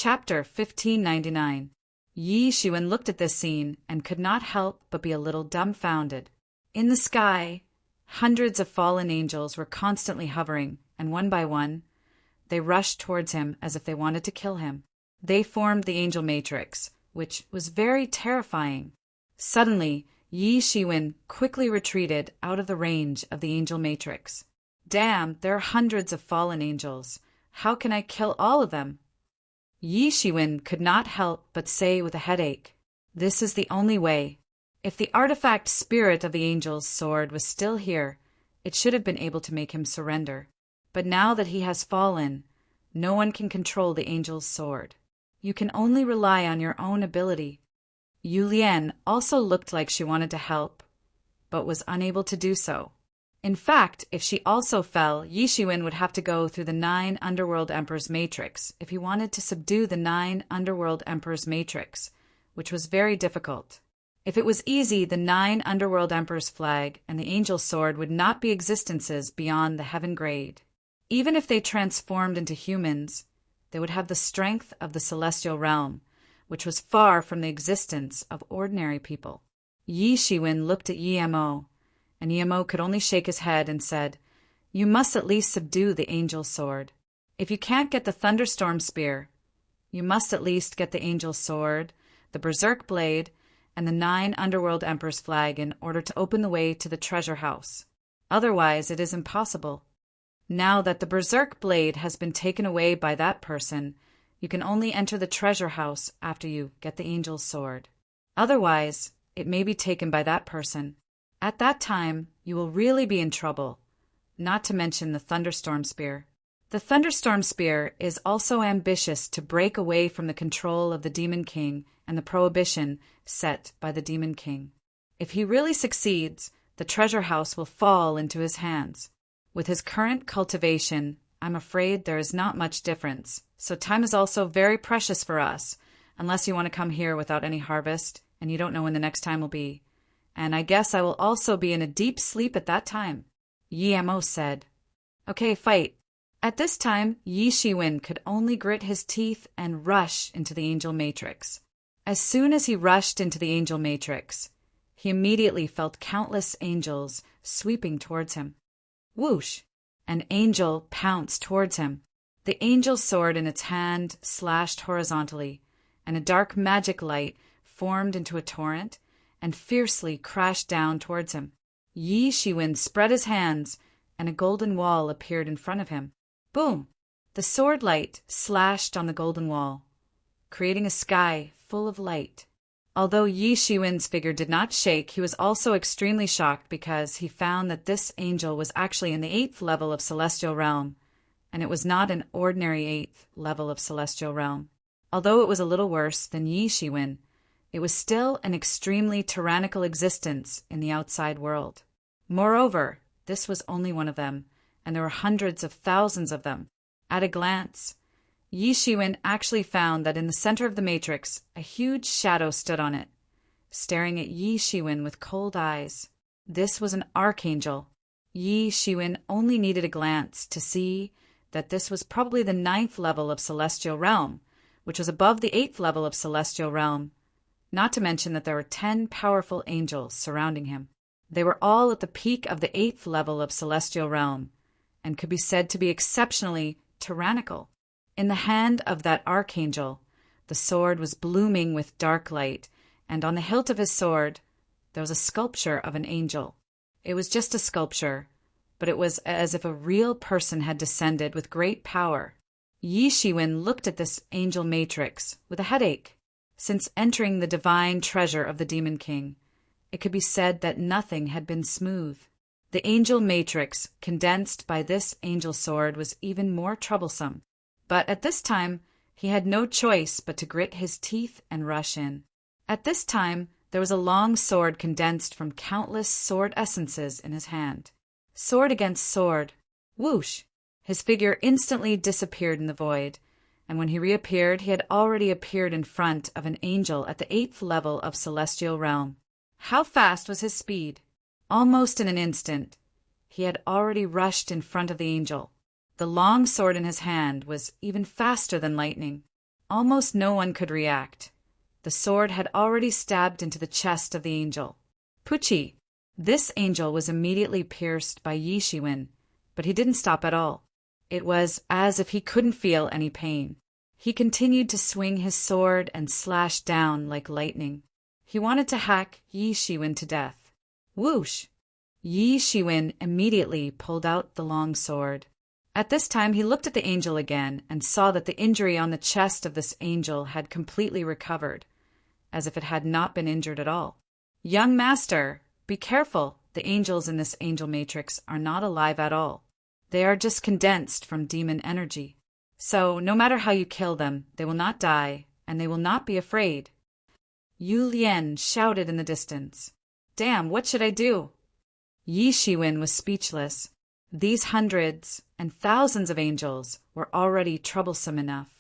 Chapter 1599. Yi Shiwen looked at this scene and could not help but be a little dumbfounded. In the sky, hundreds of fallen angels were constantly hovering, and one by one, they rushed towards him as if they wanted to kill him. They formed the angel matrix, which was very terrifying. Suddenly, Yi Shiwen quickly retreated out of the range of the angel matrix. Damn, there are hundreds of fallen angels. How can I kill all of them? Yi Shiwen could not help but say with a headache, "This is the only way. If the artifact spirit of the angel's sword was still here, it should have been able to make him surrender. But now that he has fallen, no one can control the angel's sword. You can only rely on your own ability." Yu Lian also looked like she wanted to help, but was unable to do so. In fact, if she also fell, Yi Shiwen would have to go through the 9 Underworld Emperor's matrix if he wanted to subdue the 9 Underworld Emperor's matrix, which was very difficult. If it was easy, the 9 Underworld Emperor's flag and the angel sword would not be existences beyond the heaven grade. Even if they transformed into humans, they would have the strength of the celestial realm, which was far from the existence of ordinary people. Yi Shiwen looked at Yi Mo, and Yi Mo could only shake his head and said, "You must at least subdue the angel sword. If you can't get the thunderstorm spear, you must at least get the angel sword, the berserk blade, and the 9 Underworld Emperor's flag in order to open the way to the treasure house. Otherwise, it is impossible. Now that the berserk blade has been taken away by that person, you can only enter the treasure house after you get the angel's sword. Otherwise, it may be taken by that person. At that time, you will really be in trouble, not to mention the thunderstorm spear. The thunderstorm spear is also ambitious to break away from the control of the Demon King and the prohibition set by the Demon King. If he really succeeds, the treasure house will fall into his hands. With his current cultivation, I'm afraid there is not much difference, so time is also very precious for us, unless you want to come here without any harvest, and you don't know when the next time will be. And I guess I will also be in a deep sleep at that time." Yi Mo said, "Okay, fight." At this time, Yi Shiwen could only grit his teeth and rush into the angel matrix. As soon as he rushed into the angel matrix, he immediately felt countless angels sweeping towards him. Whoosh! An angel pounced towards him. The angel's sword in its hand slashed horizontally, and a dark magic light formed into a torrent and fiercely crashed down towards him. Yi Shiwen spread his hands, and a golden wall appeared in front of him. Boom! The sword light slashed on the golden wall, creating a sky full of light. Although Yi Shiwen's figure did not shake, he was also extremely shocked because he found that this angel was actually in the 8th level of Celestial Realm, and it was not an ordinary 8th level of Celestial Realm. Although it was a little worse than Yi Shiwen, it was still an extremely tyrannical existence in the outside world. Moreover, this was only one of them, and there were hundreds of thousands of them. At a glance, Yi Shiwen actually found that in the center of the matrix, a huge shadow stood on it, staring at Yi Shiwen with cold eyes. This was an archangel. Yi Shiwen only needed a glance to see that this was probably the 9th level of Celestial Realm, which was above the 8th level of Celestial Realm, not to mention that there were 10 powerful angels surrounding him. They were all at the peak of the 8th level of Celestial Realm, and could be said to be exceptionally tyrannical. In the hand of that archangel, the sword was blooming with dark light, and on the hilt of his sword, there was a sculpture of an angel. It was just a sculpture, but it was as if a real person had descended with great power. Yi Shiwen looked at this angel matrix with a headache. Since entering the divine treasure of the Demon King, it could be said that nothing had been smooth. The angel matrix, condensed by this angel sword, was even more troublesome. But at this time, he had no choice but to grit his teeth and rush in. At this time, there was a long sword condensed from countless sword essences in his hand. Sword against sword. Whoosh! His figure instantly disappeared in the void, and when he reappeared, he had already appeared in front of an angel at the 8th level of Celestial Realm. How fast was his speed? Almost in an instant, he had already rushed in front of the angel. The long sword in his hand was even faster than lightning. almost no one could react. The sword had already stabbed into the chest of the angel. Pucci! This angel was immediately pierced by Yi Shiwen, but he didn't stop at all. It was as if he couldn't feel any pain. He continued to swing his sword and slash down like lightning. He wanted to hack Yi Shiwen to death. Whoosh! Yi Shiwen immediately pulled out the long sword. At this time he looked at the angel again and saw that the injury on the chest of this angel had completely recovered, as if it had not been injured at all. Young master, be careful. The angels in this angel matrix are not alive at all. They are just condensed from demon energy. So, no matter how you kill them, they will not die, and they will not be afraid. Yu Lian shouted in the distance. Damn, what should I do? Yi Shiwen was speechless. These hundreds and thousands of angels were already troublesome enough.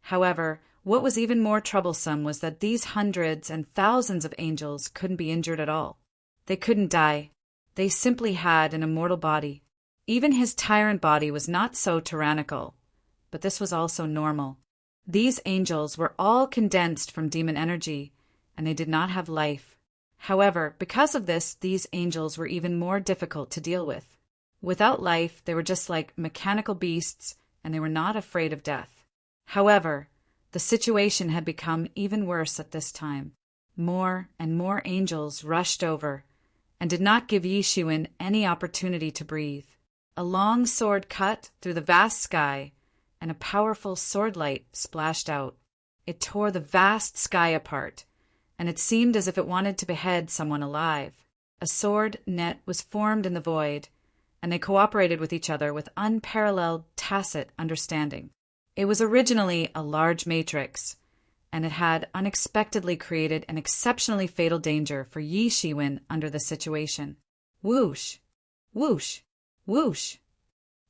However, what was even more troublesome was that these hundreds and thousands of angels couldn't be injured at all. They couldn't die. They simply had an immortal body. Even his tyrant body was not so tyrannical, but this was also normal. These angels were all condensed from demon energy, and they did not have life. However, because of this, these angels were even more difficult to deal with. Without life, they were just like mechanical beasts, and they were not afraid of death. However, the situation had become even worse at this time. More and more angels rushed over, and did not give Yi Shiwen any opportunity to breathe. A long sword cut through the vast sky, and a powerful sword light splashed out. It tore the vast sky apart, and it seemed as if it wanted to behead someone alive. A sword net was formed in the void, and they cooperated with each other with unparalleled tacit understanding. It was originally a large matrix, and it had unexpectedly created an exceptionally fatal danger for Yi Shiwen under the situation. Whoosh! Whoosh! Whoosh!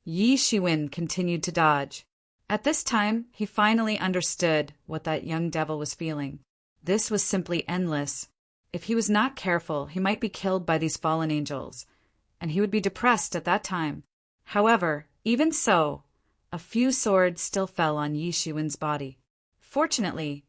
Yi Shiwen continued to dodge. At this time, he finally understood what that young devil was feeling. This was simply endless. If he was not careful, he might be killed by these fallen angels, and he would be depressed at that time. However, even so, a few swords still fell on Yi Shiwen's body. Fortunately,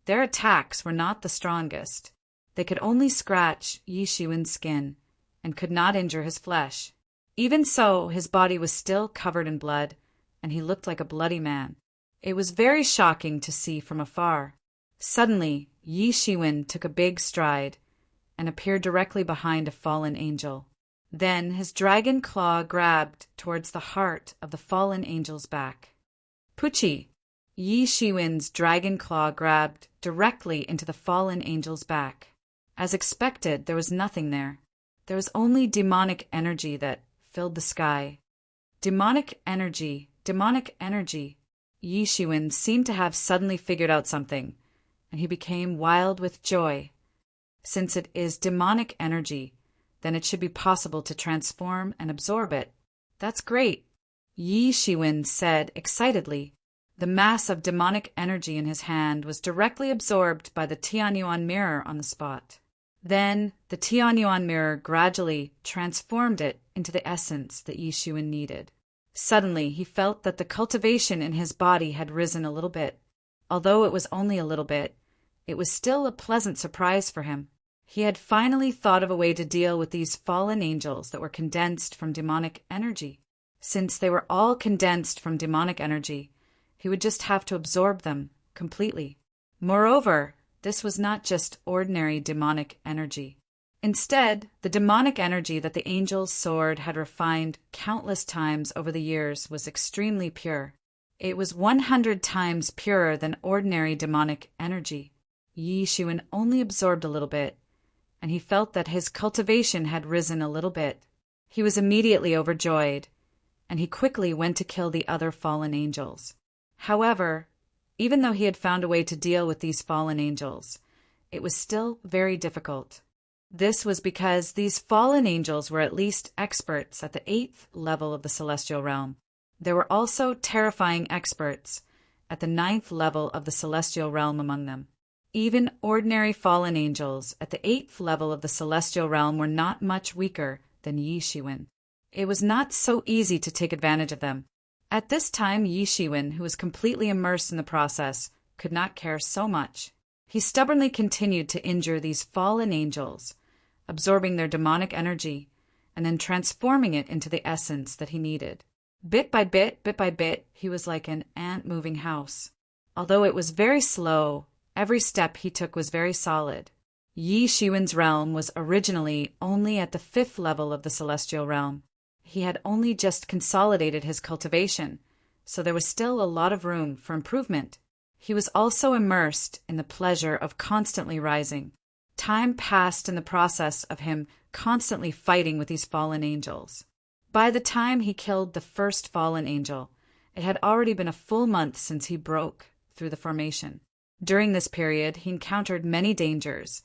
their attacks were not the strongest. They could only scratch Yi Shiwen's skin, and could not injure his flesh. Even so, his body was still covered in blood, and he looked like a bloody man. It was very shocking to see from afar. Suddenly, Yi Shiwen took a big stride, and appeared directly behind a fallen angel. Then his dragon claw grabbed towards the heart of the fallen angel's back. Pucci! Yi Shiwen's dragon claw grabbed directly into the fallen angel's back. As expected, there was nothing there. There was only demonic energy that filled the sky. Demonic energy, demonic energy. Yi Shiwen seemed to have suddenly figured out something, and he became wild with joy. Since it is demonic energy, then it should be possible to transform and absorb it. That's great, Yi Shiwen said excitedly. The mass of demonic energy in his hand was directly absorbed by the Tianyuan mirror on the spot. Then the Tianyuan mirror gradually transformed it into the essence that Yi Shiwen needed. Suddenly he felt that the cultivation in his body had risen a little bit. Although it was only a little bit, it was still a pleasant surprise for him. He had finally thought of a way to deal with these fallen angels that were condensed from demonic energy. Since they were all condensed from demonic energy, he would just have to absorb them completely. Moreover, this was not just ordinary demonic energy. Instead, the demonic energy that the angel's sword had refined countless times over the years was extremely pure. It was 100 times purer than ordinary demonic energy. Yi Shiwen only absorbed a little bit, and he felt that his cultivation had risen a little bit. He was immediately overjoyed, and he quickly went to kill the other fallen angels. However, even though he had found a way to deal with these fallen angels, it was still very difficult. This was because these fallen angels were at least experts at the 8th level of the celestial realm. There were also terrifying experts at the 9th level of the celestial realm among them. Even ordinary fallen angels at the 8th level of the celestial realm were not much weaker than Yi Shiwen. It was not so easy to take advantage of them. At this time, Yi Shiwen, who was completely immersed in the process, could not care so much. He stubbornly continued to injure these fallen angels, absorbing their demonic energy, and then transforming it into the essence that he needed. Bit by bit, he was like an ant-moving house. Although it was very slow, every step he took was very solid. Yi Shiwen's realm was originally only at the 5th level of the celestial realm. He had only just consolidated his cultivation, so there was still a lot of room for improvement. He was also immersed in the pleasure of constantly rising. Time passed in the process of him constantly fighting with these fallen angels. By the time he killed the first fallen angel, it had already been a full month since he broke through the formation. During this period, he encountered many dangers,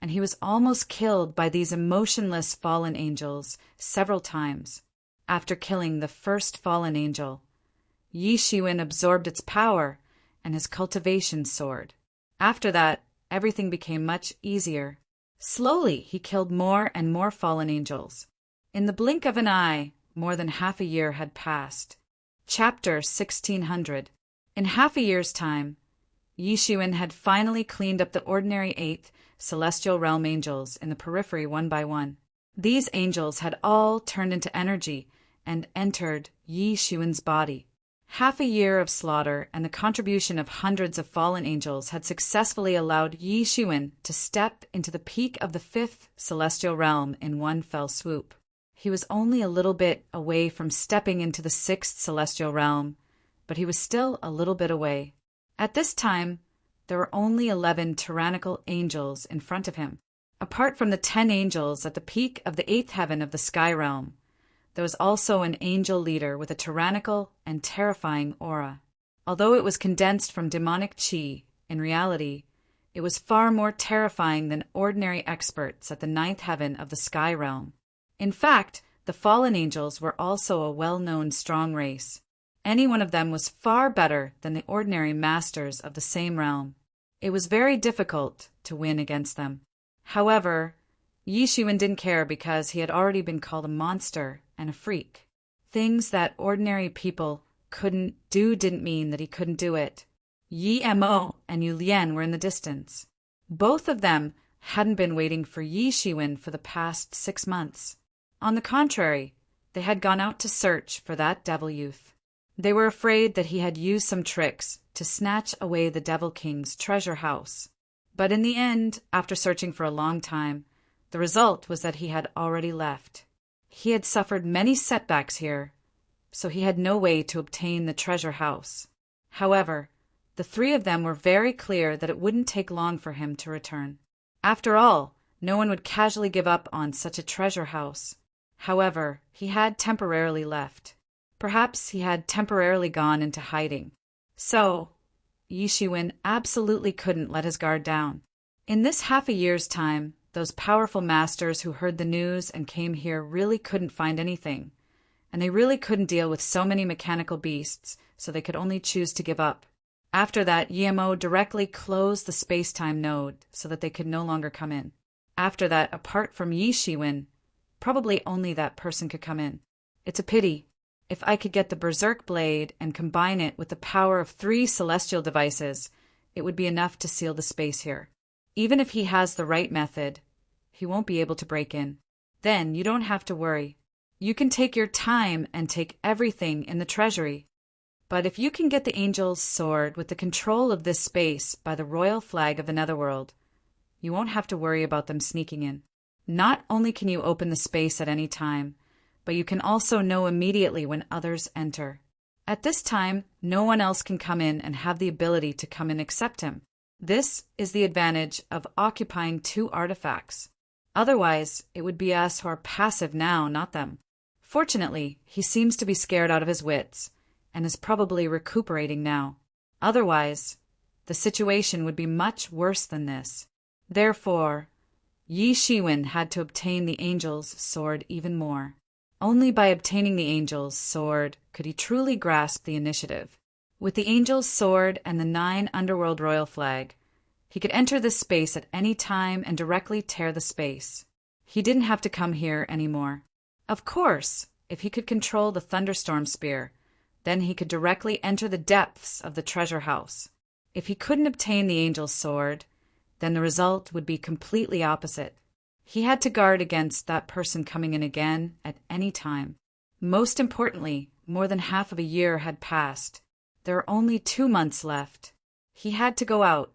and he was almost killed by these emotionless fallen angels several times. After killing the first fallen angel, Yi Shiwen absorbed its power, and his cultivation soared. After that, everything became much easier. Slowly, he killed more and more fallen angels. In the blink of an eye, more than half a year had passed. Chapter 1600. In half a year's time, Yi Shiwen had finally cleaned up the ordinary 8th celestial realm angels in the periphery one by one. These angels had all turned into energy and entered Yi Shiwen's body. Half a year of slaughter and the contribution of hundreds of fallen angels had successfully allowed Yi Shiwen to step into the peak of the 5th celestial realm in one fell swoop. He was only a little bit away from stepping into the 6th celestial realm, but he was still a little bit away. At this time, there were only 11 tyrannical angels in front of him. Apart from the 10 angels at the peak of the 8th heaven of the sky realm, there was also an angel leader with a tyrannical and terrifying aura. Although it was condensed from demonic chi, in reality, it was far more terrifying than ordinary experts at the 9th heaven of the sky realm. In fact, the fallen angels were also a well-known strong race. Any one of them was far better than the ordinary masters of the same realm. It was very difficult to win against them. However, Yi Shiwen didn't care because he had already been called a monster and a freak. Things that ordinary people couldn't do didn't mean that he couldn't do it. Yi Mo and Yu Lian were in the distance. Both of them hadn't been waiting for Yi Shiwen for the past 6 months. On the contrary, they had gone out to search for that devil youth. They were afraid that he had used some tricks to snatch away the Devil King's treasure house. But in the end, after searching for a long time, the result was that he had already left. He had suffered many setbacks here, so he had no way to obtain the treasure house. However, the 3 of them were very clear that it wouldn't take long for him to return. After all, no one would casually give up on such a treasure house. However, he had temporarily left. Perhaps he had temporarily gone into hiding. So, Yi Shiwen absolutely couldn't let his guard down. In this half a year's time, those powerful masters who heard the news and came here really couldn't find anything, and they really couldn't deal with so many mechanical beasts, so they could only choose to give up. After that, Yemo directly closed the space-time node so that they could no longer come in. After that, apart from Yi Shiwen, probably only that person could come in. It's a pity. If I could get the Berserk Blade and combine it with the power of 3 celestial devices, it would be enough to seal the space here. Even if he has the right method, he won't be able to break in. Then you don't have to worry. You can take your time and take everything in the treasury. But if you can get the Angel's Sword with the control of this space by the royal flag of the Netherworld, you won't have to worry about them sneaking in. Not only can you open the space at any time, but you can also know immediately when others enter. At this time, no one else can come in and have the ability to come in except him. This is the advantage of occupying 2 artifacts. Otherwise, it would be us who are passive now, not them. Fortunately, he seems to be scared out of his wits, and is probably recuperating now. Otherwise, the situation would be much worse than this. Therefore, Yi Shiwen had to obtain the Angel's Sword even more. Only by obtaining the Angel's Sword could he truly grasp the initiative. With the Angel's Sword and the 9 Underworld Royal Flag, he could enter this space at any time and directly tear the space. He didn't have to come here anymore. Of course, if he could control the Thunderstorm Spear, then he could directly enter the depths of the treasure house. If he couldn't obtain the angel's sword, then the result would be completely opposite. He had to guard against that person coming in again at any time. Most importantly, more than half of a year had passed. There were only 2 months left. He had to go out.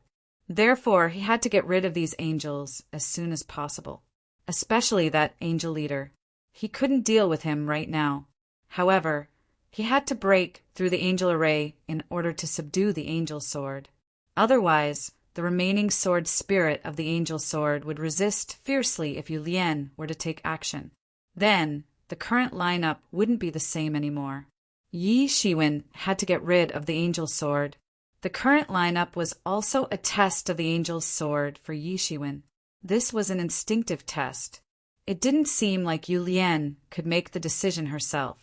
Therefore, he had to get rid of these angels as soon as possible, especially that angel leader. He couldn't deal with him right now. However, he had to break through the angel array in order to subdue the angel sword. Otherwise, the remaining sword spirit of the angel sword would resist fiercely if Yu Lian were to take action. Then, the current lineup wouldn't be the same anymore. Yi Shiwen had to get rid of the angel sword. The current lineup was also a test of the angel's sword for Yi Shiwen. This was an instinctive test. It didn't seem like Yu Lian could make the decision herself.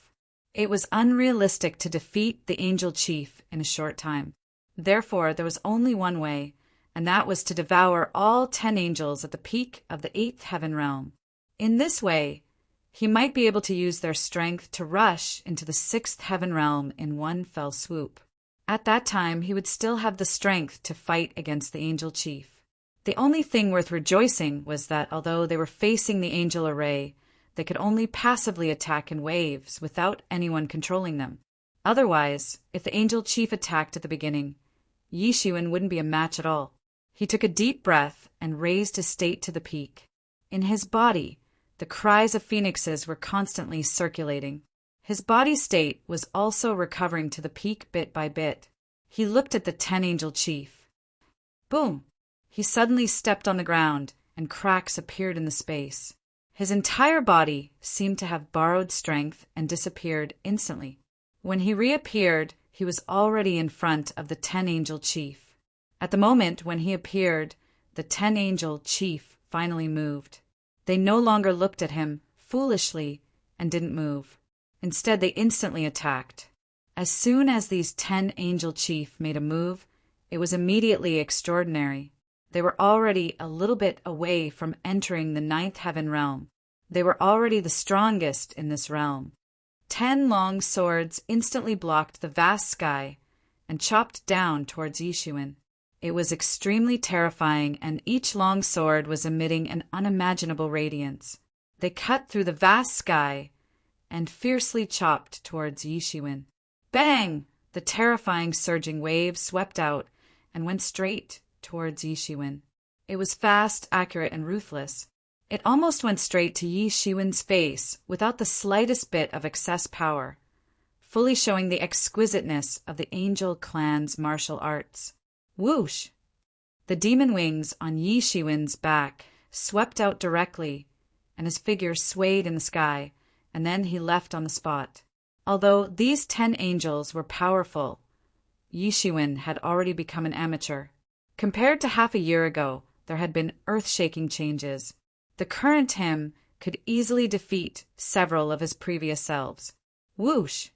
It was unrealistic to defeat the angel chief in a short time. Therefore, there was only one way, and that was to devour all 10 angels at the peak of the 8th heaven realm. In this way, he might be able to use their strength to rush into the 6th heaven realm in one fell swoop. At that time, he would still have the strength to fight against the angel chief. The only thing worth rejoicing was that although they were facing the angel array, they could only passively attack in waves without anyone controlling them. Otherwise, if the angel chief attacked at the beginning, Yi Shiwen wouldn't be a match at all. He took a deep breath and raised his state to the peak. In his body, the cries of phoenixes were constantly circulating. His body state was also recovering to the peak bit by bit. He looked at the 10 angel chief. Boom! He suddenly stepped on the ground, and cracks appeared in the space. His entire body seemed to have borrowed strength and disappeared instantly. When he reappeared, he was already in front of the 10 angel chief. At the moment when he appeared, the 10 angel chief finally moved. They no longer looked at him foolishly and didn't move. Instead, they instantly attacked. As soon as these 10 angel chief made a move, it was immediately extraordinary. They were already a little bit away from entering the 9th heaven realm. They were already the strongest in this realm. 10 long swords instantly blocked the vast sky and chopped down towards Yi Shiwen. It was extremely terrifying, and each long sword was emitting an unimaginable radiance. They cut through the vast sky and fiercely chopped towards Yi Shiwen. Bang! The terrifying surging wave swept out and went straight towards Yi Shiwen. It was fast, accurate, and ruthless. It almost went straight to Yi Shiwen's face without the slightest bit of excess power, fully showing the exquisiteness of the angel clan's martial arts. Whoosh! The demon wings on Yi Shiwen's back swept out directly, and his figure swayed in the sky, and then he left on the spot. Although these 10 angels were powerful, Yi Shiwen had already become an amateur. Compared to half a year ago, there had been earth-shaking changes. The current him could easily defeat several of his previous selves. Whoosh!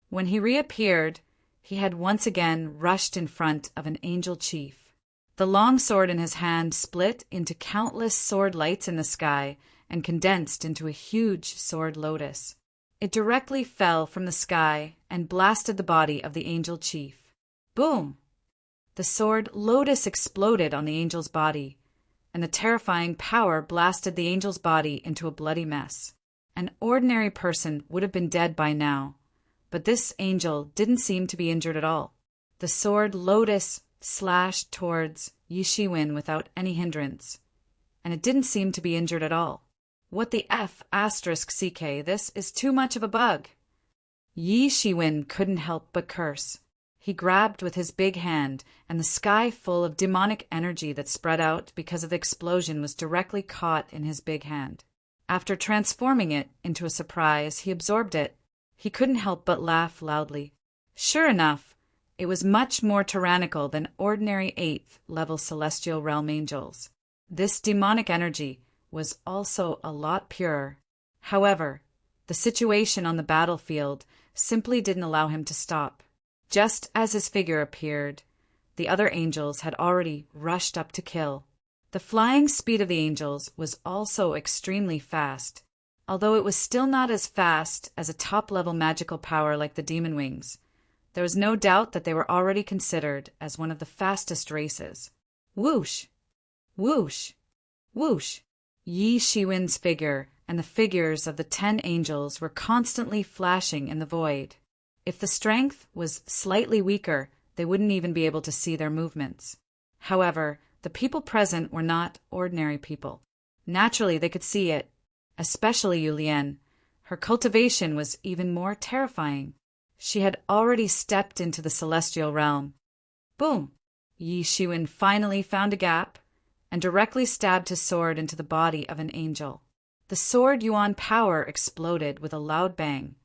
When he reappeared, he had once again rushed in front of an angel chief. The long sword in his hand split into countless sword lights in the sky and condensed into a huge sword lotus. It directly fell from the sky and blasted the body of the angel chief. Boom! The sword lotus exploded on the angel's body, and the terrifying power blasted the angel's body into a bloody mess. An ordinary person would have been dead by now, but this angel didn't seem to be injured at all. The sword lotus slashed towards Yi Shiwen without any hindrance, and it didn't seem to be injured at all. What the F***, this is too much of a bug. Yi Shiwen couldn't help but curse. He grabbed with his big hand, and the sky full of demonic energy that spread out because of the explosion was directly caught in his big hand. After transforming it into a surprise, he absorbed it. He couldn't help but laugh loudly. Sure enough, it was much more tyrannical than ordinary 8th level celestial realm angels. This demonic energy was also a lot purer. However, the situation on the battlefield simply didn't allow him to stop. Just as his figure appeared, the other angels had already rushed up to kill. The flying speed of the angels was also extremely fast, although it was still not as fast as a top-level magical power like the demon wings. There was no doubt that they were already considered as one of the fastest races. Whoosh! Whoosh! Whoosh! Yi Shiwen's figure and the figures of the 10 angels were constantly flashing in the void. If the strength was slightly weaker, they wouldn't even be able to see their movements. However, the people present were not ordinary people. Naturally, they could see it, especially Yulian. Her cultivation was even more terrifying. She had already stepped into the celestial realm. Boom! Yi Shiwen finally found a gap and directly stabbed his sword into the body of an angel. The sword Yuan power exploded with a loud bang,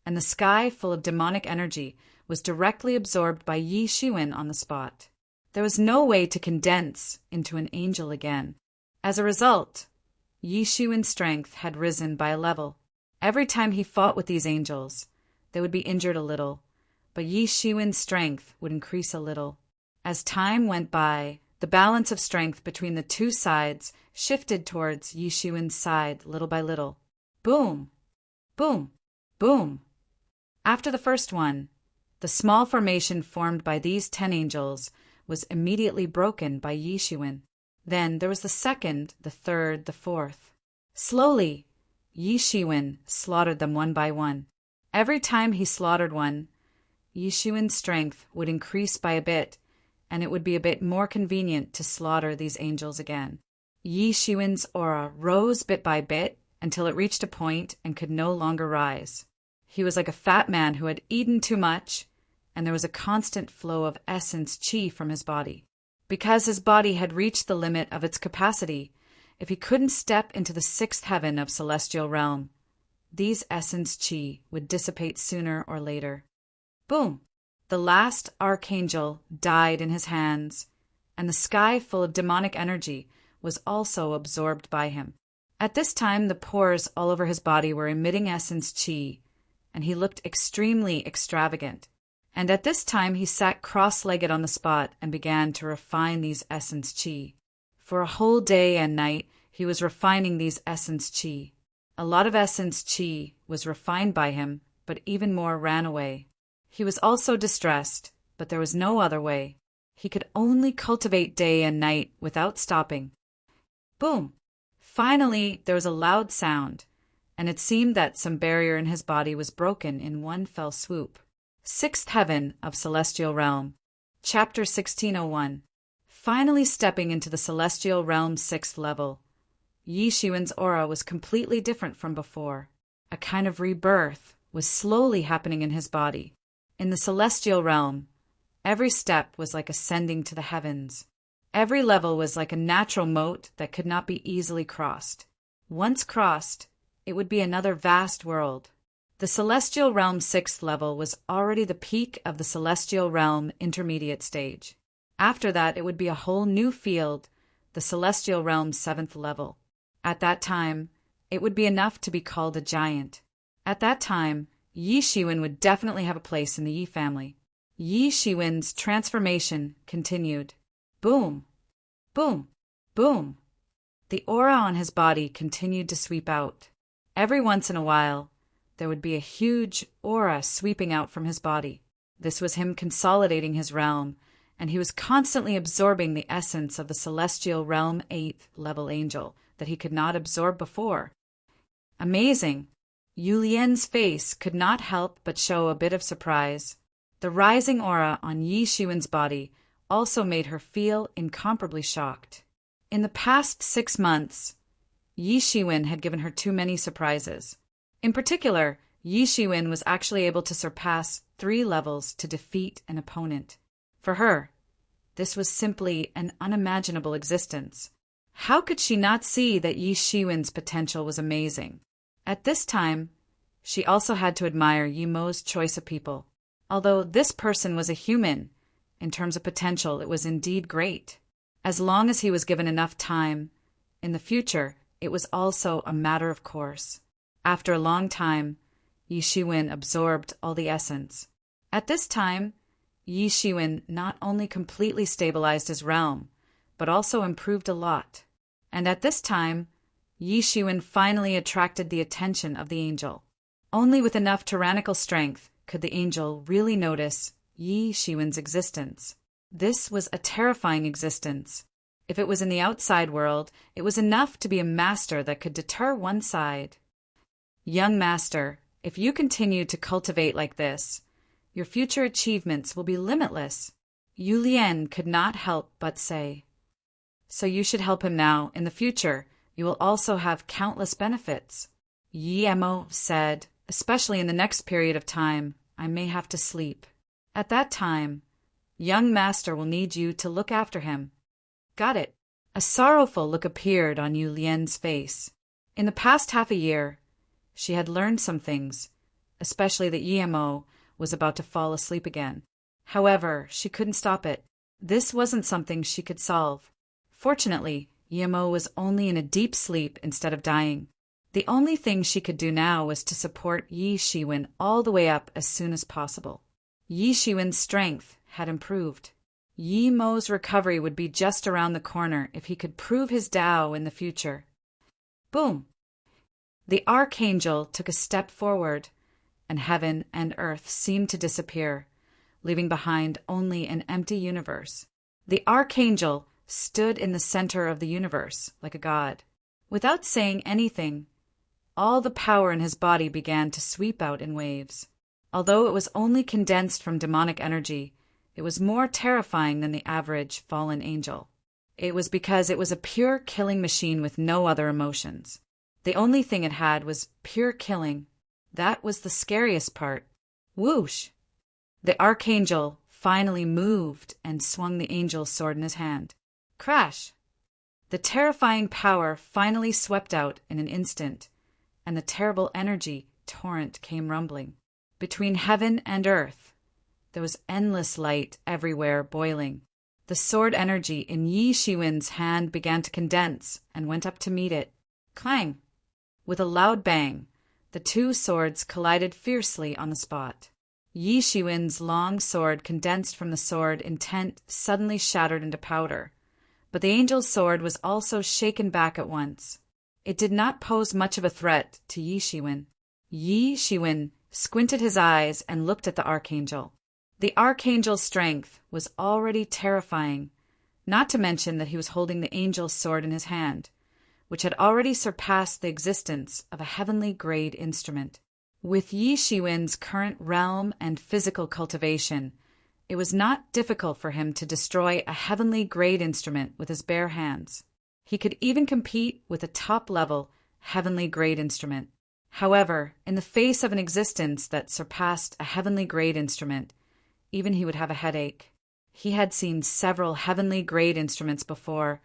and the sky full of demonic energy was directly absorbed by Yi Shiwen on the spot. There was no way to condense into an angel again. As a result, Yi Shiwen's strength had risen by a level. Every time he fought with these angels, they would be injured a little, but Yi Shiwen's strength would increase a little. As time went by, the balance of strength between the two sides shifted towards Yi Shiwen's side little by little. Boom! Boom! Boom! After the first one, the small formation formed by these 10 angels was immediately broken by Yi Shiwen. Then there was the second, the third, the fourth. Slowly, Yi Shiwen slaughtered them one by one. Every time he slaughtered one, Yi Shiwen's strength would increase by a bit, and it would be a bit more convenient to slaughter these angels again. Yi Shiwen's aura rose bit by bit until it reached a point and could no longer rise. He was like a fat man who had eaten too much, and there was a constant flow of essence qi from his body. Because his body had reached the limit of its capacity, if he couldn't step into the 6th heaven of celestial realm, these essence qi would dissipate sooner or later. Boom! The last archangel died in his hands, and the sky full of demonic energy was also absorbed by him. At this time, the pores all over his body were emitting essence qi, and he looked extremely extravagant. And at this time he sat cross-legged on the spot and began to refine these essence qi. For a whole day and night he was refining these essence qi. A lot of essence qi was refined by him, but even more ran away. He was also distressed, but there was no other way. He could only cultivate day and night without stopping. Boom! Finally, there was a loud sound, and it seemed that some barrier in his body was broken in one fell swoop. 6th Heaven of Celestial Realm. Chapter 1601. Finally stepping into the Celestial Realm's 6th level, Yi Shiwen's aura was completely different from before. A kind of rebirth was slowly happening in his body. In the Celestial Realm, every step was like ascending to the heavens. Every level was like a natural moat that could not be easily crossed. Once crossed, it would be another vast world. The Celestial Realm 6th level was already the peak of the Celestial Realm intermediate stage. After that, it would be a whole new field, the Celestial Realm 7th level. At that time, it would be enough to be called a giant. At that time, Yi Shiwen would definitely have a place in the Yi family. Yi Shiwen's transformation continued. Boom! Boom! Boom! The aura on his body continued to sweep out. Every once in a while, there would be a huge aura sweeping out from his body. This was him consolidating his realm, and he was constantly absorbing the essence of the Celestial Realm 8th level angel that he could not absorb before. Amazing! Yulian's face could not help but show a bit of surprise. The rising aura on Yi Shiwen's body also made her feel incomparably shocked. In the past 6 months, Yi Shiwen had given her too many surprises. In particular, Yi Shiwen was actually able to surpass 3 levels to defeat an opponent. For her, this was simply an unimaginable existence. How could she not see that Yi Shiwen's potential was amazing? At this time, she also had to admire Yi Mo's choice of people. Although this person was a human, in terms of potential, it was indeed great. As long as he was given enough time, in the future, it was also a matter of course. After a long time, Yi Shiwen absorbed all the essence. At this time, Yi Shiwen not only completely stabilized his realm, but also improved a lot. And at this time, Yi Shiwen finally attracted the attention of the angel. Only with enough tyrannical strength could the angel really notice Yi Shiwen's existence. This was a terrifying existence. If it was in the outside world, it was enough to be a master that could deter one side. Young master, if you continue to cultivate like this, your future achievements will be limitless. Yu Lian could not help but say. So you should help him now. In the future, you will also have countless benefits. Yi Mo said, especially in the next period of time, I may have to sleep. At that time, young master will need you to look after him. Got it. A sorrowful look appeared on Yu Lian's face. In the past half a year, she had learned some things, especially that Yi Mo was about to fall asleep again. However, she couldn't stop it. This wasn't something she could solve. Fortunately, Yi Mo was only in a deep sleep instead of dying. The only thing she could do now was to support Yi Shiwen all the way up as soon as possible. Yi Shiwen's strength had improved. Yi Mo's recovery would be just around the corner if he could prove his Tao in the future. Boom! The archangel took a step forward, and heaven and earth seemed to disappear, leaving behind only an empty universe. The archangel stood in the center of the universe, like a god. Without saying anything, all the power in his body began to sweep out in waves. Although it was only condensed from demonic energy, it was more terrifying than the average fallen angel. It was because it was a pure killing machine with no other emotions. The only thing it had was pure killing. That was the scariest part. Whoosh! The archangel finally moved and swung the angel's sword in his hand. Crash! The terrifying power finally swept out in an instant, and the terrible energy torrent came rumbling. Between heaven and earth, there was endless light everywhere boiling. The sword energy in Yi Shiwen's hand began to condense and went up to meet it. Clang! With a loud bang, the two swords collided fiercely on the spot. Yi Shiwen's long sword condensed from the sword intent suddenly shattered into powder, but the angel's sword was also shaken back at once. It did not pose much of a threat to Yi Shiwen. Yi Shiwen squinted his eyes and looked at the archangel. The archangel's strength was already terrifying, not to mention that he was holding the angel's sword in his hand, which had already surpassed the existence of a heavenly grade instrument. With Yi Shiwen's current realm and physical cultivation, it was not difficult for him to destroy a heavenly grade instrument with his bare hands. He could even compete with a top-level heavenly grade instrument. However, in the face of an existence that surpassed a heavenly grade instrument, even he would have a headache. He had seen several heavenly grade instruments before,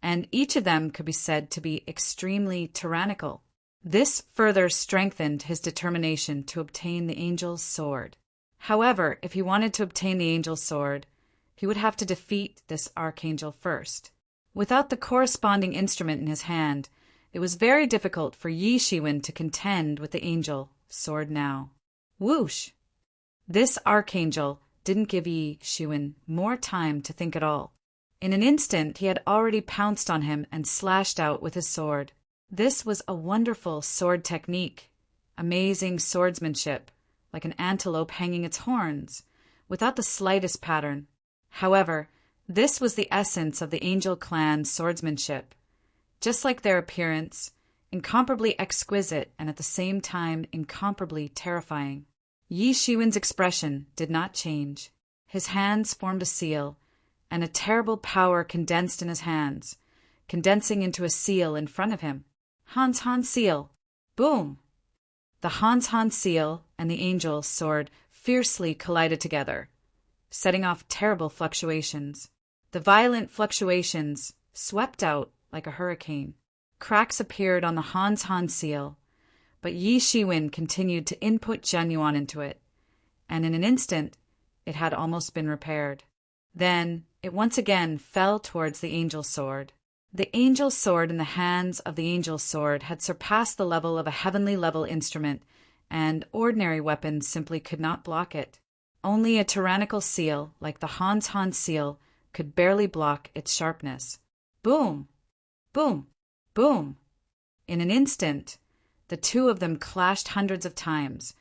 and each of them could be said to be extremely tyrannical. This further strengthened his determination to obtain the angel's sword. However, if he wanted to obtain the angel's sword, he would have to defeat this archangel first. Without the corresponding instrument in his hand, it was very difficult for Yi Shiwen to contend with the angel sword now. Whoosh! This archangel didn't give Yi Shiwen more time to think at all. In an instant, he had already pounced on him and slashed out with his sword. This was a wonderful sword technique, amazing swordsmanship, like an antelope hanging its horns, without the slightest pattern. However, this was the essence of the Angel clan's swordsmanship. Just like their appearance, incomparably exquisite and at the same time incomparably terrifying. Yi Shiwen's expression did not change. His hands formed a seal, and a terrible power condensed in his hands, condensing into a seal in front of him. Hans seal! Boom! The Hans seal and the angel's sword fiercely collided together, setting off terrible fluctuations. The violent fluctuations swept out like a hurricane. Cracks appeared on the Hans seal, but Yi Shiwen continued to input genuine into it, and in an instant it had almost been repaired. Then it once again fell towards the angel's sword. The angel's sword in the hands of the angel's sword had surpassed the level of a heavenly level instrument, and ordinary weapons simply could not block it. Only a tyrannical seal, like the Hans seal, could barely block its sharpness. Boom! Boom! Boom! In an instant, the two of them clashed hundreds of times,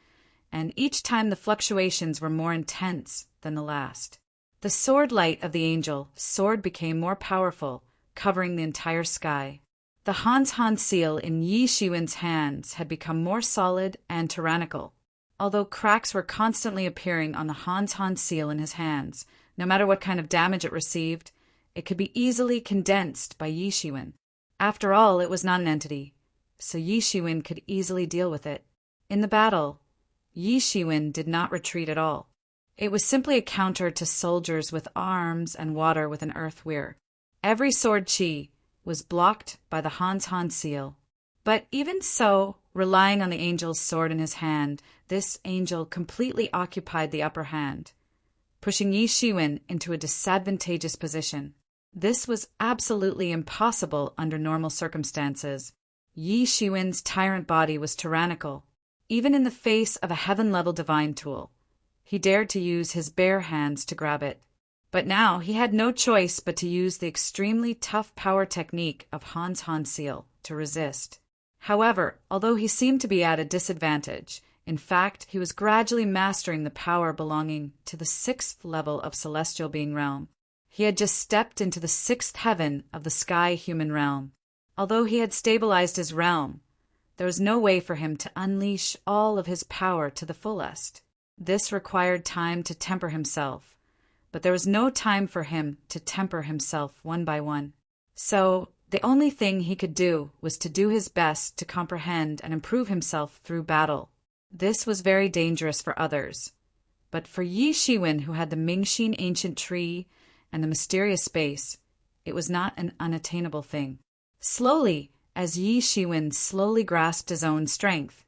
and each time the fluctuations were more intense than the last. The sword light of the angel sword became more powerful, covering the entire sky. The Han seal in Yi Shiwen's hands had become more solid and tyrannical. Although cracks were constantly appearing on the Han seal in his hands, no matter what kind of damage it received, it could be easily condensed by Yi Shiwen. After all, it was not an entity, so Yi Shiwen could easily deal with it. In the battle, Yi Shiwen did not retreat at all. It was simply a counter to soldiers with arms and water with an earth weir. Every sword chi was blocked by the Han seal. But even so, relying on the angel's sword in his hand, this angel completely occupied the upper hand, pushing Yi Shiwen into a disadvantageous position. This was absolutely impossible under normal circumstances. Yi Shiwen's tyrant body was tyrannical, even in the face of a heaven-level divine tool. He dared to use his bare hands to grab it. But now he had no choice but to use the extremely tough power technique of Han seal to resist. However, although he seemed to be at a disadvantage, in fact, he was gradually mastering the power belonging to the 6th level of celestial being realm. He had just stepped into the 6th heaven of the sky human realm. Although he had stabilized his realm, there was no way for him to unleash all of his power to the fullest. This required time to temper himself, but there was no time for him to temper himself one by one. So, the only thing he could do was to do his best to comprehend and improve himself through battle. This was very dangerous for others, but for Yi Shiwen, who had the Mingxin ancient tree and the mysterious space, it was not an unattainable thing. Slowly, as Yi Shiwen slowly grasped his own strength,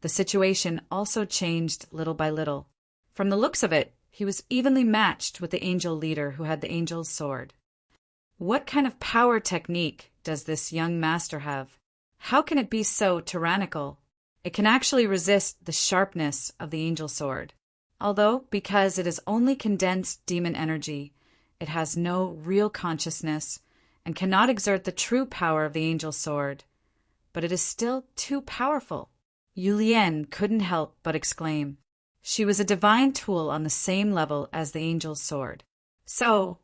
the situation also changed little by little. From the looks of it, he was evenly matched with the angel leader who had the angel's sword. What kind of power technique does this young master have? How can it be so tyrannical? It can actually resist the sharpness of the angel sword. Although, because it is only condensed demon energy, it has no real consciousness and cannot exert the true power of the angel sword. But it is still too powerful. Yulian couldn't help but exclaim. She was a divine tool on the same level as the angel's sword. So,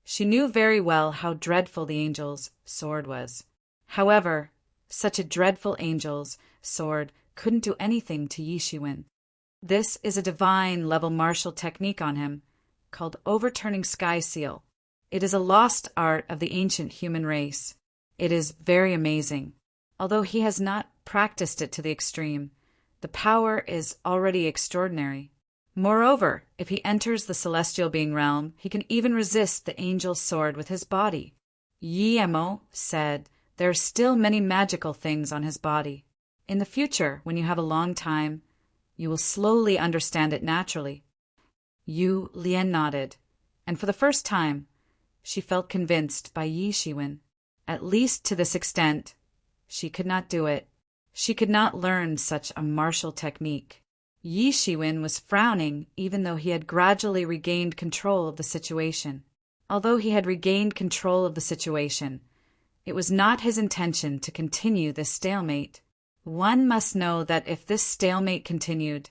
she knew very well how dreadful the angel's sword was. However, such a dreadful angel's sword couldn't do anything to Yi Shiwen. This is a divine level martial technique on him, called overturning sky seal. It is a lost art of the ancient human race. It is very amazing. Although he has not practiced it to the extreme, the power is already extraordinary. Moreover, if he enters the celestial being realm, he can even resist the angel's sword with his body. Yi Mo said there are still many magical things on his body. In the future, when you have a long time, you will slowly understand it naturally. Yu Lian nodded, and for the first time, she felt convinced by Yi Shiwen. At least to this extent, she could not do it. She could not learn such a martial technique. Yi Shiwen was frowning even though he had gradually regained control of the situation. Although he had regained control of the situation, it was not his intention to continue this stalemate. One must know that if this stalemate continued,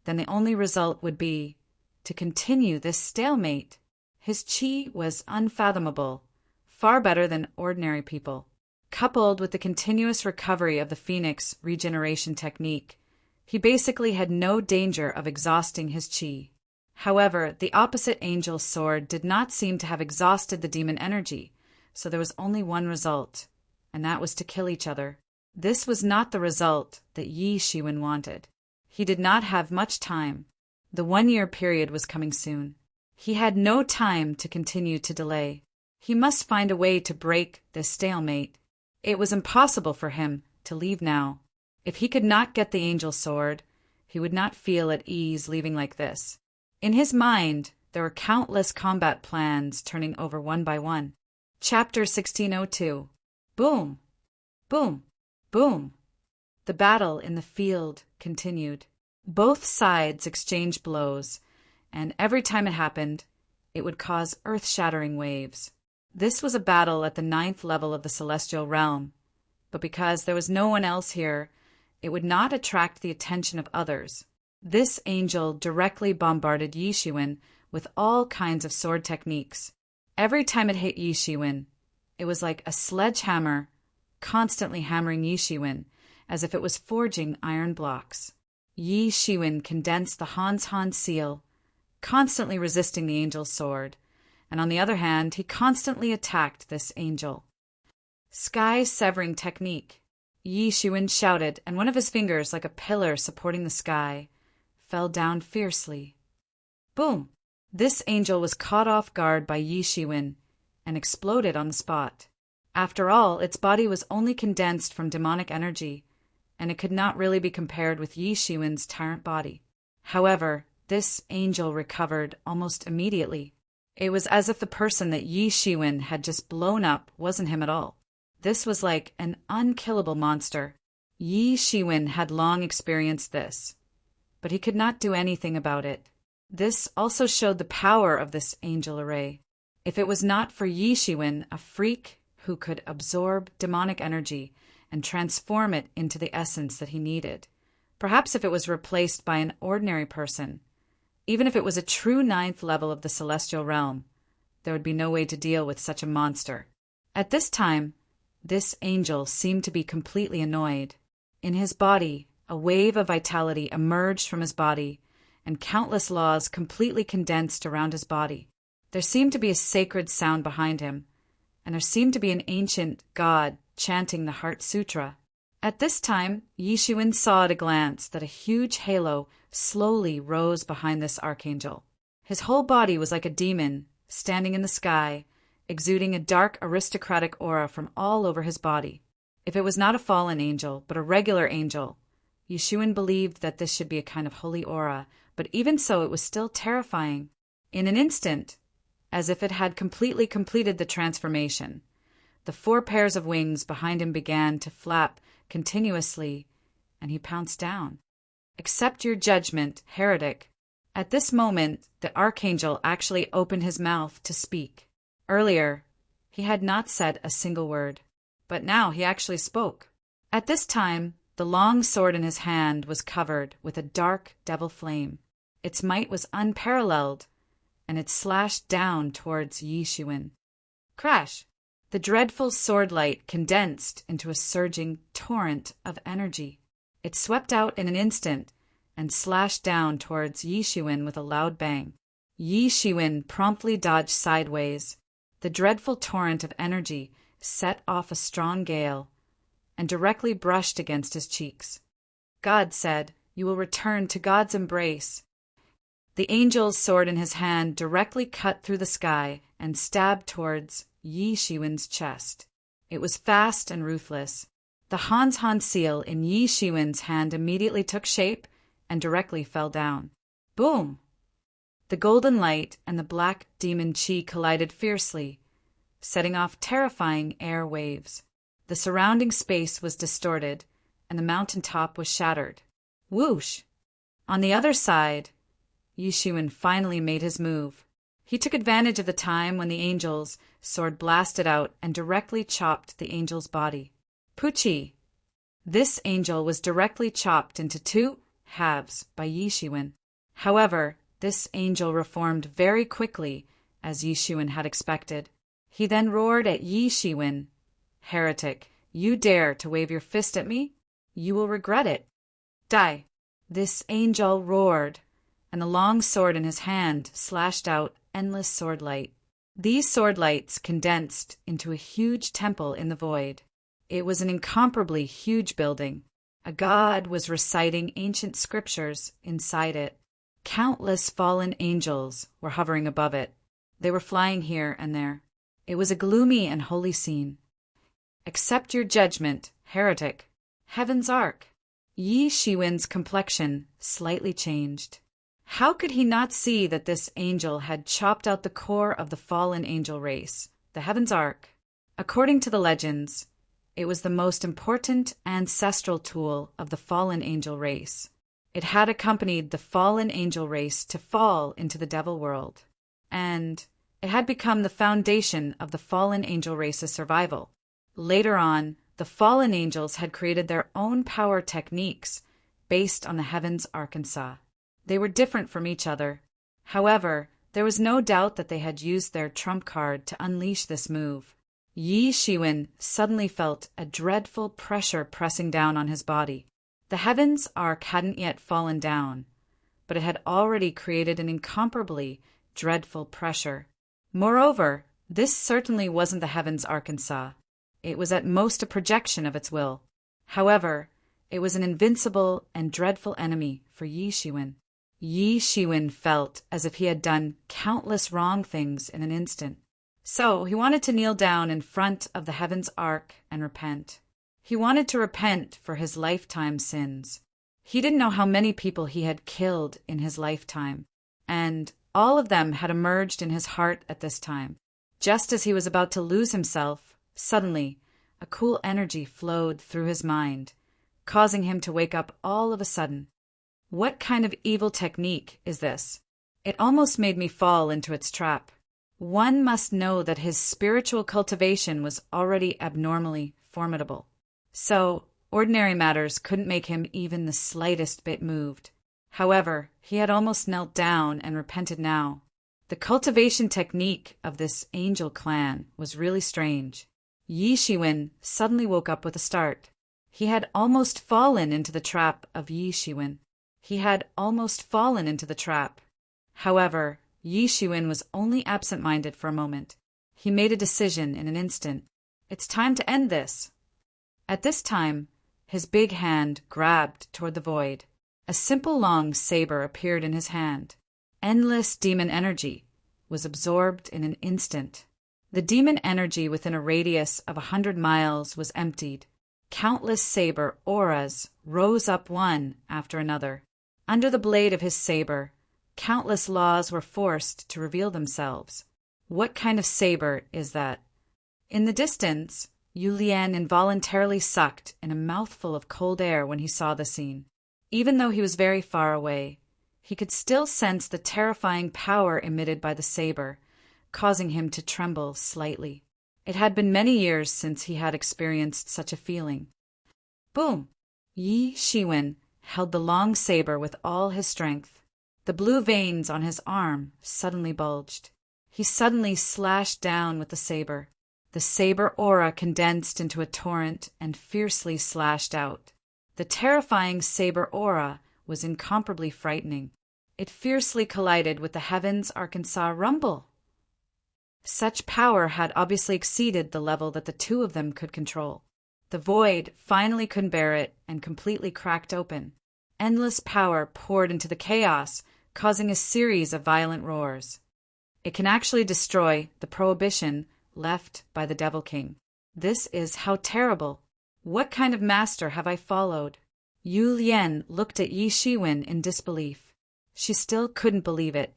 then the only result would be to continue this stalemate. His chi was unfathomable, far better than ordinary people. Coupled with the continuous recovery of the Phoenix regeneration technique, he basically had no danger of exhausting his chi. However, the opposite angel's sword did not seem to have exhausted the demon energy, so there was only one result, and that was to kill each other. This was not the result that Yi Shiwen wanted. He did not have much time. The 1-year period was coming soon. He had no time to continue to delay. He must find a way to break this stalemate. It was impossible for him to leave now. If he could not get the angel sword, he would not feel at ease leaving like this. In his mind, there were countless combat plans turning over one by one. Chapter 1602. Boom! Boom! Boom! The battle in the field continued. Both sides exchanged blows, and every time it happened, it would cause earth-shattering waves. This was a battle at the 9th level of the celestial realm, but because there was no one else here, it would not attract the attention of others. This angel directly bombarded Yi Shiwen with all kinds of sword techniques. Every time it hit Yi Shiwen, it was like a sledgehammer constantly hammering Yi Shiwen as if it was forging iron blocks. Yi Shiwen condensed the Hans seal, constantly resisting the angel's sword, and on the other hand, he constantly attacked this angel. Sky-severing technique. Yi Shiwen shouted, and one of his fingers, like a pillar supporting the sky, fell down fiercely. Boom! This angel was caught off guard by Yi Shiwen and exploded on the spot. After all, its body was only condensed from demonic energy, and it could not really be compared with Yi Shiwen's tyrant body. However, this angel recovered almost immediately. It was as if the person that Yi Shiwen had just blown up wasn't him at all. This was like an unkillable monster. Yi Shiwen had long experienced this, but he could not do anything about it. This also showed the power of this angel array. If it was not for Yi Shiwen, a freak who could absorb demonic energy and transform it into the essence that he needed, perhaps if it was replaced by an ordinary person, even if it was a true 9th level of the celestial realm, there would be no way to deal with such a monster. At this time, this angel seemed to be completely annoyed. In his body, a wave of vitality emerged from his body, and countless laws completely condensed around his body. There seemed to be a sacred sound behind him, and there seemed to be an ancient god chanting the Heart Sutra. At this time, Yi Shiwen saw at a glance that a huge halo slowly rose behind this archangel. His whole body was like a demon, standing in the sky, exuding a dark aristocratic aura from all over his body. If it was not a fallen angel, but a regular angel, Yi Shiwen believed that this should be a kind of holy aura, but even so it was still terrifying. In an instant, as if it had completely completed the transformation, the 4 pairs of wings behind him began to flap continuously, and he pounced down. Accept your judgment, heretic. At this moment, the archangel actually opened his mouth to speak. Earlier, he had not said a single word, but now he actually spoke. At this time, the long sword in his hand was covered with a dark devil flame. Its might was unparalleled, and it slashed down towards Yi Shiwen. Crash! The dreadful sword light condensed into a surging torrent of energy. It swept out in an instant and slashed down towards Yi Shiwen with a loud bang. Yi Shiwen promptly dodged sideways. The dreadful torrent of energy set off a strong gale and directly brushed against his cheeks. God said, "You will return to God's embrace." The angel's sword in his hand directly cut through the sky and stabbed towards Yi Shiwen's chest. It was fast and ruthless. The Hans seal in Yi Shiwen's hand immediately took shape and directly fell down. Boom! The golden light and the black demon chi collided fiercely, setting off terrifying air waves. The surrounding space was distorted, and the mountain top was shattered. Whoosh! On the other side, Yi Shiwen finally made his move. He took advantage of the time when the angel's sword blasted out and directly chopped the angel's body. Poochie! This angel was directly chopped into 2 halves by Yi Shiwen. However, this angel reformed very quickly, as Yi Shiwen had expected. He then roared at Yi Shiwen, "Heretic, you dare to wave your fist at me? You will regret it. Die!" This angel roared, and the long sword in his hand slashed out endless sword light. These sword lights condensed into a huge temple in the void. It was an incomparably huge building. A god was reciting ancient scriptures inside it. Countless fallen angels were hovering above it. They were flying here and there. It was a gloomy and holy scene. Accept your judgment, heretic. Heaven's Ark. Yi Shiwen's complexion slightly changed. How could he not see that this angel had chopped out the core of the fallen angel race, the Heaven's Ark? According to the legends, it was the most important ancestral tool of the fallen angel race. It had accompanied the fallen angel race to fall into the devil world, and it had become the foundation of the fallen angel race's survival. Later on, the fallen angels had created their own power techniques based on the Heaven's Arkansas. They were different from each other. However, there was no doubt that they had used their trump card to unleash this move. Yi Shiwen suddenly felt a dreadful pressure pressing down on his body. The heavens arc hadn't yet fallen down, but it had already created an incomparably dreadful pressure. Moreover, this certainly wasn't the heavens Arkansas. It was at most a projection of its will. However, it was an invincible and dreadful enemy for Yi Shiwen. Yi Shiwen felt as if he had done countless wrong things in an instant. So he wanted to kneel down in front of the heavens arc and repent. He wanted to repent for his lifetime sins. He didn't know how many people he had killed in his lifetime, and all of them had emerged in his heart at this time. Just as he was about to lose himself, suddenly, a cool energy flowed through his mind, causing him to wake up all of a sudden. What kind of evil technique is this? It almost made me fall into its trap. One must know that his spiritual cultivation was already abnormally formidable. So, ordinary matters couldn't make him even the slightest bit moved. However, he had almost knelt down and repented now. The cultivation technique of this angel clan was really strange. Yi Shiwen suddenly woke up with a start. He had almost fallen into the trap of Yi Shiwen. He had almost fallen into the trap. However, Yi Shiwen was only absent-minded for a moment. He made a decision in an instant. It's time to end this. At this time, his big hand grabbed toward the void. A simple long saber appeared in his hand. Endless demon energy was absorbed in an instant. The demon energy within a radius of 100 miles was emptied. Countless saber auras rose up one after another. Under the blade of his saber, countless laws were forced to reveal themselves. What kind of saber is that? In the distance, Yu Lian involuntarily sucked in a mouthful of cold air when he saw the scene. Even though he was very far away, he could still sense the terrifying power emitted by the saber, causing him to tremble slightly. It had been many years since he had experienced such a feeling. Boom! Yi Shiwen held the long saber with all his strength. The blue veins on his arm suddenly bulged. He suddenly slashed down with the saber. The saber aura condensed into a torrent and fiercely slashed out. The terrifying saber aura was incomparably frightening. It fiercely collided with the heavens Arkansas rumble. Such power had obviously exceeded the level that the two of them could control. The void finally couldn't bear it and completely cracked open. Endless power poured into the chaos, causing a series of violent roars. It can actually destroy the prohibition left by the Devil King. This is how terrible. What kind of master have I followed? Yu Lian looked at Yi Shiwen in disbelief. She still couldn't believe it.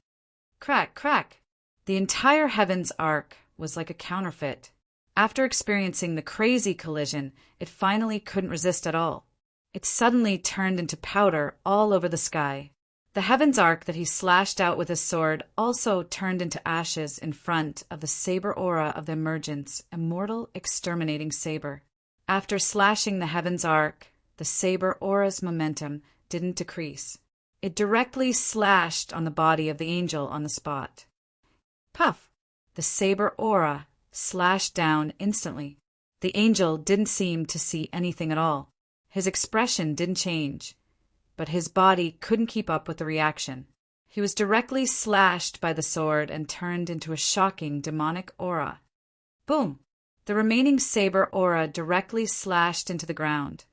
Crack, crack. The entire heavens arc was like a counterfeit. After experiencing the crazy collision, it finally couldn't resist at all. It suddenly turned into powder all over the sky. The heavens arc that he slashed out with his sword also turned into ashes in front of the saber aura of the emergence, immortal exterminating saber. After slashing the heavens arc, the saber aura's momentum didn't decrease. It directly slashed on the body of the angel on the spot. Puff! The saber aura slashed down instantly. The angel didn't seem to see anything at all. His expression didn't change, but his body couldn't keep up with the reaction. He was directly slashed by the sword and turned into a shocking demonic aura. Boom! The remaining saber aura directly slashed into the ground,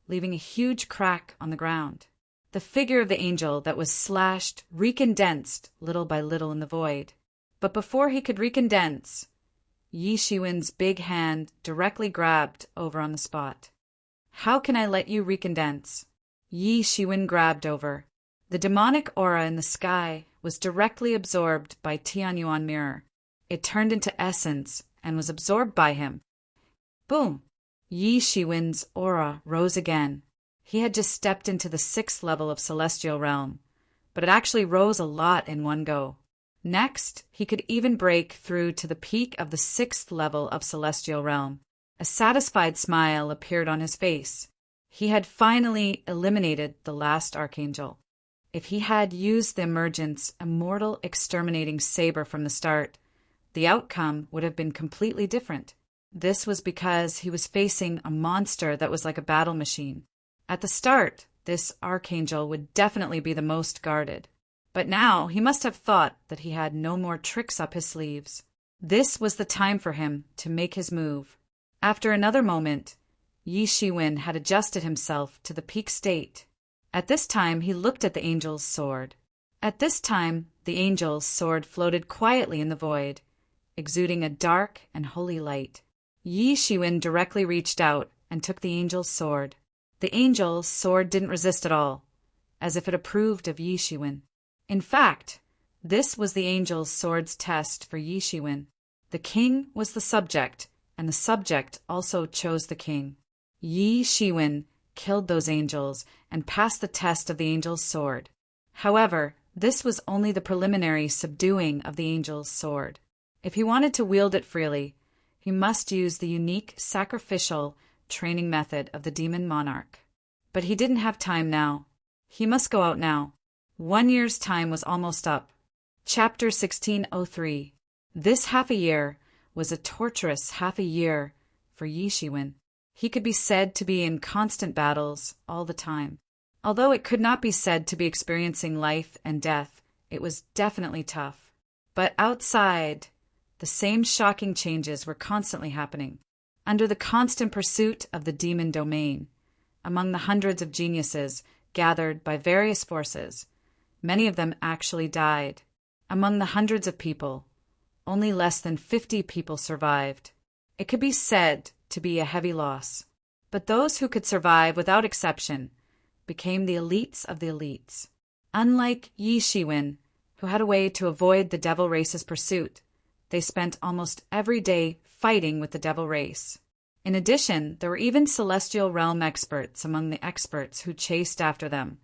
leaving a huge crack on the ground. The figure of the angel that was slashed recondensed little by little in the void. But before he could recondense, Yi Shiwen's big hand directly grabbed over on the spot. How can I let you recondense? Yi Shiwen grabbed over. The demonic aura in the sky was directly absorbed by Tianyuan mirror. It turned into essence and was absorbed by him. Boom! Yi Shiwen's aura rose again. He had just stepped into the 6th level of celestial realm, but it actually rose a lot in one go. Next, he could even break through to the peak of the 6th level of celestial realm. A satisfied smile appeared on his face. He had finally eliminated the last archangel. If he had used the emergence immortal exterminating saber from the start, the outcome would have been completely different. This was because he was facing a monster that was like a battle machine. At the start, this archangel would definitely be the most guarded. But now he must have thought that he had no more tricks up his sleeves. This was the time for him to make his move. After another moment, Yi Shiwen had adjusted himself to the peak state. At this time, he looked at the angel's sword. At this time, the angel's sword floated quietly in the void, exuding a dark and holy light. Yi Shiwen directly reached out and took the angel's sword. The angel's sword didn't resist at all, as if it approved of Yi Shiwen. In fact, this was the angel's sword's test for Yi Shiwen. The king was the subject, and the subject also chose the king. Yi Shiwen killed those angels and passed the test of the angel's sword. However, this was only the preliminary subduing of the angel's sword. If he wanted to wield it freely, he must use the unique sacrificial training method of the demon monarch. But he didn't have time now. He must go out now. 1 year's time was almost up. Chapter 1603. This half a year was a torturous half a year for Yi Shiwen. He could be said to be in constant battles all the time. Although it could not be said to be experiencing life and death, it was definitely tough. But outside, the same shocking changes were constantly happening. Under the constant pursuit of the demon domain, among the hundreds of geniuses gathered by various forces, many of them actually died. Among the hundreds of people, only less than 50 people survived. It could be said to be a heavy loss. But those who could survive without exception became the elites of the elites. Unlike Yi Shiwen, who had a way to avoid the devil race's pursuit, they spent almost every day fighting with the devil race. In addition, there were even celestial realm experts among the experts who chased after them.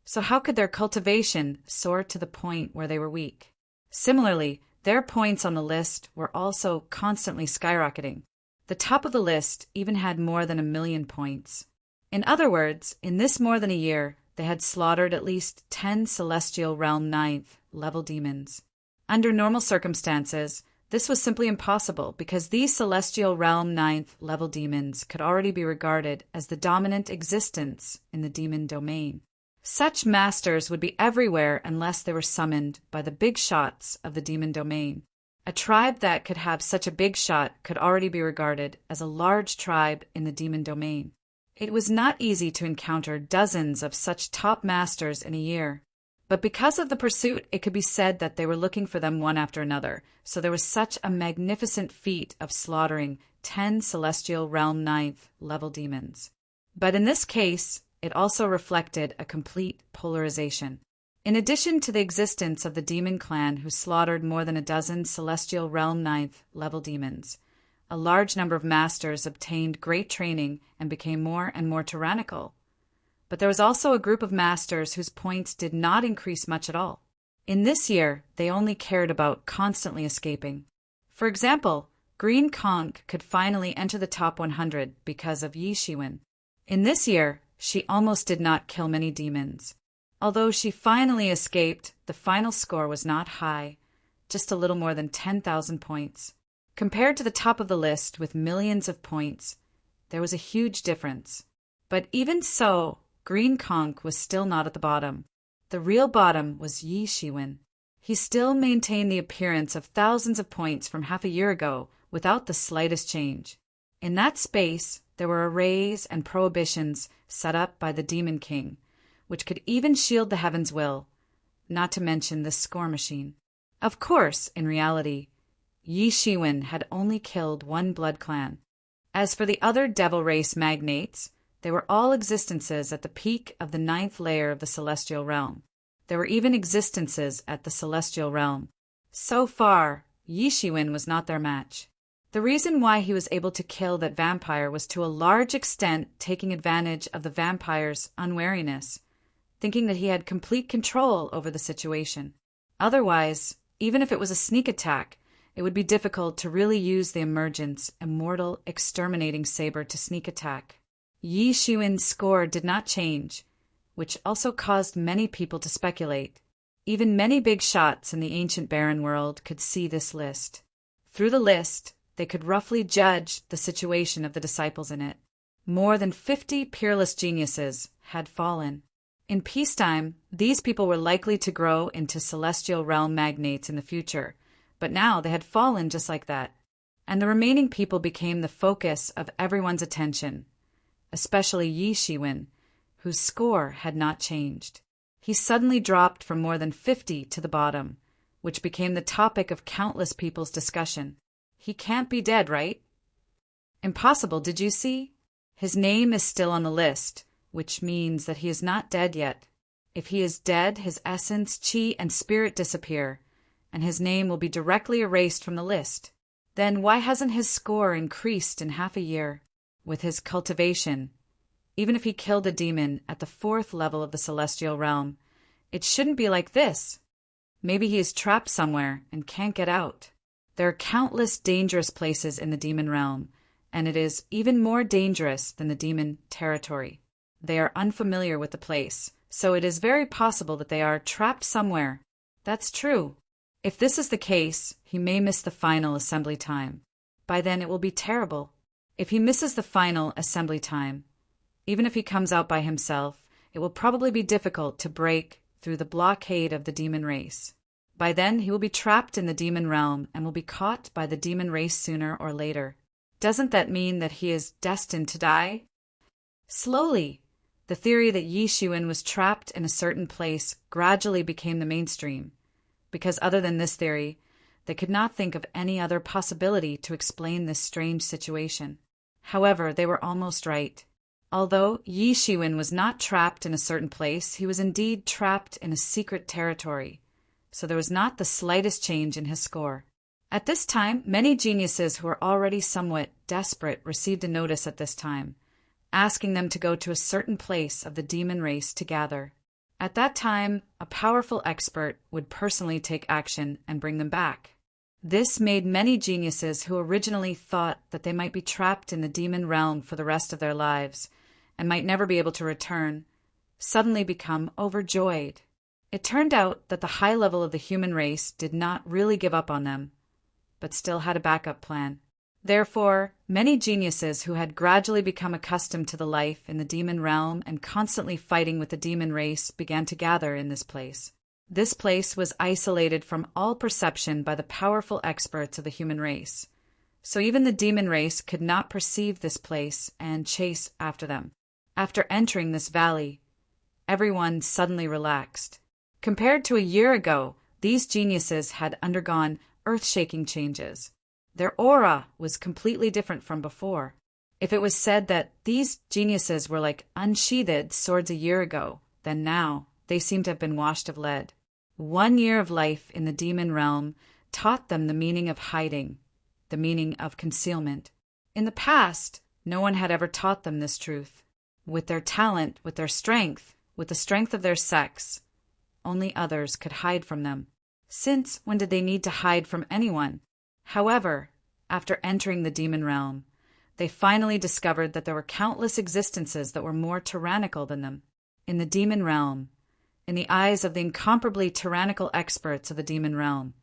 So how could their cultivation soar to the point where they were weak? Similarly, their points on the list were also constantly skyrocketing. The top of the list even had more than 1 million points. In other words, in this more than a year, they had slaughtered at least 10 celestial realm 9th level demons. Under normal circumstances, this was simply impossible because these celestial realm 9th level demons could already be regarded as the dominant existence in the demon domain. Such masters would be everywhere unless they were summoned by the big shots of the demon domain. A tribe that could have such a big shot could already be regarded as a large tribe in the demon domain. It was not easy to encounter dozens of such top masters in a year. But because of the pursuit, it could be said that they were looking for them one after another, so there was such a magnificent feat of slaughtering 10 celestial realm 9th level demons. But in this case, it also reflected a complete polarization. In addition to the existence of the demon clan who slaughtered more than a dozen celestial realm 9th level demons, a large number of masters obtained great training and became more and more tyrannical. But there was also a group of masters whose points did not increase much at all. In this year, they only cared about constantly escaping. For example, Green Conch could finally enter the top 100 because of Yi Shiwen. In this year, she almost did not kill many demons. Although she finally escaped, the final score was not high, just a little more than 10,000 points. Compared to the top of the list with millions of points, there was a huge difference. But even so, Green Conch was still not at the bottom. The real bottom was Yi Shiwen. He still maintained the appearance of thousands of points from half a year ago without the slightest change. In that space, there were arrays and prohibitions set up by the Demon King, which could even shield the Heaven's will, not to mention the score machine. Of course, in reality, Yi Shiwen had only killed one blood clan. As for the other devil race magnates, they were all existences at the peak of the 9th layer of the celestial realm. There were even existences at the celestial realm. So far, Yi Shiwen was not their match. The reason why he was able to kill that vampire was to a large extent taking advantage of the vampire's unwariness, thinking that he had complete control over the situation. Otherwise, even if it was a sneak attack, it would be difficult to really use the emergence, immortal, exterminating saber to sneak attack. Yi Shiwen's score did not change, which also caused many people to speculate. Even many big shots in the ancient barren world could see this list. Through the list, they could roughly judge the situation of the disciples in it. More than 50 peerless geniuses had fallen. In peacetime, these people were likely to grow into celestial realm magnates in the future, but now they had fallen just like that. And the remaining people became the focus of everyone's attention, especially Yi Shiwen, whose score had not changed. He suddenly dropped from more than 50 to the bottom, which became the topic of countless people's discussion. He can't be dead, right? Impossible, did you see? His name is still on the list, which means that he is not dead yet. If he is dead, his essence, chi, and spirit disappear, and his name will be directly erased from the list. Then why hasn't his score increased in half a year? With his cultivation, even if he killed a demon at the 4th level of the celestial realm, it shouldn't be like this. Maybe he is trapped somewhere and can't get out. There are countless dangerous places in the demon realm, and it is even more dangerous than the demon territory. They are unfamiliar with the place, so it is very possible that they are trapped somewhere. That's true. If this is the case, he may miss the final assembly time. By then it will be terrible. If he misses the final assembly time, even if he comes out by himself, it will probably be difficult to break through the blockade of the demon race. By then he will be trapped in the demon realm and will be caught by the demon race sooner or later. Doesn't that mean that he is destined to die? Slowly, the theory that Yi Shiwen was trapped in a certain place gradually became the mainstream, because other than this theory, they could not think of any other possibility to explain this strange situation. However, they were almost right. Although Yi Shiwen was not trapped in a certain place, he was indeed trapped in a secret territory, so there was not the slightest change in his score. At this time, many geniuses who were already somewhat desperate received a notice at this time, asking them to go to a certain place of the demon race to gather. At that time, a powerful expert would personally take action and bring them back. This made many geniuses who originally thought that they might be trapped in the demon realm for the rest of their lives and might never be able to return, suddenly become overjoyed. It turned out that the high level of the human race did not really give up on them, but still had a backup plan. Therefore, many geniuses who had gradually become accustomed to the life in the demon realm and constantly fighting with the demon race began to gather in this place. This place was isolated from all perception by the powerful experts of the human race, so even the demon race could not perceive this place and chase after them. After entering this valley, everyone suddenly relaxed. Compared to a year ago, these geniuses had undergone earth-shaking changes. Their aura was completely different from before. If it was said that these geniuses were like unsheathed swords a year ago, then now they seem to have been washed of lead. 1 year of life in the demon realm taught them the meaning of hiding, the meaning of concealment. In the past, no one had ever taught them this truth. With their talent, with their strength, with the strength of their sex, only others could hide from them. Since when did they need to hide from anyone? However, after entering the demon realm, they finally discovered that there were countless existences that were more tyrannical than them. In the demon realm, in the eyes of the incomparably tyrannical experts of the demon realm,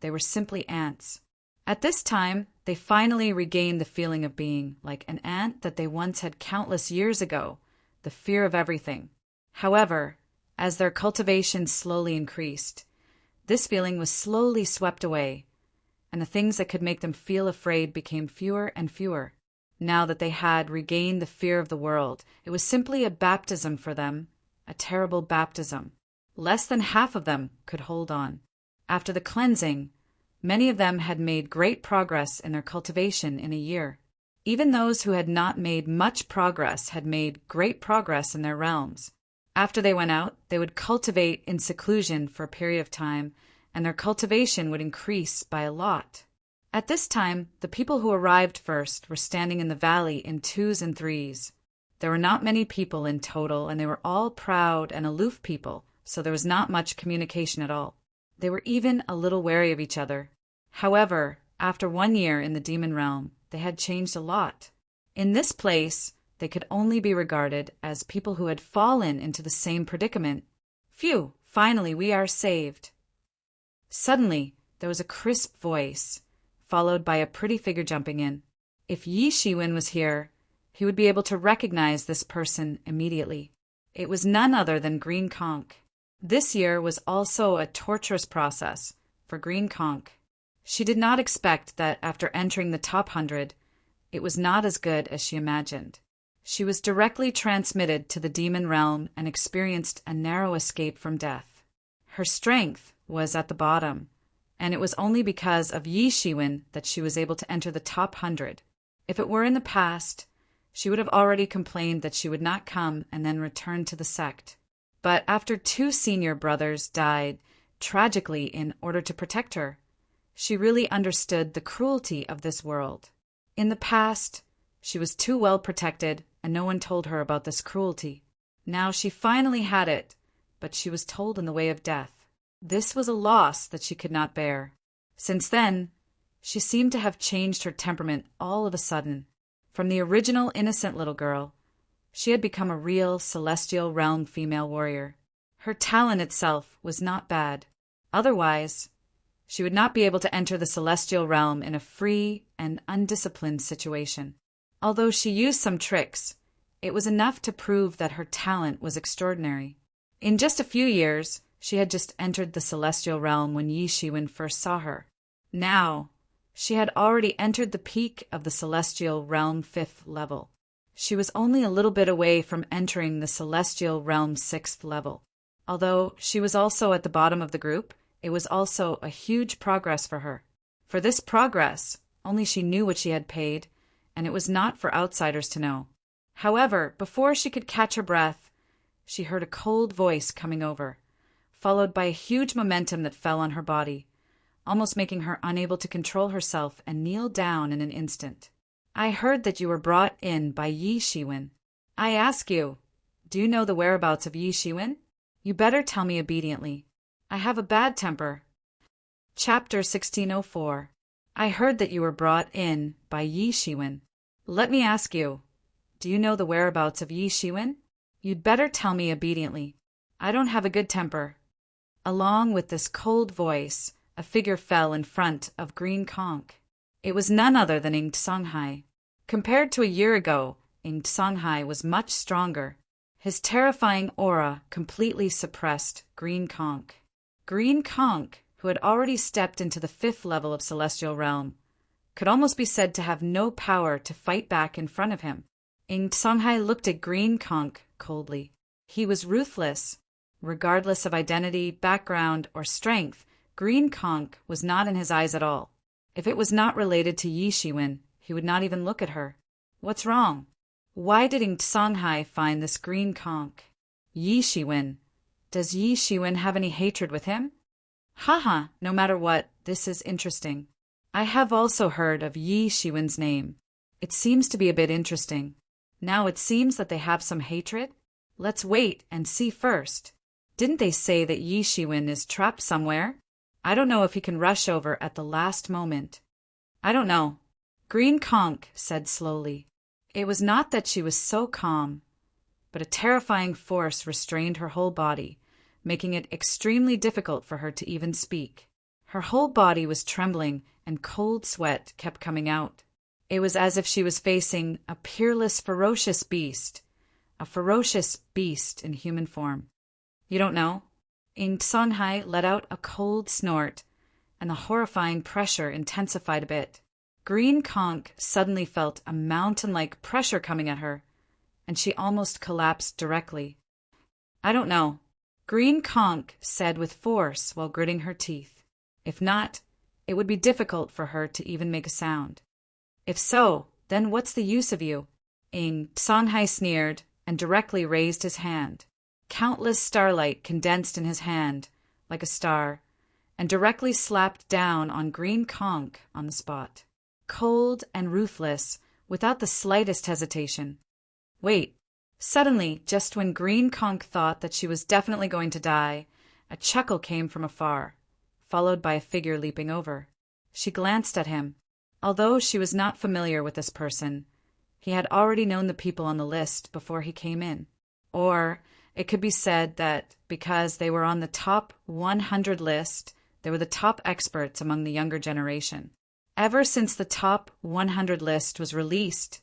they were simply ants. At this time, they finally regained the feeling of being like an ant that they once had countless years ago, the fear of everything. However, as their cultivation slowly increased, this feeling was slowly swept away, and the things that could make them feel afraid became fewer and fewer. Now that they had regained the fear of the world, it was simply a baptism for them, a terrible baptism. Less than half of them could hold on. After the cleansing, many of them had made great progress in their cultivation in a year. Even those who had not made much progress had made great progress in their realms. After they went out, they would cultivate in seclusion for a period of time, and their cultivation would increase by a lot. At this time, the people who arrived first were standing in the valley in 2s and 3s. There were not many people in total, and they were all proud and aloof people, so there was not much communication at all. They were even a little wary of each other. However, after 1 year in the demon realm, they had changed a lot. In this place, they could only be regarded as people who had fallen into the same predicament. Phew, finally we are saved. Suddenly, there was a crisp voice, followed by a pretty figure jumping in. If Yi Shiwen was here, he would be able to recognize this person immediately. It was none other than Green Conch. This year was also a torturous process for Green Conch. She did not expect that after entering the top 100, it was not as good as she imagined. She was directly transmitted to the demon realm and experienced a narrow escape from death. Her strength was at the bottom, and it was only because of Yi Shiwen that she was able to enter the top 100. If it were in the past, she would have already complained that she would not come and then return to the sect. But after 2 senior brothers died tragically in order to protect her, she really understood the cruelty of this world. In the past, she was too well protected, and no one told her about this cruelty. Now she finally had it, but she was told in the way of death. This was a loss that she could not bear. Since then, she seemed to have changed her temperament all of a sudden. From the original innocent little girl, she had become a real celestial realm female warrior. Her talent itself was not bad. Otherwise, she would not be able to enter the celestial realm in a free and undisciplined situation. Although she used some tricks, it was enough to prove that her talent was extraordinary. In just a few years, she had just entered the celestial realm when Yi Shiwen first saw her. Now, she had already entered the peak of the celestial realm 5th level. She was only a little bit away from entering the celestial realm 6th level. Although she was also at the bottom of the group, it was also a huge progress for her. For this progress, only she knew what she had paid, and it was not for outsiders to know. However, before she could catch her breath, she heard a cold voice coming over, followed by a huge momentum that fell on her body, almost making her unable to control herself and kneel down in an instant. I heard that you were brought in by Yi Shiwen. I ask you, do you know the whereabouts of Yi Shiwen? You better tell me obediently. I have a bad temper. Chapter 1604. I heard that you were brought in by Yi Shiwen. Let me ask you, do you know the whereabouts of Yi Shiwen? You'd better tell me obediently. I don't have a good temper. Along with this cold voice, a figure fell in front of Green Conch. It was none other than Ing Songhai. Compared to a year ago, Ing Songhai was much stronger. His terrifying aura completely suppressed Green Conch. Green Conch, who had already stepped into the 5th level of Celestial Realm, could almost be said to have no power to fight back in front of him. Ing Songhai looked at Green Conch coldly. He was ruthless. Regardless of identity, background, or strength, Green Conch was not in his eyes at all. If it was not related to Yi Shiwen, he would not even look at her. What's wrong? Why did Ing Songhai find this Green Conch? Yi Shiwen. Does Yi Shiwen have any hatred with him? Haha, no matter what, this is interesting. I have also heard of Yi Shiwen's name. It seems to be a bit interesting. Now it seems that they have some hatred? Let's wait and see first. Didn't they say that Yi Shiwen is trapped somewhere? I don't know if he can rush over at the last moment. I don't know. Green Conch said slowly. It was not that she was so calm, but a terrifying force restrained her whole body, making it extremely difficult for her to even speak. Her whole body was trembling and cold sweat kept coming out. It was as if she was facing a peerless, ferocious beast in human form. You don't know? Ing Songhai let out a cold snort, and the horrifying pressure intensified a bit. Green Conch suddenly felt a mountain-like pressure coming at her, and she almost collapsed directly. I don't know. Green Conch said with force while gritting her teeth. If not, it would be difficult for her to even make a sound. If so, then what's the use of you? Ing Songhai sneered and directly raised his hand. Countless starlight condensed in his hand, like a star, and directly slapped down on Green Conch on the spot. Cold and ruthless, without the slightest hesitation. Wait. Suddenly, just when Green Conch thought that she was definitely going to die, a chuckle came from afar, followed by a figure leaping over. She glanced at him. Although she was not familiar with this person, He had already known the people on the list before he came in. Or it could be said that because they were on the top 100 list, they were the top experts among the younger generation. Ever since the top 100 list was released,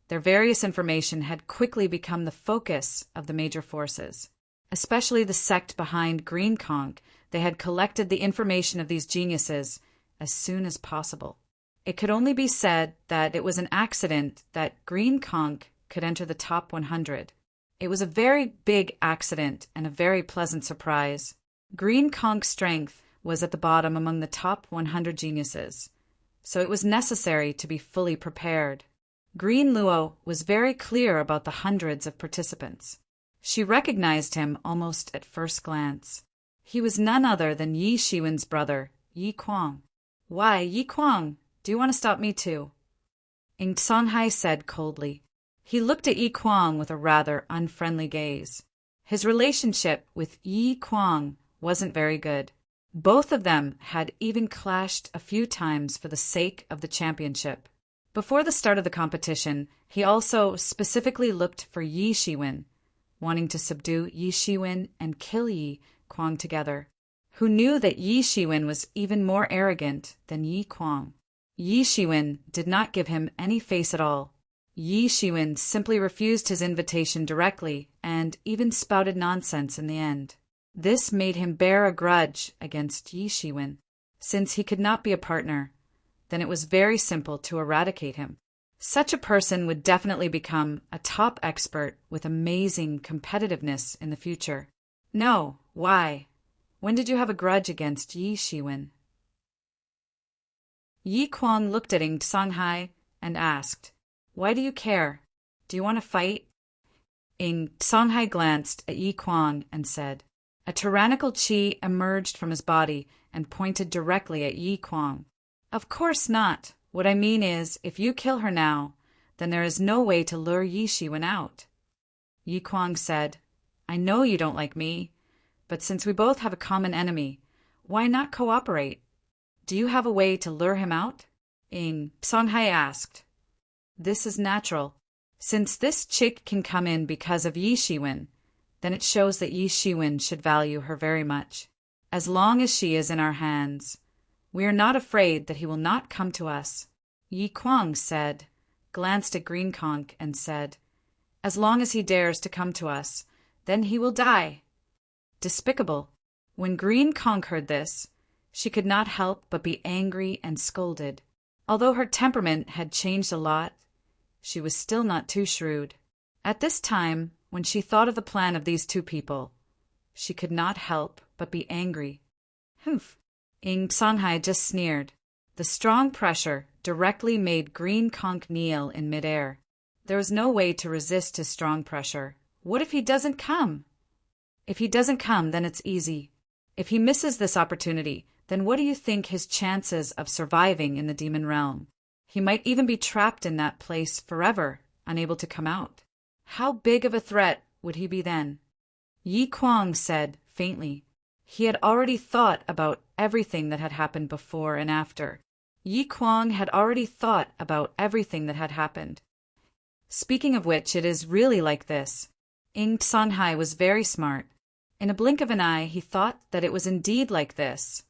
their various information had quickly become the focus of the major forces. Especially the sect behind Green Conch, they had collected the information of these geniuses as soon as possible. It could only be said that it was an accident that Green Conch could enter the top 100. It was a very big accident and a very pleasant surprise. Green Conch's strength was at the bottom among the top 100 geniuses, so it was necessary to be fully prepared. Green Luo was very clear about the hundreds of participants. She recognized him almost at first glance. He was none other than Yi Shiwen's brother, Yi Kuang. "Why, Yi Kuang, do you want to stop me too?" Ing Songhai said coldly. He looked at Yi Kuang with a rather unfriendly gaze. His relationship with Yi Kuang wasn't very good. Both of them had even clashed a few times for the sake of the championship. Before the start of the competition, he also specifically looked for Yi Shiwen, wanting to subdue Yi Shiwen and kill Yi Kuang together, who knew that Yi Shiwen was even more arrogant than Yi Kuang. Yi Shiwen did not give him any face at all. Yi Shiwen simply refused his invitation directly and even spouted nonsense in the end. This made him bear a grudge against Yi Shiwen. Since he could not be a partner, then it was very simple to eradicate him. Such a person would definitely become a top expert with amazing competitiveness in the future. No, why? When did you have a grudge against Yi Shiwen? Yi Kuang looked at Ing Songhai and asked, "Why do you care? Do you want to fight?" Ing Songhai glanced at Yi Kuang and said. A tyrannical qi emerged from his body and pointed directly at Yi Kuang. "Of course not. What I mean is, if you kill her now, then there is no way to lure Yi Shiwen out." Yi Kuang said, "I know you don't like me, but since we both have a common enemy, why not cooperate? Do you have a way to lure him out?" Ing Songhai asked. "This is natural. Since this chick can come in because of Yi Shiwen, then it shows that Yi Shiwen should value her very much. As long as she is in our hands, we are not afraid that he will not come to us." Yi Kuang said, glanced at Green Conch and said, "As long as he dares to come to us, then he will die." Despicable. When Green Conch heard this, she could not help but be angry and scolded. Although her temperament had changed a lot, she was still not too shrewd. At this time, when she thought of the plan of these two people, she could not help but be angry. "Humph!" Ing Songhai just sneered. The strong pressure directly made Green Conch kneel in midair. There was no way to resist his strong pressure. What if he doesn't come? If he doesn't come, then it's easy. If he misses this opportunity, then what do you think his chances of surviving in the demon realm? He might even be trapped in that place forever, unable to come out. How big of a threat would he be then? Yi Kuang said faintly. He had already thought about everything that had happened before and after. Yi Kuang had already thought about everything that had happened. Speaking of which, it is really like this. Ing Songhai was very smart. In a blink of an eye, he thought that it was indeed like this.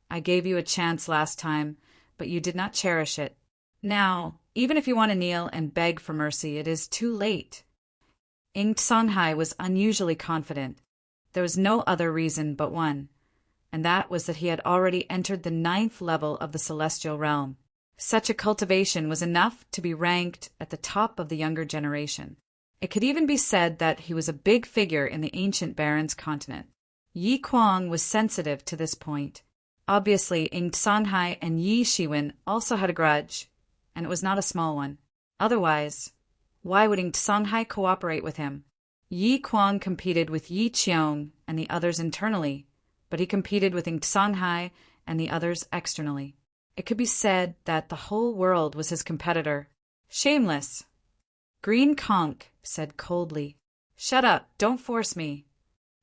I gave you a chance last time, but you did not cherish it. Now, even if you want to kneel and beg for mercy, it is too late. Ing Songhai was unusually confident. There was no other reason but one, and that was that he had already entered the 9th level of the celestial realm. Such a cultivation was enough to be ranked at the top of the younger generation. It could even be said that he was a big figure in the ancient Baron's continent. Yi Kuang was sensitive to this point. Obviously, Ing Songhai and Yi Shiwen also had a grudge, and it was not a small one. Otherwise, why would Ing Songhai cooperate with him? Yi Kuang competed with Yi Qiong and the others internally, but he competed with Ing Songhai and the others externally. It could be said that the whole world was his competitor. Shameless! Green Conch said coldly. "Shut up, don't force me,"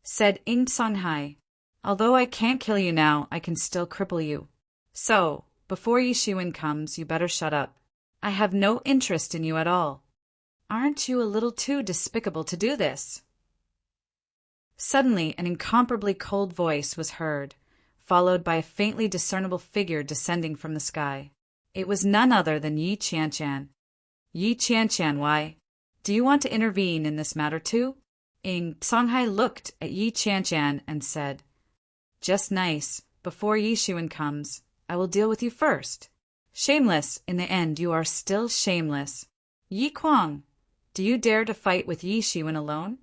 said Ing Songhai. "Although I can't kill you now, I can still cripple you. So, before Yi Shiwen comes, you better shut up. I have no interest in you at all." Aren't you a little too despicable to do this? Suddenly, an incomparably cold voice was heard, followed by a faintly discernible figure descending from the sky. It was none other than Yi Qianshan. Yi Qianshan, why? Do you want to intervene in this matter too? Songhai looked at Yi Qianshan and said, Just nice. Before Yi Xuan comes, I will deal with you first. Shameless, in the end you are still shameless. Yi Kuang, do you dare to fight with Yi Xuan alone?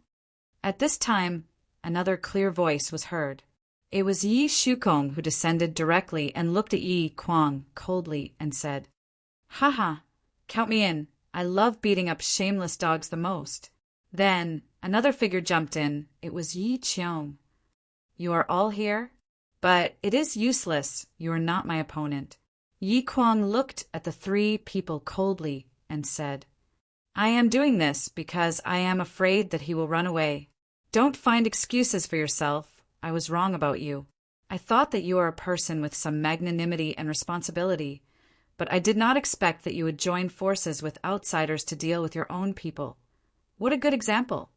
At this time, another clear voice was heard. It was Yi Shukong who descended directly and looked at Yi Kuang coldly and said, Haha, count me in. I love beating up shameless dogs the most. Then another figure jumped in. It was Yi Qiong. You are all here? But it is useless. You are not my opponent. Yi Kuang looked at the three people coldly and said, I am doing this because I am afraid that he will run away. Don't find excuses for yourself. I was wrong about you. I thought that you are a person with some magnanimity and responsibility, but I did not expect that you would join forces with outsiders to deal with your own people. What a good example.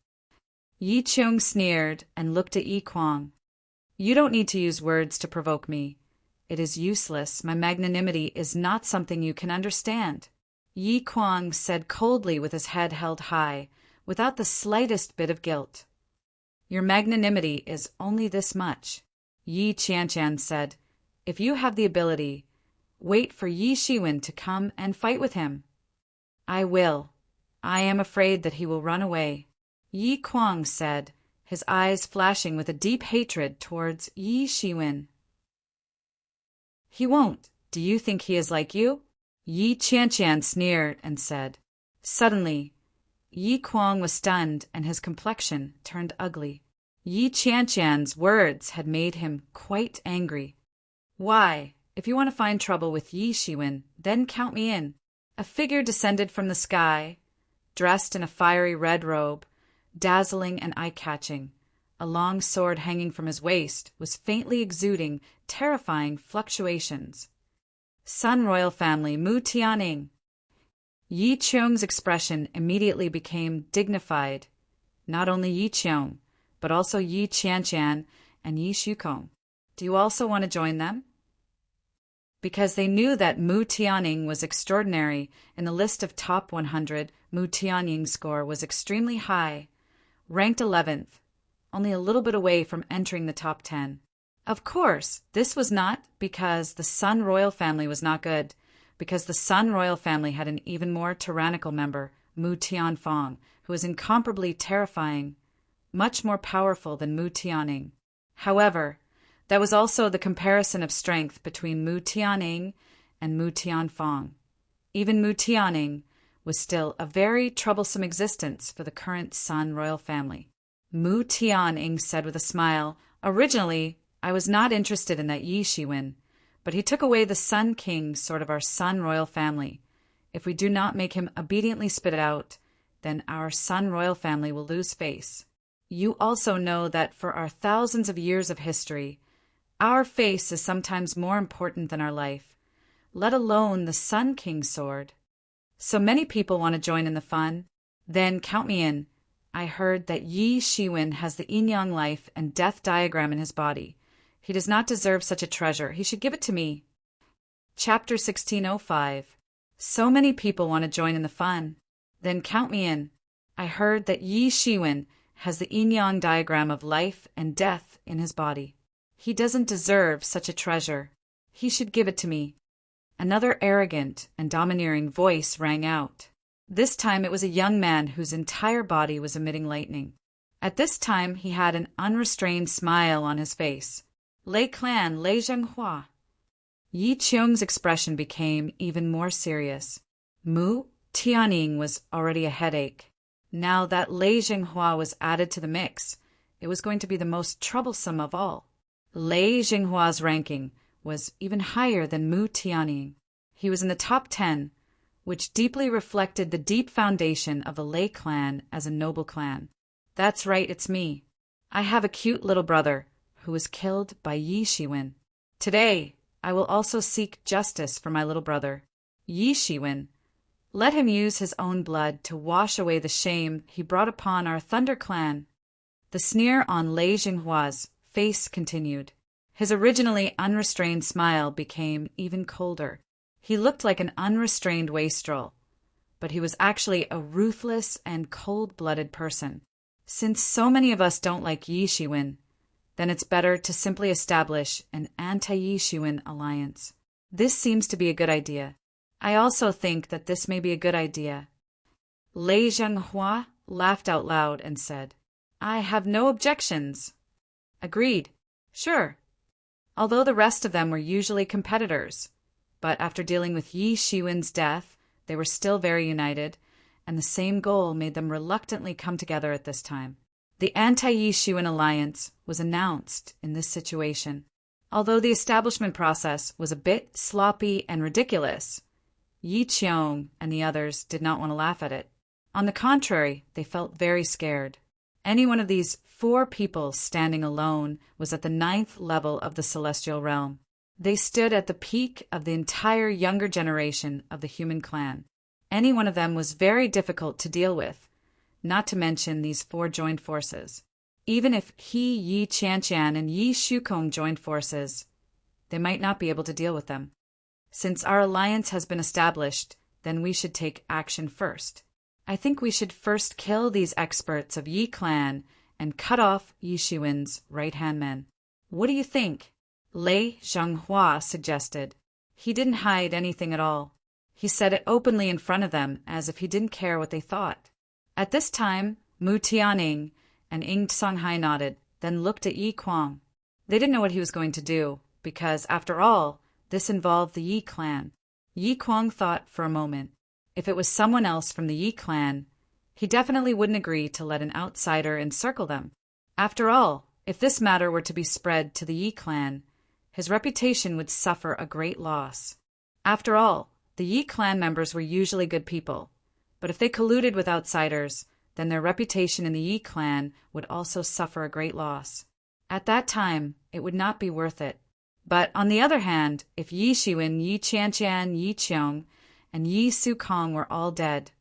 Yi Qiong sneered and looked at Yi Kuang. You don't need to use words to provoke me. It is useless. My magnanimity is not something you can understand. Yi Kuang said coldly with his head held high, without the slightest bit of guilt. Your magnanimity is only this much. Yi Qianshan said, If you have the ability, wait for Yi Xuan to come and fight with him. I will. I am afraid that he will run away. Yi Kuang said, his eyes flashing with a deep hatred towards Yi Xuan. He won't. Do you think he is like you? Yi Qianshan sneered and said. Suddenly, Yi Kuang was stunned and his complexion turned ugly. Yi Qianshan's words had made him quite angry. Why, if you want to find trouble with Yi Xuan, then count me in. A figure descended from the sky, dressed in a fiery red robe, dazzling and eye-catching. A long sword hanging from his waist was faintly exuding terrifying fluctuations. Sun royal family, Mu Tianning. Yi Qiong's expression immediately became dignified. Not only Yi Qiong, but also Yi Qianshan and Yi Shukong. Do you also want to join them? Because they knew that Mu Tianning was extraordinary. In the list of top 100, Mu Tianning's score was extremely high, ranked 11th, only a little bit away from entering the top 10. Of course, this was not because the Sun royal family was not good, because the Sun royal family had an even more tyrannical member, Mu Tianfang, who was incomparably terrifying, much more powerful than Mu Tianning. However, that was also the comparison of strength between Mu Tianning and Mu Tianfang. Even Mu Tianning was still a very troublesome existence for the current Sun royal family. Mu Tianning said with a smile, Originally, I was not interested in that Yi Xuan, but he took away the Sun King, sort of our Sun royal family. If we do not make him obediently spit it out, then our Sun royal family will lose face. You also know that for our thousands of years of history, our face is sometimes more important than our life, let alone the Sun King's sword. So many people want to join in the fun. Then count me in. I heard that Yi Xuan has the yin-yang life and death diagram in his body. He does not deserve such a treasure. He should give it to me. Chapter 1605. So many people want to join in the fun. Then count me in. I heard that Yi Xuan has the yin-yang diagram of life and death in his body. He doesn't deserve such a treasure. He should give it to me. Another arrogant and domineering voice rang out. This time it was a young man whose entire body was emitting lightning. At this time he had an unrestrained smile on his face. Lei Clan, Lei Zhenghua. Yi Qiong's expression became even more serious. Mu Tianning was already a headache. Now that Lei Zhenghua was added to the mix, it was going to be the most troublesome of all. Lei Zhenghua's ranking was even higher than Mu Tianning. He was in the top 10, which deeply reflected the deep foundation of the Lei clan as a noble clan. That's right, it's me. I have a cute little brother who was killed by Yi Xuan. Today, I will also seek justice for my little brother. Yi Xuan, Let him use his own blood to wash away the shame he brought upon our Thunder Clan. The sneer on Lei Jinghua's face continued. His originally unrestrained smile became even colder. He looked like an unrestrained wastrel, but he was actually a ruthless and cold-blooded person. Since so many of us don't like Yi Shiwen, then it's better to simply establish an anti-Yi Shiwen alliance. This seems to be a good idea. I also think that this may be a good idea. Lei Zhenghua laughed out loud and said, I have no objections. Agreed. Sure. Although the rest of them were usually competitors, but after dealing with Yi Shiwen's death, they were still very united, and the same goal made them reluctantly come together at this time. The anti-Yi Shiwen alliance was announced in this situation. Although the establishment process was a bit sloppy and ridiculous, Yi Qiong and the others did not want to laugh at it. On the contrary, they felt very scared. Any one of these 4 people standing alone was at the 9th level of the celestial realm. They stood at the peak of the entire younger generation of the human clan. Any one of them was very difficult to deal with, not to mention these 4 joined forces. Even if Yi Qianqian and Yi Shukong joined forces, they might not be able to deal with them. Since our alliance has been established, then we should take action first. I think we should first kill these experts of Yi Clan and cut off Yi Shiwen's right-hand men. What do you think? Lei Zhenghua suggested. He didn't hide anything at all. He said it openly in front of them as if he didn't care what they thought. At this time, Mu Tianning and Ying Songhai nodded, then looked at Yi Kuang. They didn't know what he was going to do, because, after all, this involved the Yi Clan. Yi Kuang thought for a moment. If it was someone else from the Yi Clan, he definitely wouldn't agree to let an outsider encircle them. After all, if this matter were to be spread to the Yi Clan, his reputation would suffer a great loss. After all, the Yi Clan members were usually good people, but if they colluded with outsiders, then their reputation in the Yi Clan would also suffer a great loss. At that time, it would not be worth it. But on the other hand, if Yi Shiwen, Yi Qianqian, Yi Qiong, and Yi Sukong were all dead,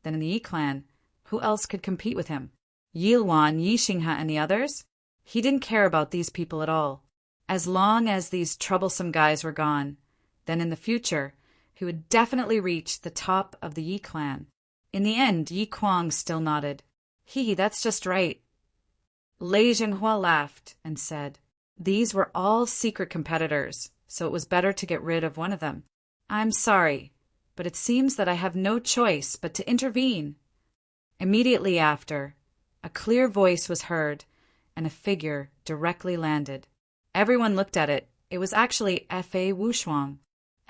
then in the Yi Clan, who else could compete with him? Yi Luan, Yi Xingha, and the others? He didn't care about these people at all. As long as these troublesome guys were gone, then in the future, he would definitely reach the top of the Yi Clan. In the end, Yi Kuang still nodded. That's just right. Lei Zhenghua laughed and said, These were all secret competitors, so it was better to get rid of one of them. I'm sorry, but it seems that I have no choice but to intervene. Immediately after, a clear voice was heard, and a figure directly landed. Everyone looked at it. It was actually F.A. Wushuang.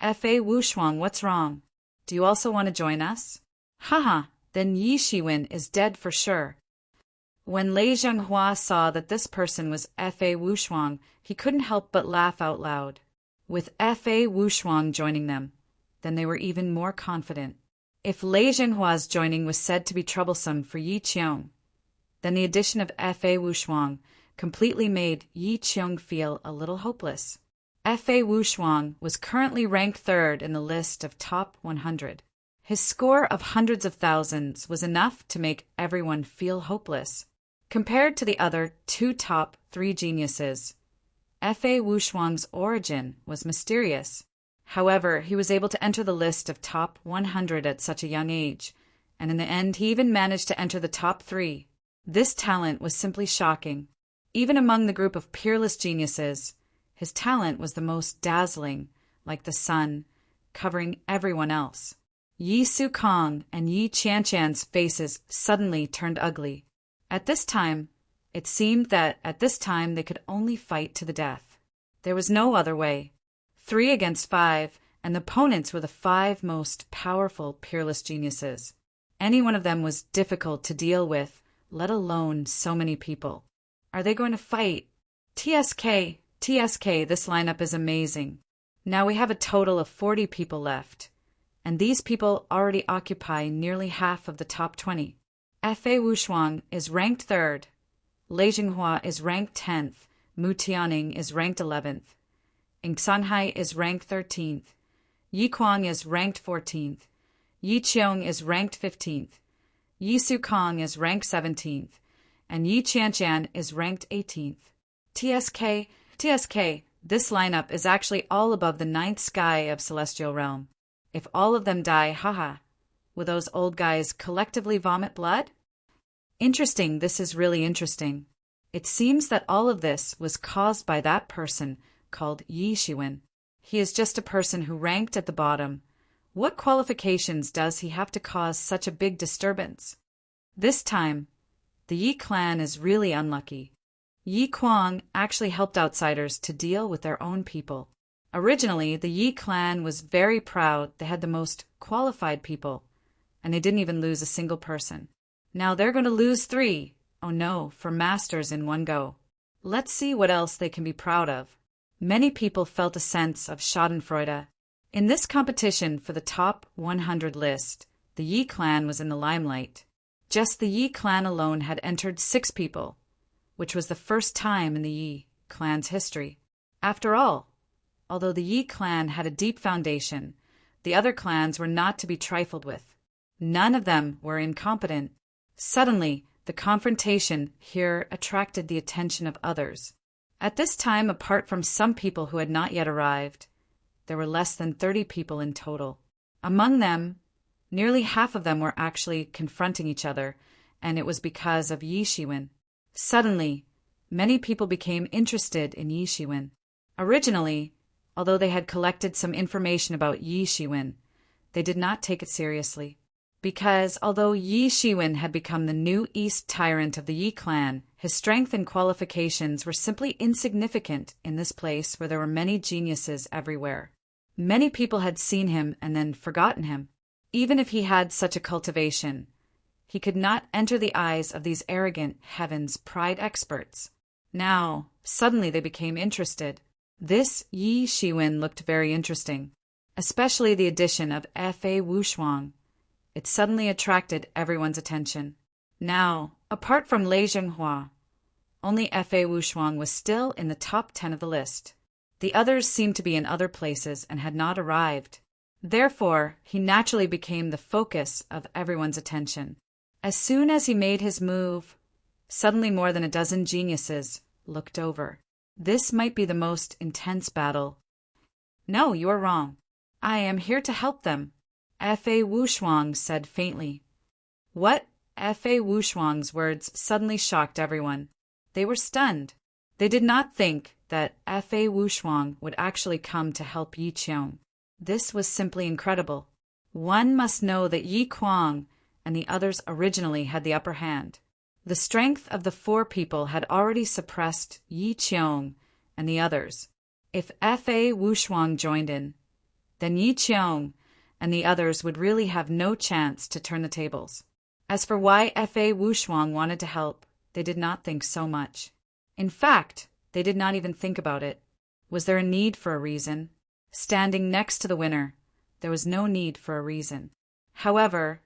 F.A. Wushuang, what's wrong? Do you also want to join us? Haha, then Yi Shiwen is dead for sure. When Lei Zhenghua saw that this person was F.A. Wushuang, he couldn't help but laugh out loud. With F.A. Wushuang joining them, then they were even more confident. If Lei Zhenghua's joining was said to be troublesome for Yi Qiong, then the addition of F.A. Wushuang completely made Yi Qiong feel a little hopeless. F.A. Wushuang was currently ranked 3rd in the list of top 100. His score of hundreds of thousands was enough to make everyone feel hopeless. Compared to the other 2 top 3 geniuses, F.A. Wushuang's origin was mysterious. However, he was able to enter the list of top 100 at such a young age, and in the end he even managed to enter the top 3. This talent was simply shocking. Even among the group of peerless geniuses, his talent was the most dazzling, like the sun, covering everyone else. Yi Sukong and Yi Qianqian's faces suddenly turned ugly. It seemed that at this time they could only fight to the death. There was no other way. 3 against 5, and the opponents were the 5 most powerful peerless geniuses. Any one of them was difficult to deal with, let alone so many people. Are they going to fight? TSK, this lineup is amazing. Now we have a total of 40 people left, and these people already occupy nearly half of the top 20. F.A. Wushuang is ranked 3rd, Lei Zhenghua is ranked 10th, Mu Tianning is ranked 11th, Ying Songhai is ranked 13th, Yi Kuang is ranked 14th, Yi Qiong is ranked 15th. Yi Su Kong is ranked 17th. And Yi Qianqian is ranked 18th. TSK, this lineup is actually all above the ninth sky of Celestial Realm. If all of them die, haha, will those old guys collectively vomit blood? Interesting, this is really interesting. It seems that all of this was caused by that person called Yi Shiwen. He is just a person who ranked at the bottom. What qualifications does he have to cause such a big disturbance? This time, the Yi clan is really unlucky. Yi Kuang actually helped outsiders to deal with their own people. Originally, the Yi clan was very proud they had the most qualified people, and they didn't even lose a single person. Now they're going to lose 3, oh no, for masters in one go. Let's see what else they can be proud of. Many people felt a sense of schadenfreude. In this competition for the top 100 list, the Yi clan was in the limelight. Just the Yi clan alone had entered 6 people, which was the first time in the Yi clan's history. After all, although the Yi clan had a deep foundation, the other clans were not to be trifled with. None of them were incompetent. Suddenly, the confrontation here attracted the attention of others. At this time, apart from some people who had not yet arrived, there were less than 30 people in total. Among them, nearly half of them were actually confronting each other, and it was because of Yi Shiwen. Suddenly, many people became interested in Yi Shiwen. Originally, although they had collected some information about Yi Shiwen, they did not take it seriously. Because although Yi Shiwen had become the new East tyrant of the Yi clan, his strength and qualifications were simply insignificant in this place where there were many geniuses everywhere. Many people had seen him and then forgotten him. Even if he had such a cultivation, he could not enter the eyes of these arrogant heavens pride experts. Now, suddenly they became interested. This Yi Shiwen looked very interesting, especially the addition of Fa Wushuang. It suddenly attracted everyone's attention. Now, apart from Lei Zhenghua, only Fa Wushuang was still in the top 10 of the list. The others seemed to be in other places and had not arrived. Therefore, he naturally became the focus of everyone's attention. As soon as he made his move, suddenly more than a dozen geniuses looked over. This might be the most intense battle. No, you are wrong. I am here to help them, Fa Wushuang said faintly. What? Fa Wushuang's words suddenly shocked everyone. They were stunned. They did not think that Fa Wushuang would actually come to help Yi Qiong. This was simply incredible. One must know that Yi Kuang and the others originally had the upper hand. The strength of the 4 people had already suppressed Yi Qiong and the others. If Fa Wushuang joined in, then Yi Qiong and the others would really have no chance to turn the tables. As for why Fa Wushuang wanted to help, they did not think so much. In fact, they did not even think about it. Was there a need for a reason? Standing next to the winner, there was no need for a reason. However,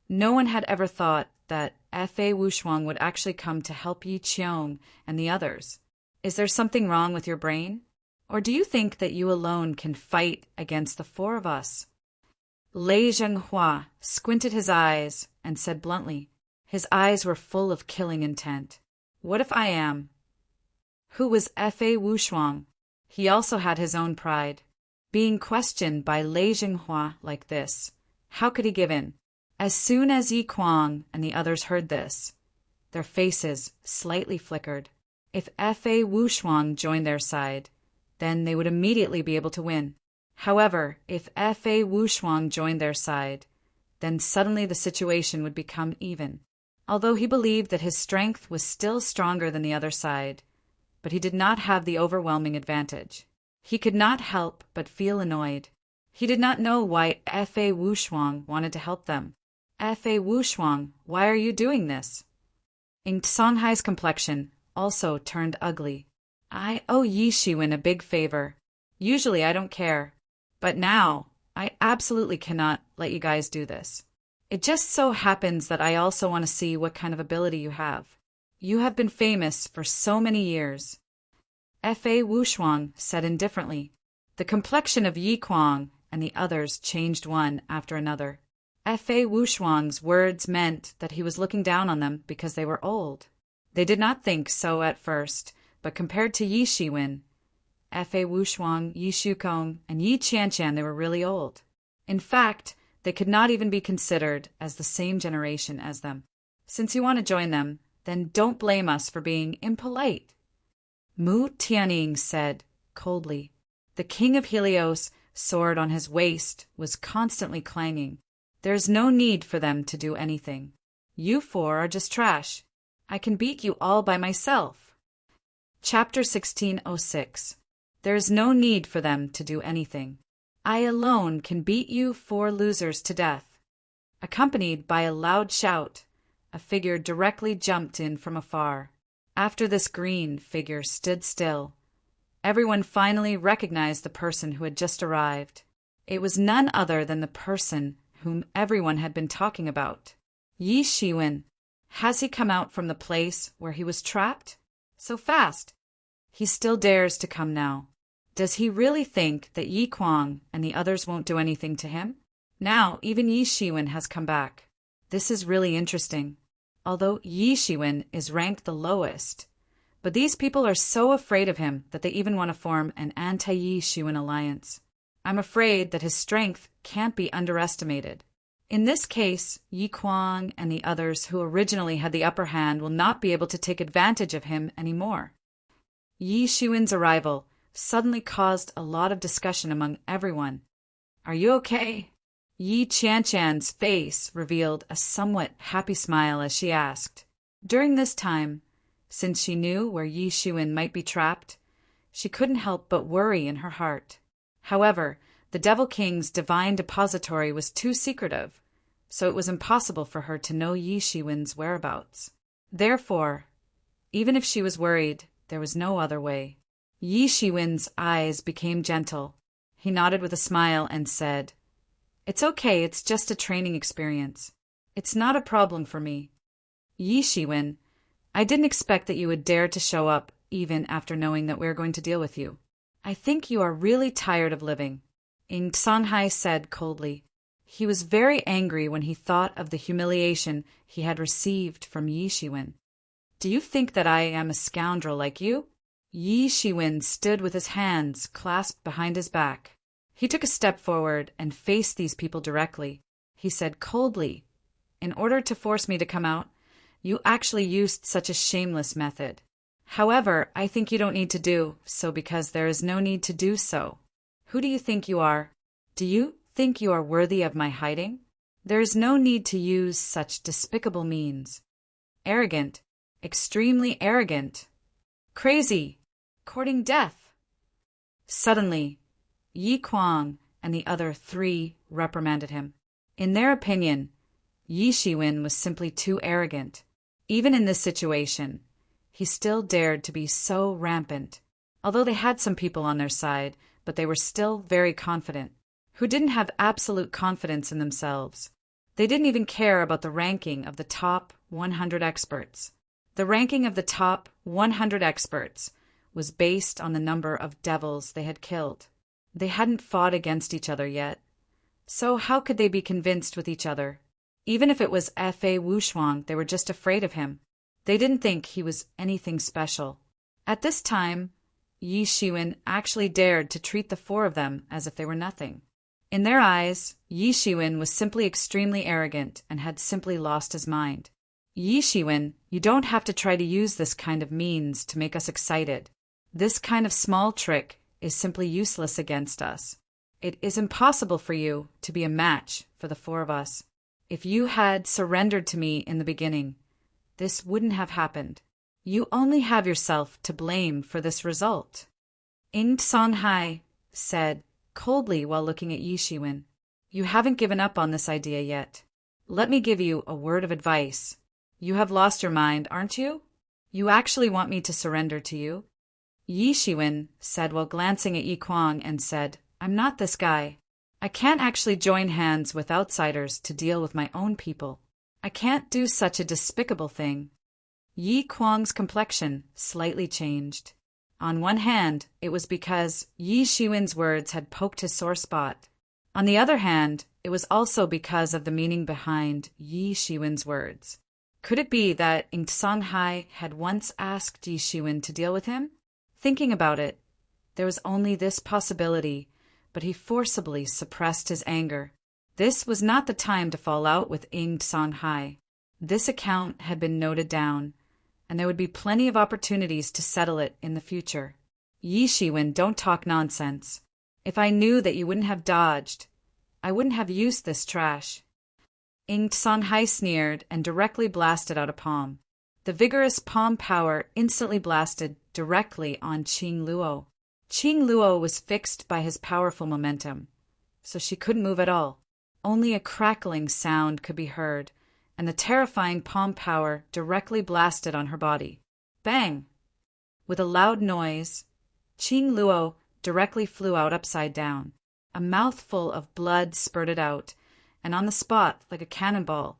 no one had ever thought that Fa Wushuang would actually come to help Yi Qiong and the others. Is there something wrong with your brain? Or do you think that you alone can fight against the 4 of us? Lei Zhenghua squinted his eyes and said bluntly. His eyes were full of killing intent. What if I am? Who was Fa Wushuang? He also had his own pride. Being questioned by Lei Zhenghua like this, how could he give in? As soon as Yi Kuang and the others heard this, their faces slightly flickered. If Fa Wushuang joined their side, then they would immediately be able to win. However, if Fa Wushuang joined their side, then suddenly the situation would become even. Although he believed that his strength was still stronger than the other side, but he did not have the overwhelming advantage. He could not help but feel annoyed. He did not know why Fa Wushuang wanted to help them. Fa Wushuang, why are you doing this? Ing Songhai's complexion also turned ugly. I owe Yi Shiwen a big favor. Usually I don't care, but now I absolutely cannot let you guys do this. It just so happens that I also want to see what kind of ability you have. You have been famous for so many years. Fa Wushuang said indifferently. The complexion of Yi Kuang and the others changed one after another. Fa Wushuang's words meant that he was looking down on them because they were old. They did not think so at first, but compared to Yi Shiwen, Fa Wushuang, Yi Shukong, and Yi Qianqian, they were really old. In fact, they could not even be considered as the same generation as them. Since you want to join them, then don't blame us for being impolite. Mu Tianning said coldly. The king of Helios, sword on his waist, was constantly clanging. There's no need for them to do anything. You four are just trash. I can beat you all by myself. Chapter 1606. There is no need for them to do anything. I alone can beat you four losers to death. Accompanied by a loud shout, a figure directly jumped in from afar. After this green figure stood still, everyone finally recognized the person who had just arrived. It was none other than the person whom everyone had been talking about. Yi Shiwen. Has he come out from the place where he was trapped? So fast. He still dares to come now. Does he really think that Yi Kuang and the others won't do anything to him? Now even Yi Shiwen has come back. This is really interesting. Although Yi Shiwen is ranked the lowest, but these people are so afraid of him that they even want to form an anti-Yi Shiwen alliance. I'm afraid that his strength can't be underestimated. In this case, Yi Kuang and the others who originally had the upper hand will not be able to take advantage of him anymore. Yi Shiwen's arrival suddenly caused a lot of discussion among everyone. Are you okay? Yi Qianqian's face revealed a somewhat happy smile as she asked. During this time, since she knew where Yi Shiwen might be trapped, she couldn't help but worry in her heart. However, the Devil King's divine depository was too secretive, so it was impossible for her to know Yi Shiwen's whereabouts. Therefore, even if she was worried, there was no other way. Yi Shiwen's eyes became gentle. He nodded with a smile and said, It's okay, it's just a training experience. It's not a problem for me. Yi Shiwen, I didn't expect that you would dare to show up even after knowing that we're going to deal with you. I think you are really tired of living. Ing Songhai said coldly. He was very angry when he thought of the humiliation he had received from Yi Shiwen. Do you think that I am a scoundrel like you? Yi Shiwen stood with his hands clasped behind his back. He took a step forward and faced these people directly. He said coldly, In order to force me to come out, you actually used such a shameless method. However, I think you don't need to do so because there is no need to do so. Who do you think you are? Do you think you are worthy of my hiding? There is no need to use such despicable means. Arrogant, extremely arrogant. Crazy, courting death. Suddenly, Yi Kuang and the other three reprimanded him. In their opinion, Yi Shiwen was simply too arrogant. Even in this situation, he still dared to be so rampant. Although they had some people on their side, but they were still very confident, who didn't have absolute confidence in themselves. They didn't even care about the ranking of the top 100 experts. The ranking of the top 100 experts was based on the number of devils they had killed. They hadn't fought against each other yet. So how could they be convinced with each other? Even if it was Fa Wushuang, they were just afraid of him. They didn't think he was anything special. At this time, Yi Shiwen actually dared to treat the four of them as if they were nothing. In their eyes, Yi Shiwen was simply extremely arrogant and had simply lost his mind. Yi Shiwen, you don't have to try to use this kind of means to make us excited. This kind of small trick is simply useless against us. It is impossible for you to be a match for the four of us. If you had surrendered to me in the beginning, this wouldn't have happened. You only have yourself to blame for this result. Ing Songhai said coldly while looking at Yi Shiwen, You haven't given up on this idea yet. Let me give you a word of advice. You have lost your mind, aren't you? You actually want me to surrender to you? Yi Shiwen said while glancing at Yi Kuang and said, I'm not this guy. I can't actually join hands with outsiders to deal with my own people. I can't do such a despicable thing. Yi Kuang's complexion slightly changed. On one hand, it was because Yi Shiwen's words had poked his sore spot. On the other hand, it was also because of the meaning behind Yi Shiwen's words. Could it be that Ing Songhai had once asked Yi Shiwen to deal with him? Thinking about it, there was only this possibility, but he forcibly suppressed his anger. This was not the time to fall out with Ing Songhai. This account had been noted down, and there would be plenty of opportunities to settle it in the future. Yi Shiwen, don't talk nonsense. If I knew that you wouldn't have dodged, I wouldn't have used this trash. Ing Songhai sneered and directly blasted out a palm. The vigorous palm power instantly blasted directly on Qing Luo. Qing Luo was fixed by his powerful momentum, so she couldn't move at all. Only a crackling sound could be heard, and the terrifying palm power directly blasted on her body. Bang! With a loud noise, Qing Luo directly flew out upside down. A mouthful of blood spurted out, and on the spot, like a cannonball,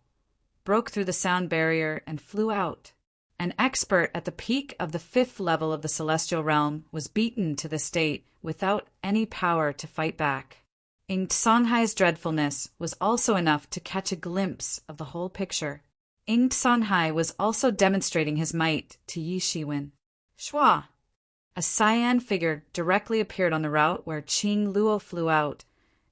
broke through the sound barrier and flew out. An expert at the peak of the 5th level of the celestial realm was beaten to the state without any power to fight back. Ing Songhai's dreadfulness was also enough to catch a glimpse of the whole picture. Ing Songhai was also demonstrating his might to Yi Shiwen. Shwa! A cyan figure directly appeared on the route where Qing Luo flew out,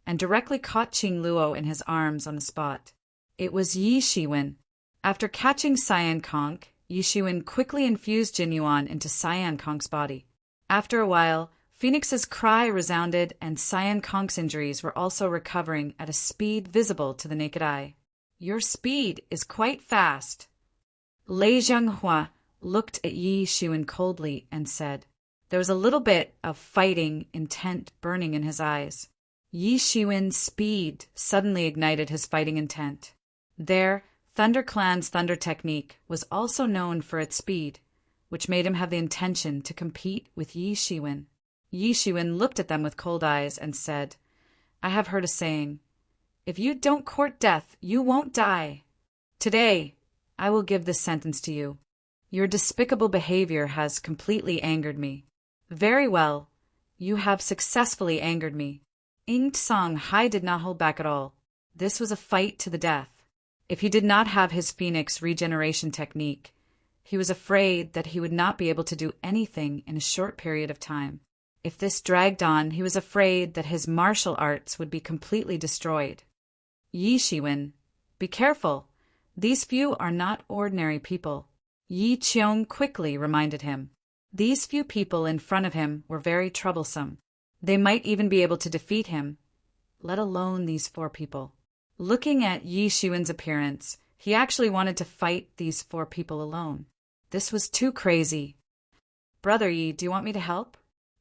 and directly caught Qing Luo in his arms on the spot. It was Yi Shiwen. After catching Cyan Conk, Yi Shiwen quickly infused Jin Yuan into Cyan Konk's body. After a while, Phoenix's cry resounded, and Cyan Konk's injuries were also recovering at a speed visible to the naked eye. Your speed is quite fast. Lei Zhenghua looked at Yi Shiwen coldly and said. There was a little bit of fighting intent burning in his eyes. Yi Shiwen's speed suddenly ignited his fighting intent. Their ThunderClan's thunder technique was also known for its speed, which made him have the intention to compete with Yi Shiwen. Yi Shiwen looked at them with cold eyes and said, I have heard a saying, if you don't court death, you won't die. Today, I will give this sentence to you. Your despicable behavior has completely angered me. Very well, you have successfully angered me. Ing Songhai did not hold back at all. This was a fight to the death. If he did not have his Phoenix regeneration technique, he was afraid that he would not be able to do anything in a short period of time. If this dragged on, he was afraid that his martial arts would be completely destroyed. Yi Shiwen, be careful. These few are not ordinary people. Yi Qiong quickly reminded him. These few people in front of him were very troublesome. They might even be able to defeat him, let alone these 4 people. Looking at Yi Shiwen's appearance, he actually wanted to fight these 4 people alone. This was too crazy. Brother Yi, do you want me to help?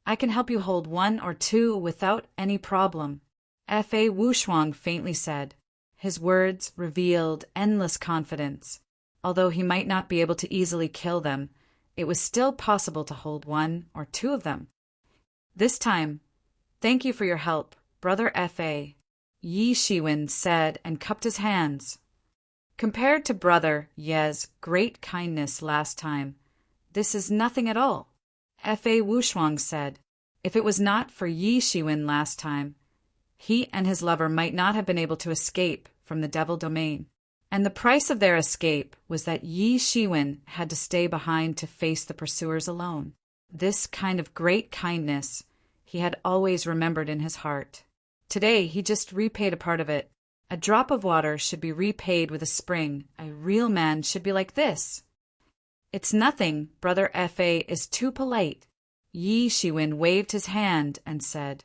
I can help you hold 1 or 2 without any problem. F.A. Wushuang faintly said. His words revealed endless confidence. Although he might not be able to easily kill them, it was still possible to hold 1 or 2 of them. This time, thank you for your help, Brother F.A., Yi Shiwen said and cupped his hands. Compared to Brother Ye's great kindness last time, this is nothing at all, F.A. Wushuang said. If it was not for Yi Shiwen last time, he and his lover might not have been able to escape from the devil domain. And the price of their escape was that Yi Shiwen had to stay behind to face the pursuers alone. This kind of great kindness he had always remembered in his heart. Today he just repaid a part of it. A drop of water should be repaid with a spring. A real man should be like this. It's nothing, Brother F.A. is too polite. Yi Shiwen waved his hand and said,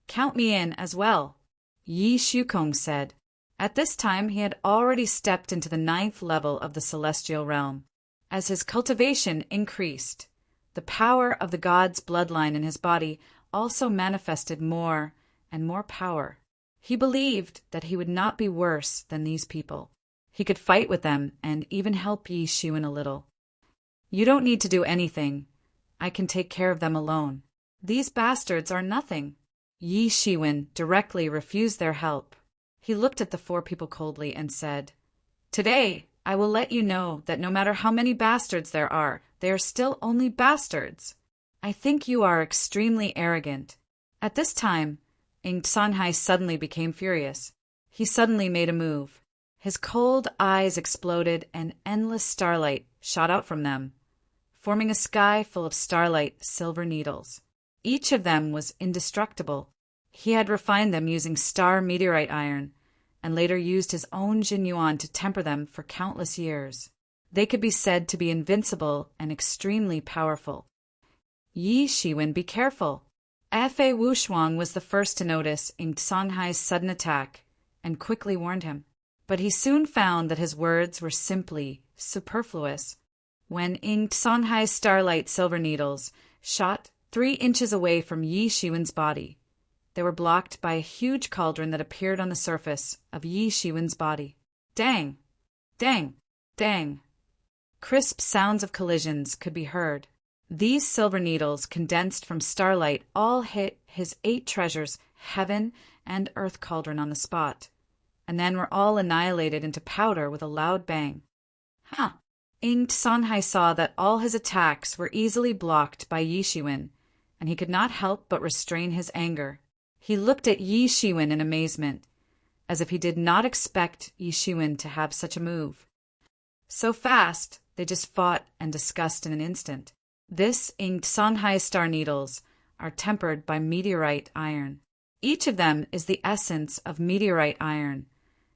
Count me in as well. Yi Shukong said. At this time he had already stepped into the 9th level of the celestial realm. As his cultivation increased, the power of the god's bloodline in his body also manifested more and more power. He believed that he would not be worse than these people. He could fight with them and even help Yi Shiwen a little. You don't need to do anything. I can take care of them alone. These bastards are nothing. Yi Shiwen directly refused their help. He looked at the 4 people coldly and said, Today, I will let you know that no matter how many bastards there are, they are still only bastards. I think you are extremely arrogant. At this time, Ing Sanhai suddenly became furious. He suddenly made a move. His cold eyes exploded and endless starlight shot out from them, forming a sky full of starlight silver needles. Each of them was indestructible. He had refined them using star meteorite iron, and later used his own Jinyuan to temper them for countless years. They could be said to be invincible and extremely powerful. Yi Shiwen, be careful! Fa Wushuang was the first to notice Ing Sanhai's sudden attack and quickly warned him. But he soon found that his words were simply superfluous. When Ing Sanhai's starlight silver needles shot 3 inches away from Yi Shiwen's body, they were blocked by a huge cauldron that appeared on the surface of Yi Shiwen's body. Dang! Dang! Dang! Crisp sounds of collisions could be heard. These silver needles, condensed from starlight, all hit his 8 treasures, heaven and earth cauldron on the spot, and then were all annihilated into powder with a loud bang. Ing Sanhai saw that all his attacks were easily blocked by Yi Shiwen, and he could not help but restrain his anger. He looked at Yi Shiwen in amazement, as if he did not expect Yi Shiwen to have such a move. So fast, they just fought and discussed in an instant. This Ing Sanhai star needles are tempered by meteorite iron. Each of them is the essence of meteorite iron,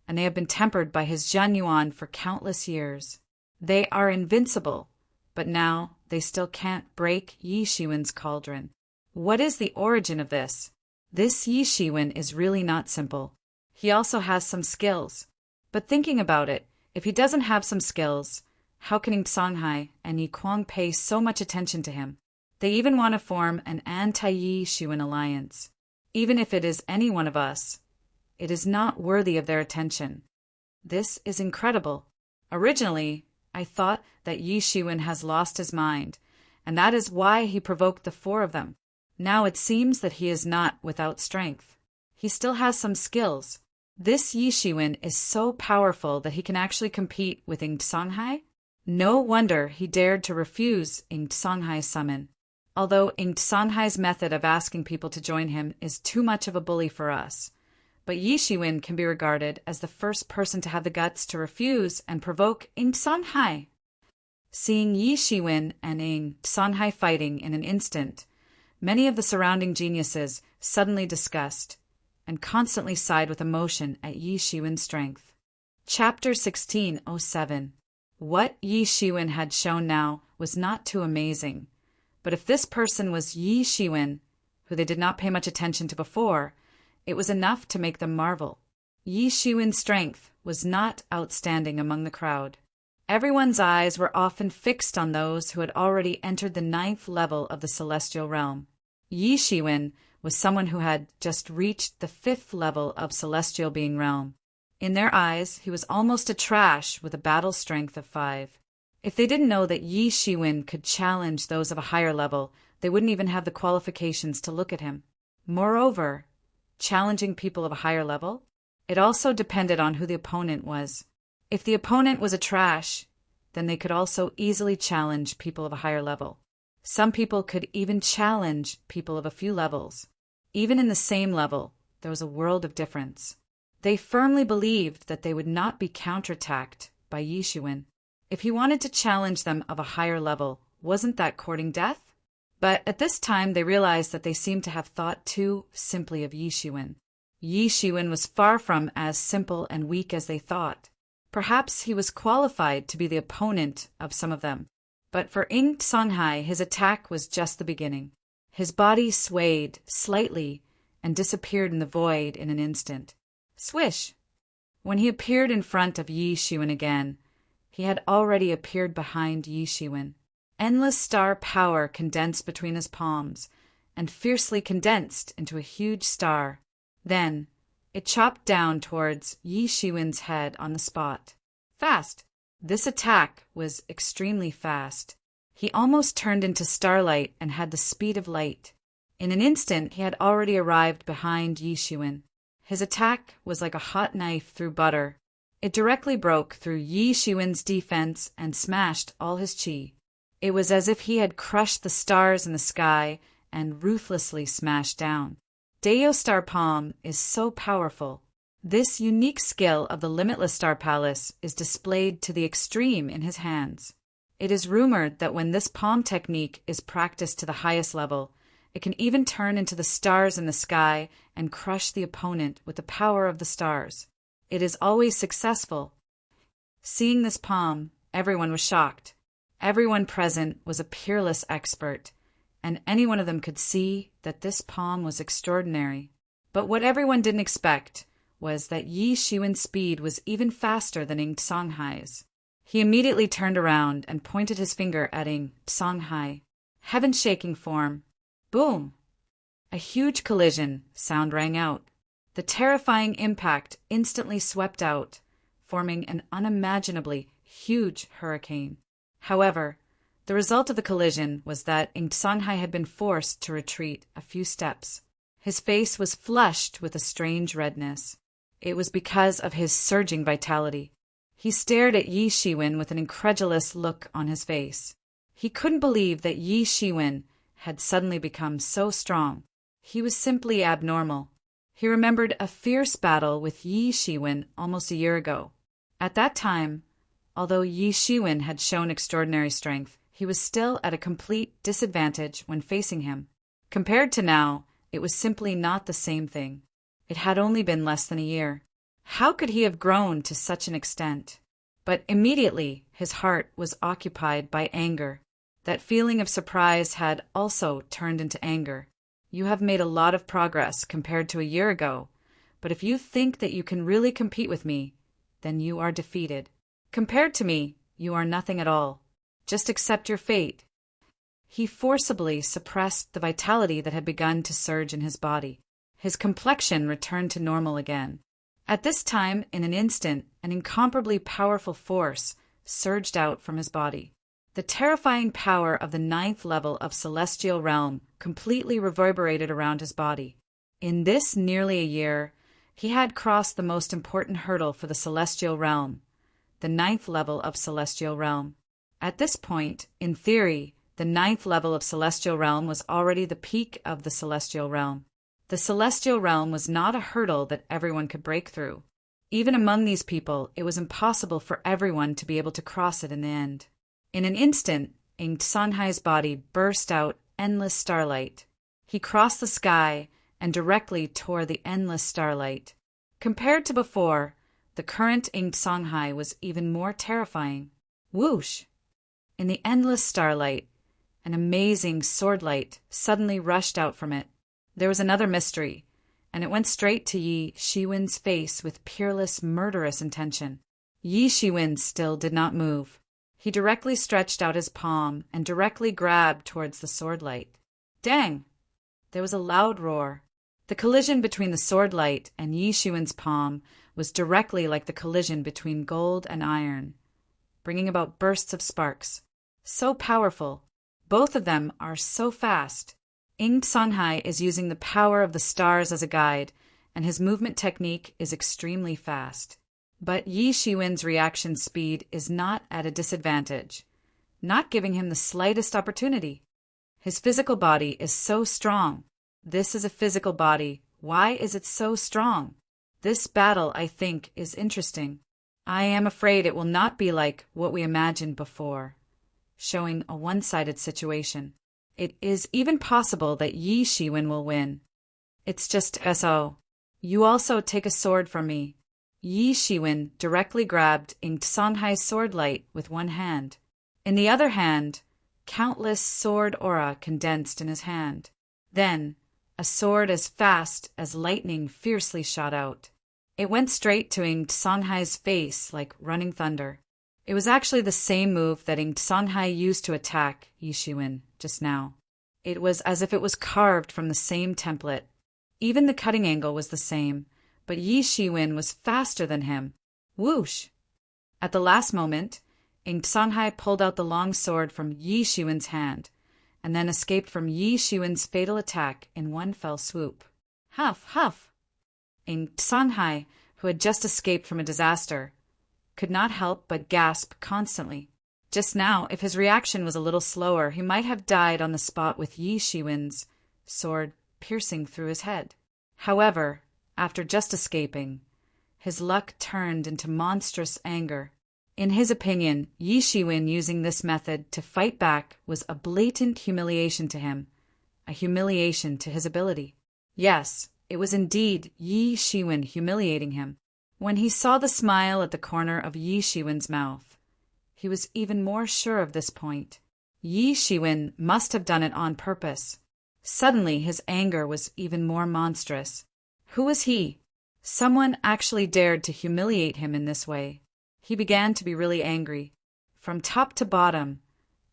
and they have been tempered by his Jianyuan for countless years. They are invincible, but now they still can't break Yi Shiwen's cauldron. What is the origin of this? This Yi Shiwen is really not simple. He also has some skills. But thinking about it, if he doesn't have some skills, how can Ing Sanhai and Yi Kuang pay so much attention to him? They even want to form an anti-Yi Shiwen alliance. Even if it is any one of us, it is not worthy of their attention. This is incredible. Originally, I thought that Yi Shiwen has lost his mind, and that is why he provoked the 4 of them. Now it seems that he is not without strength. He still has some skills. This Yi Shiwen is so powerful that he can actually compete with Ing Sanhai. No wonder he dared to refuse Ing Sanhai's summon. Although Ing Sanhai's method of asking people to join him is too much of a bully for us, but Yi Shiwen can be regarded as the first person to have the guts to refuse and provoke Ing Sanhai. Seeing Yi Shiwen and Ing Sanhai fighting in an instant, many of the surrounding geniuses suddenly discussed and constantly sighed with emotion at Yi Shiwen's strength. Chapter 1607. What Yi Shiwen had shown now was not too amazing, but if this person was Yi Shiwen, who they did not pay much attention to before, it was enough to make them marvel. Yi Shiwen's strength was not outstanding among the crowd. Everyone's eyes were often fixed on those who had already entered the 9th level of the celestial realm. Yi Shiwen was someone who had just reached the 5th level of celestial being realm. In their eyes, he was almost a trash with a battle strength of 5. If they didn't know that Yi Shiwen could challenge those of a higher level, they wouldn't even have the qualifications to look at him. Moreover, challenging people of a higher level, it also depended on who the opponent was. If the opponent was a trash, then they could also easily challenge people of a higher level. Some people could even challenge people of a few levels. Even in the same level, there was a world of difference. They firmly believed that they would not be counterattacked by Yi Shiwen. If he wanted to challenge them of a higher level, wasn't that courting death? But at this time they realized that they seemed to have thought too simply of Yi Shiwen. Yi Shiwen was far from as simple and weak as they thought. Perhaps he was qualified to be the opponent of some of them. But for Ing Sanhai, his attack was just the beginning. His body swayed slightly and disappeared in the void in an instant. Swish! When he appeared in front of Yi Shiwen again, he had already appeared behind Yi Shiwen. Endless star power condensed between his palms, and fiercely condensed into a huge star. Then it chopped down towards Yi Shiwen's head on the spot. Fast! This attack was extremely fast. He almost turned into starlight and had the speed of light. In an instant he had already arrived behind Yi Shiwen. His attack was like a hot knife through butter. It directly broke through Yi Shiwen's defense and smashed all his chi. It was as if he had crushed the stars in the sky and ruthlessly smashed down. Deo Star Palm is so powerful. This unique skill of the Limitless Star Palace is displayed to the extreme in his hands. It is rumored that when this palm technique is practiced to the highest level, it can even turn into the stars in the sky and crush the opponent with the power of the stars. It is always successful. Seeing this palm, everyone was shocked. Everyone present was a peerless expert, and any one of them could see that this palm was extraordinary. But what everyone didn't expect was that Yi Shiwen's speed was even faster than Ing Songhai's. He immediately turned around and pointed his finger at Ing Songhai. Heaven-shaking form. Boom! A huge collision sound rang out. The terrifying impact instantly swept out, forming an unimaginably huge hurricane. However, the result of the collision was that Ing Songhai had been forced to retreat a few steps. His face was flushed with a strange redness. It was because of his surging vitality. He stared at Yi Shiwen with an incredulous look on his face. He couldn't believe that Yi Shiwen had suddenly become so strong. He was simply abnormal. He remembered a fierce battle with Yi Shiwen almost a year ago. At that time, although Yi Shiwen had shown extraordinary strength, he was still at a complete disadvantage when facing him. Compared to now, it was simply not the same thing. It had only been less than a year. How could he have grown to such an extent? But immediately his heart was occupied by anger. That feeling of surprise had also turned into anger. You have made a lot of progress compared to a year ago, but if you think that you can really compete with me, then you are defeated. Compared to me, you are nothing at all. Just accept your fate. He forcibly suppressed the vitality that had begun to surge in his body. His complexion returned to normal again. At this time, in an instant, an incomparably powerful force surged out from his body. The terrifying power of the 9th level of Celestial Realm completely reverberated around his body. In this nearly a year, he had crossed the most important hurdle for the Celestial Realm, the 9th level of Celestial Realm. At this point, in theory, the 9th level of Celestial Realm was already the peak of the Celestial Realm. The Celestial Realm was not a hurdle that everyone could break through. Even among these people, it was impossible for everyone to be able to cross it in the end. In an instant, Ing Songhai's body burst out endless starlight. He crossed the sky and directly toward the endless starlight. Compared to before, the current Ing Songhai was even more terrifying. Whoosh! In the endless starlight, an amazing swordlight suddenly rushed out from it. There was another mystery, and it went straight to Yi Shiwen's face with peerless, murderous intention. Yi Shiwen still did not move. He directly stretched out his palm and directly grabbed towards the swordlight. Dang! There was a loud roar. The collision between the swordlight and Yi Shiwen's palm was directly like the collision between gold and iron, bringing about bursts of sparks. So powerful. Both of them are so fast. Ing Songhai is using the power of the stars as a guide, and his movement technique is extremely fast. But Yi Shiwen's reaction speed is not at a disadvantage, not giving him the slightest opportunity. His physical body is so strong. This is a physical body. Why is it so strong? This battle, I think, is interesting. I am afraid it will not be like what we imagined before, showing a one-sided situation. It is even possible that Yi Shiwen will win. It's just so. You also take a sword from me. Yi Shiwen directly grabbed Ing Songhai's swordlight with one hand. In the other hand, countless sword aura condensed in his hand. Then, a sword as fast as lightning fiercely shot out. It went straight to Ing Songhai's face like running thunder. It was actually the same move that Ing Songhai used to attack Yi Shiwen just now. It was as if it was carved from the same template. Even the cutting angle was the same, but Yi Shiwen was faster than him. Whoosh! At the last moment, Ing Songhai pulled out the long sword from Yi Shiwen's hand, and then escaped from Yi Shiwen's fatal attack in one fell swoop. Huff, huff! Ing Songhai, who had just escaped from a disaster, could not help but gasp constantly. Just now, if his reaction was a little slower, he might have died on the spot with Yi Shiwen's sword piercing through his head. However, after just escaping, his luck turned into monstrous anger. In his opinion, Yi Shiwen using this method to fight back was a blatant humiliation to him, a humiliation to his ability. Yes, it was indeed Yi Shiwen humiliating him. When he saw the smile at the corner of Yi Shiwen's mouth, he was even more sure of this point. Yi Shiwen must have done it on purpose. Suddenly his anger was even more monstrous. Who was he? Someone actually dared to humiliate him in this way. He began to be really angry. From top to bottom,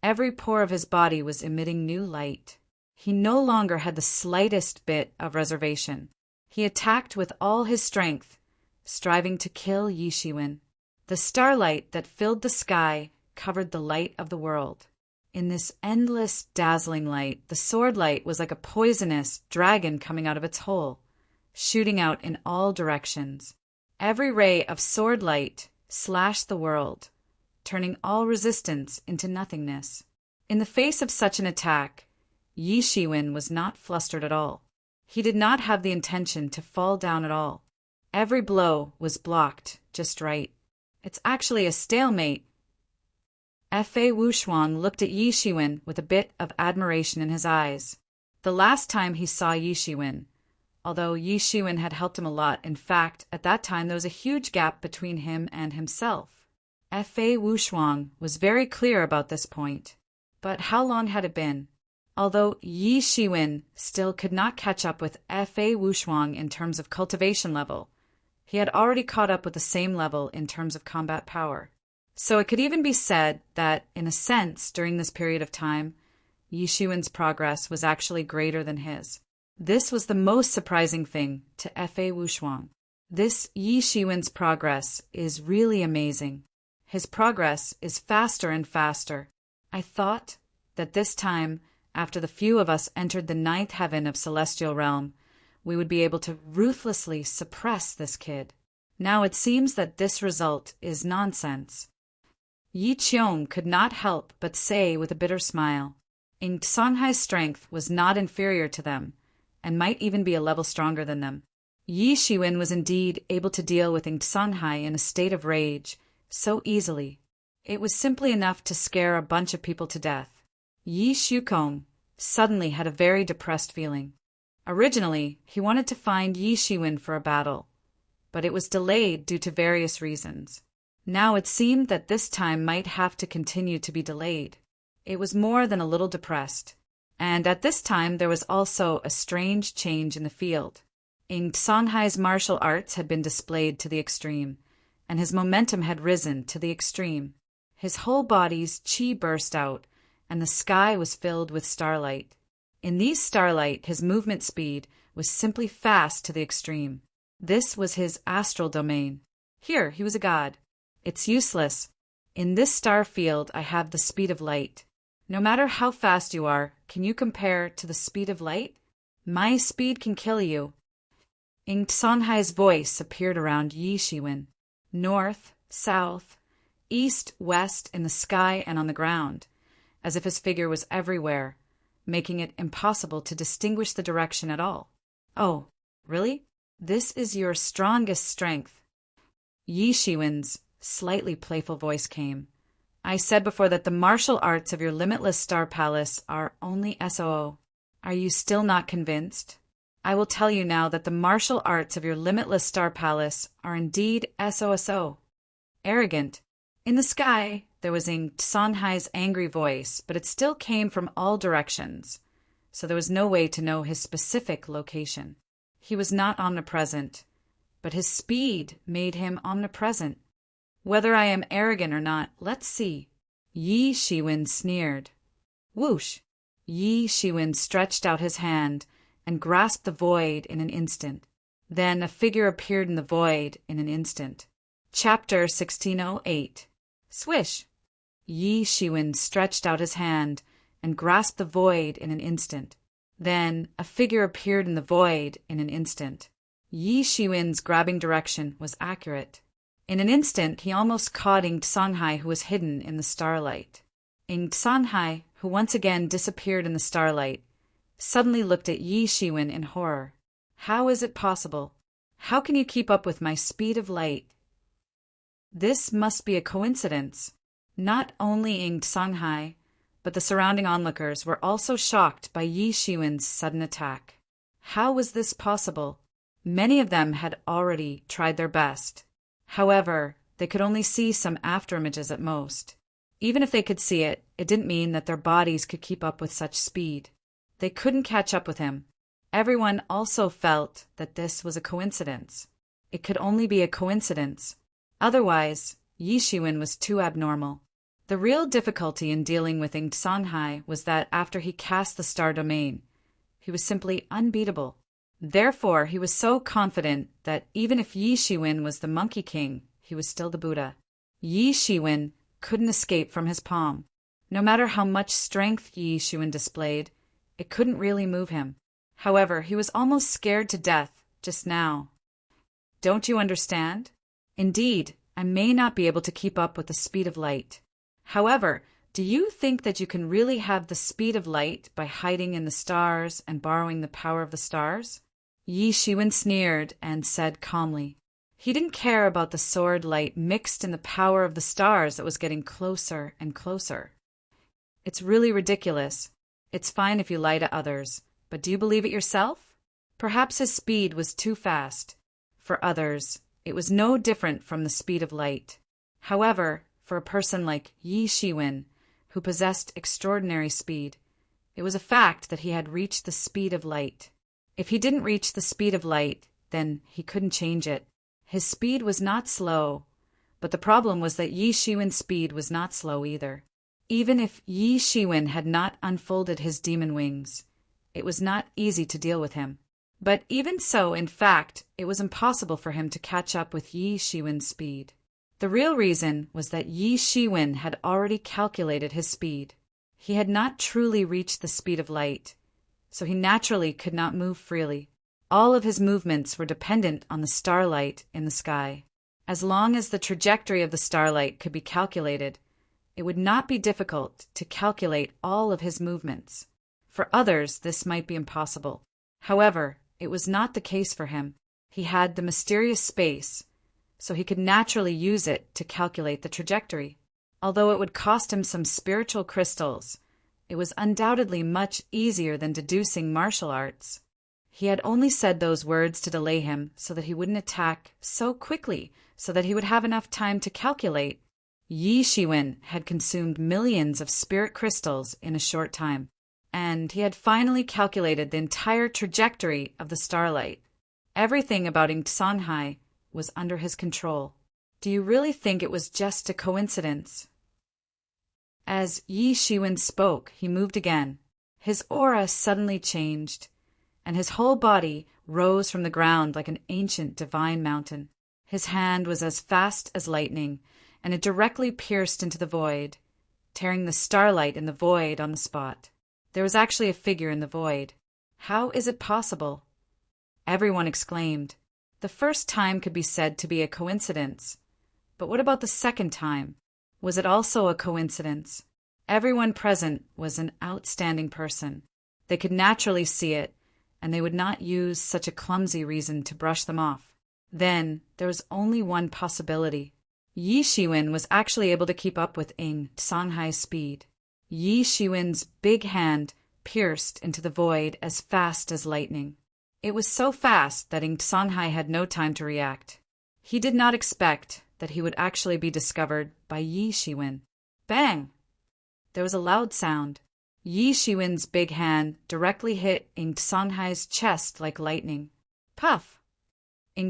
every pore of his body was emitting new light. He no longer had the slightest bit of reservation. He attacked with all his strength, striving to kill Yi Shiwen. The starlight that filled the sky covered the light of the world. In this endless, dazzling light, the sword light was like a poisonous dragon coming out of its hole, shooting out in all directions. Every ray of sword light slashed the world, turning all resistance into nothingness. In the face of such an attack, Yi Shiwen was not flustered at all. He did not have the intention to fall down at all. Every blow was blocked just right. It's actually a stalemate. Fa Wuxuang looked at Yi Shiwen with a bit of admiration in his eyes. The last time he saw Yi Shiwen, although Yi Shiwen had helped him a lot, in fact, at that time there was a huge gap between him and himself. Fa Wuxuang was very clear about this point. But how long had it been? Although Yi Shiwen still could not catch up with Fa Wuxuang in terms of cultivation level, he had already caught up with the same level in terms of combat power. So it could even be said that, in a sense, during this period of time, Yi Shiwen's progress was actually greater than his. This was the most surprising thing to Fa Wuxuang. This Yi Shiwen's progress is really amazing. His progress is faster and faster. I thought that this time, after the few of us entered the 9th heaven of celestial realm, we would be able to ruthlessly suppress this kid. Now it seems that this result is nonsense. Yi Qiong could not help but say with a bitter smile, Ing Songhai's strength was not inferior to them, and might even be a level stronger than them. Yi Shiwen was indeed able to deal with Ing Songhai in a state of rage so easily. It was simply enough to scare a bunch of people to death. Yi Shukong suddenly had a very depressed feeling. Originally, he wanted to find Yi Shiwen for a battle, but it was delayed due to various reasons. Now it seemed that this time might have to continue to be delayed. It was more than a little depressed. And at this time there was also a strange change in the field. Ing Songhai's martial arts had been displayed to the extreme, and his momentum had risen to the extreme. His whole body's qi burst out, and the sky was filled with starlight. In these starlight, his movement speed was simply fast to the extreme. This was his astral domain. Here, he was a god. It's useless. In this star field, I have the speed of light. No matter how fast you are, can you compare to the speed of light? My speed can kill you. Ing Songhai's voice appeared around Yi Shiwen. North, south, east, west, in the sky and on the ground, as if his figure was everywhere, making it impossible to distinguish the direction at all. Oh, really? This is your strongest strength. Yi Shiwen's slightly playful voice came. I said before that the martial arts of your limitless star palace are only SOO. Are you still not convinced? I will tell you now that the martial arts of your limitless star palace are indeed SOSO. Arrogant. In the sky, there was Ing Songhai's angry voice, but it still came from all directions, so there was no way to know his specific location. He was not omnipresent, but his speed made him omnipresent. Whether I am arrogant or not, let's see. Yi Shiwen sneered. Whoosh! Yi Shiwen stretched out his hand and grasped the void in an instant. Then a figure appeared in the void in an instant. Chapter 1608. Swish! Yi Shiwen stretched out his hand and grasped the void in an instant. Then a figure appeared in the void in an instant. Yi Shiwen's grabbing direction was accurate. In an instant, he almost caught Ing Songhai, who was hidden in the starlight. Ing Songhai, who once again disappeared in the starlight, suddenly looked at Yi Shiwen in horror. How is it possible? How can you keep up with my speed of light? This must be a coincidence. Not only in Shanghai, but the surrounding onlookers were also shocked by Yi Shiwen's sudden attack. How was this possible? Many of them had already tried their best. However, they could only see some afterimages at most. Even if they could see it, it didn't mean that their bodies could keep up with such speed. They couldn't catch up with him. Everyone also felt that this was a coincidence. It could only be a coincidence. Otherwise, Yi Shiwen was too abnormal. The real difficulty in dealing with Shanghai was that after he cast the star domain, he was simply unbeatable. Therefore, he was so confident that even if Yi Shiwen was the Monkey King, he was still the Buddha. Yi Shiwen couldn't escape from his palm. No matter how much strength Yi Shiwen displayed, it couldn't really move him. However, he was almost scared to death just now. Don't you understand? Indeed, I may not be able to keep up with the speed of light. However, do you think that you can really have the speed of light by hiding in the stars and borrowing the power of the stars? Yi Shiwen sneered and said calmly. He didn't care about the sword light mixed in the power of the stars that was getting closer and closer. It's really ridiculous. It's fine if you lie to others, but do you believe it yourself? Perhaps his speed was too fast. For others, it was no different from the speed of light. However, for a person like Yi Shiwen, who possessed extraordinary speed, it was a fact that he had reached the speed of light. If he didn't reach the speed of light, then he couldn't change it. His speed was not slow, but the problem was that Yi Shiwen's speed was not slow either. Even if Yi Shiwen had not unfolded his demon wings, it was not easy to deal with him. But even so, in fact, it was impossible for him to catch up with Yi Shiwen's speed. The real reason was that Yi Shiwen had already calculated his speed. He had not truly reached the speed of light, so he naturally could not move freely. All of his movements were dependent on the starlight in the sky. As long as the trajectory of the starlight could be calculated, it would not be difficult to calculate all of his movements. For others, this might be impossible. However, it was not the case for him. He had the mysterious space, so he could naturally use it to calculate the trajectory. Although it would cost him some spiritual crystals, it was undoubtedly much easier than deducing martial arts. He had only said those words to delay him so that he wouldn't attack so quickly, so that he would have enough time to calculate. Yi Shiwen had consumed millions of spirit crystals in a short time, and he had finally calculated the entire trajectory of the starlight. Everything about Shanghai was under his control. Do you really think it was just a coincidence? As Yi Shiwen spoke, he moved again. His aura suddenly changed, and his whole body rose from the ground like an ancient divine mountain. His hand was as fast as lightning, and it directly pierced into the void, tearing the starlight in the void on the spot. There was actually a figure in the void. How is it possible? Everyone exclaimed. The first time could be said to be a coincidence. But what about the second time? Was it also a coincidence? Everyone present was an outstanding person. They could naturally see it, and they would not use such a clumsy reason to brush them off. Then there was only one possibility. Yi Shiwen was actually able to keep up with Shanghai's speed. Yi Shiwen's big hand pierced into the void as fast as lightning. It was so fast that Shanghai had no time to react. He did not expect that he would actually be discovered by Yi Shiwen. Bang! There was a loud sound. Yi Shiwen's big hand directly hit Shanghai's chest like lightning. Puff!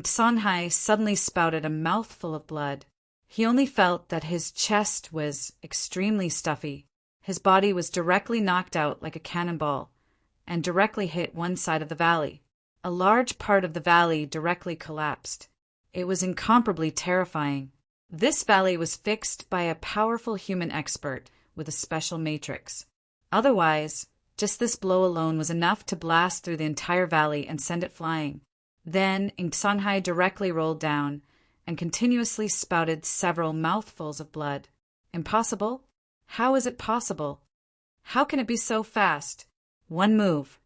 Shanghai suddenly spouted a mouthful of blood. He only felt that his chest was extremely stuffy. His body was directly knocked out like a cannonball and directly hit one side of the valley. A large part of the valley directly collapsed. It was incomparably terrifying. This valley was fixed by a powerful human expert with a special matrix. Otherwise, just this blow alone was enough to blast through the entire valley and send it flying. Then Shanghai directly rolled down and continuously spouted several mouthfuls of blood. Impossible? How is it possible? How can it be so fast? One move,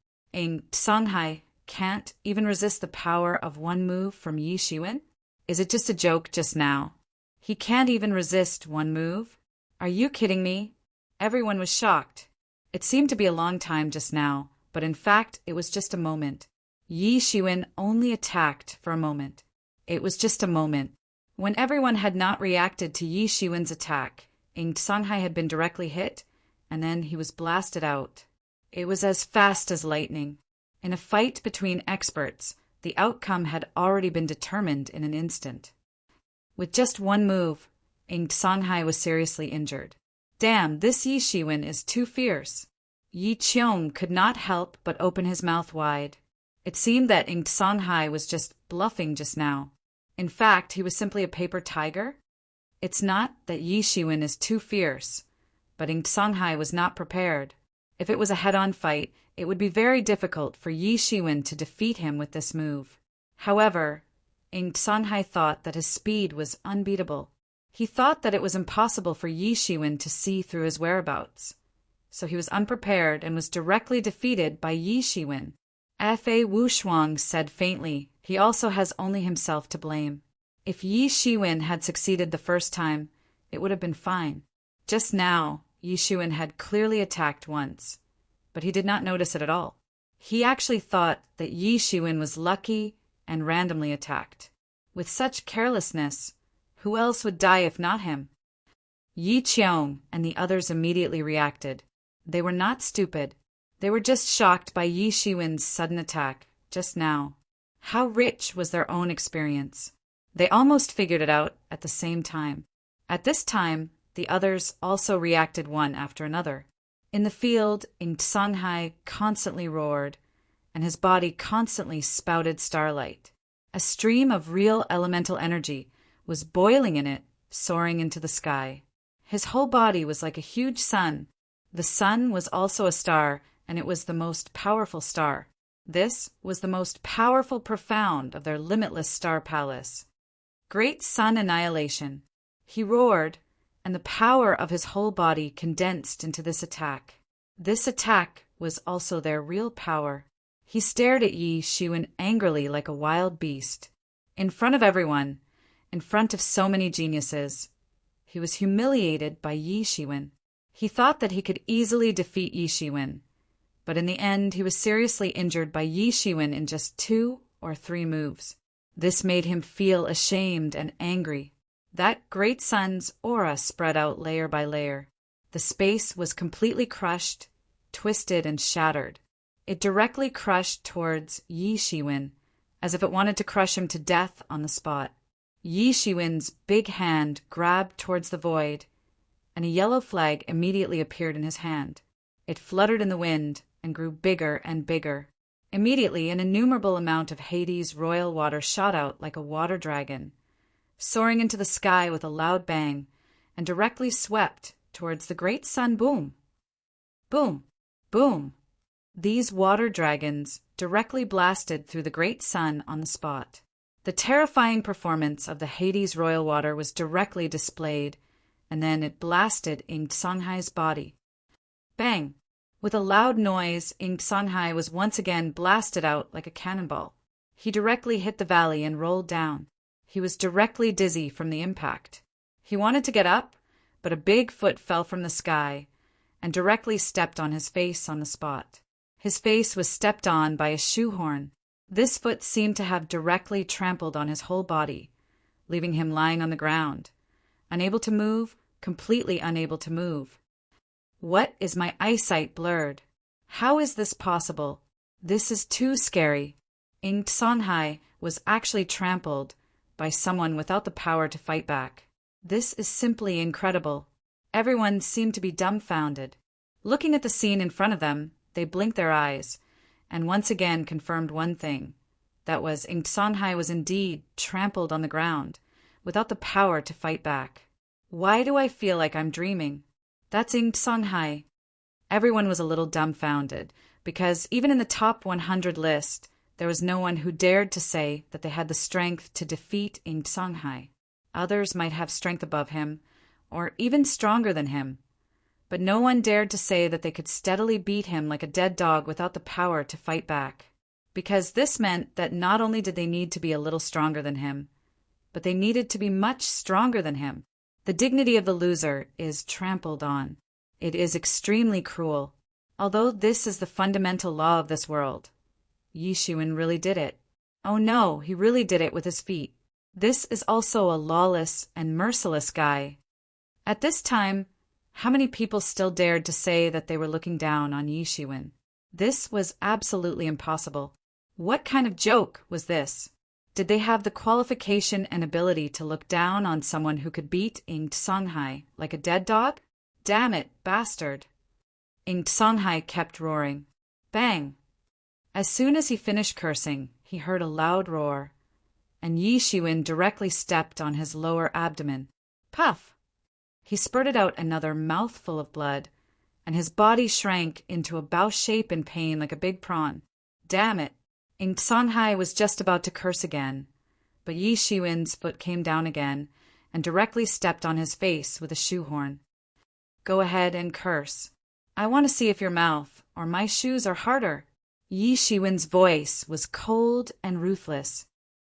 Shanghai can't even resist the power of one move from Yi Shiwen? Is it just a joke just now? He can't even resist one move? Are you kidding me? Everyone was shocked. It seemed to be a long time just now, but in fact it was just a moment. Yi Shiwen only attacked for a moment. It was just a moment. When everyone had not reacted to Yi Shiwen's attack, Ing Songhai had been directly hit, and then he was blasted out. It was as fast as lightning. In a fight between experts, the outcome had already been determined in an instant. With just one move, Ing Songhai was seriously injured. Damn, this Yi Shiwen is too fierce. Yi Qiong could not help but open his mouth wide. It seemed that Ing Songhai was just bluffing just now. In fact, he was simply a paper tiger. It's not that Yi Shiwen is too fierce, but Ing Songhai was not prepared. If it was a head-on fight, it would be very difficult for Yi Shiwen to defeat him with this move. However, Ing Songhai thought that his speed was unbeatable. He thought that it was impossible for Yi Shiwen to see through his whereabouts. So he was unprepared and was directly defeated by Yi Shiwen. Fa Wushuang said faintly, he also has only himself to blame. If Yi Shiwen had succeeded the first time, it would have been fine. Just now, Yi Shiwen had clearly attacked once, but he did not notice it at all. He actually thought that Yi Shiwen was lucky and randomly attacked. With such carelessness, who else would die if not him? Yi Qiong and the others immediately reacted. They were not stupid. They were just shocked by Yi Shiwen's sudden attack, just now. How rich was their own experience? They almost figured it out at the same time. At this time, the others also reacted one after another. In the field, Ing Songhai constantly roared, and his body constantly spouted starlight. A stream of real elemental energy was boiling in it, soaring into the sky. His whole body was like a huge sun. The sun was also a star, and it was the most powerful star. This was the most powerful profound of their limitless star palace. Great sun annihilation. He roared, and the power of his whole body condensed into this attack. This attack was also their real power. He stared at Yi Shiwen angrily like a wild beast. In front of everyone, in front of so many geniuses, he was humiliated by Yi Shiwen. He thought that he could easily defeat Yi Shiwen, but in the end he was seriously injured by Yi Shiwen in just 2 or 3 moves. This made him feel ashamed and angry. That great sun's aura spread out layer by layer. The space was completely crushed, twisted, and shattered. It directly crushed towards Yi Shiwen, as if it wanted to crush him to death on the spot. Yi Shiwen's big hand grabbed towards the void, and a yellow flag immediately appeared in his hand. It fluttered in the wind and grew bigger and bigger. Immediately, an innumerable amount of Hades' royal water shot out like a water dragon, soaring into the sky with a loud bang, and directly swept towards the great sun. Boom! Boom! Boom! These water dragons directly blasted through the great sun on the spot. The terrifying performance of the Hades royal water was directly displayed, and then it blasted Ing Songhai's body. Bang! With a loud noise, Ing Songhai was once again blasted out like a cannonball. He directly hit the valley and rolled down. He was directly dizzy from the impact. He wanted to get up, but a big foot fell from the sky and directly stepped on his face on the spot. His face was stepped on by a shoehorn. This foot seemed to have directly trampled on his whole body, leaving him lying on the ground, unable to move, completely unable to move. What is my eyesight blurred? How is this possible? This is too scary. Ing Songhai was actually trampled by someone without the power to fight back. This is simply incredible. Everyone seemed to be dumbfounded. Looking at the scene in front of them, they blinked their eyes, and once again confirmed one thing. That was, Ing Songhai was indeed trampled on the ground, without the power to fight back. Why do I feel like I'm dreaming? That's Ing Songhai. Everyone was a little dumbfounded, because even in the top 100 list, there was no one who dared to say that they had the strength to defeat Ing Songhai. Others might have strength above him, or even stronger than him, but no one dared to say that they could steadily beat him like a dead dog without the power to fight back. because this meant that not only did they need to be a little stronger than him, but they needed to be much stronger than him. The dignity of the loser is trampled on. It is extremely cruel. Although this is the fundamental law of this world, Yi Shiwen really did it. Oh no, he really did it with his feet. This is also a lawless and merciless guy. At this time, how many people still dared to say that they were looking down on Yi Shiwen? This was absolutely impossible. What kind of joke was this? Did they have the qualification and ability to look down on someone who could beat Ing Songhai like a dead dog? Damn it, bastard! Ing Songhai kept roaring. Bang! As soon as he finished cursing, he heard a loud roar, and Yi Shiwen directly stepped on his lower abdomen. Puff! He spurted out another mouthful of blood, and his body shrank into a bow shape in pain like a big prawn. Damn it! Ing Songhai was just about to curse again, but Yi Shiwen's foot came down again and directly stepped on his face with a shoehorn. Go ahead and curse. I want to see if your mouth or my shoes are harder. Yi Shiwen's voice was cold and ruthless.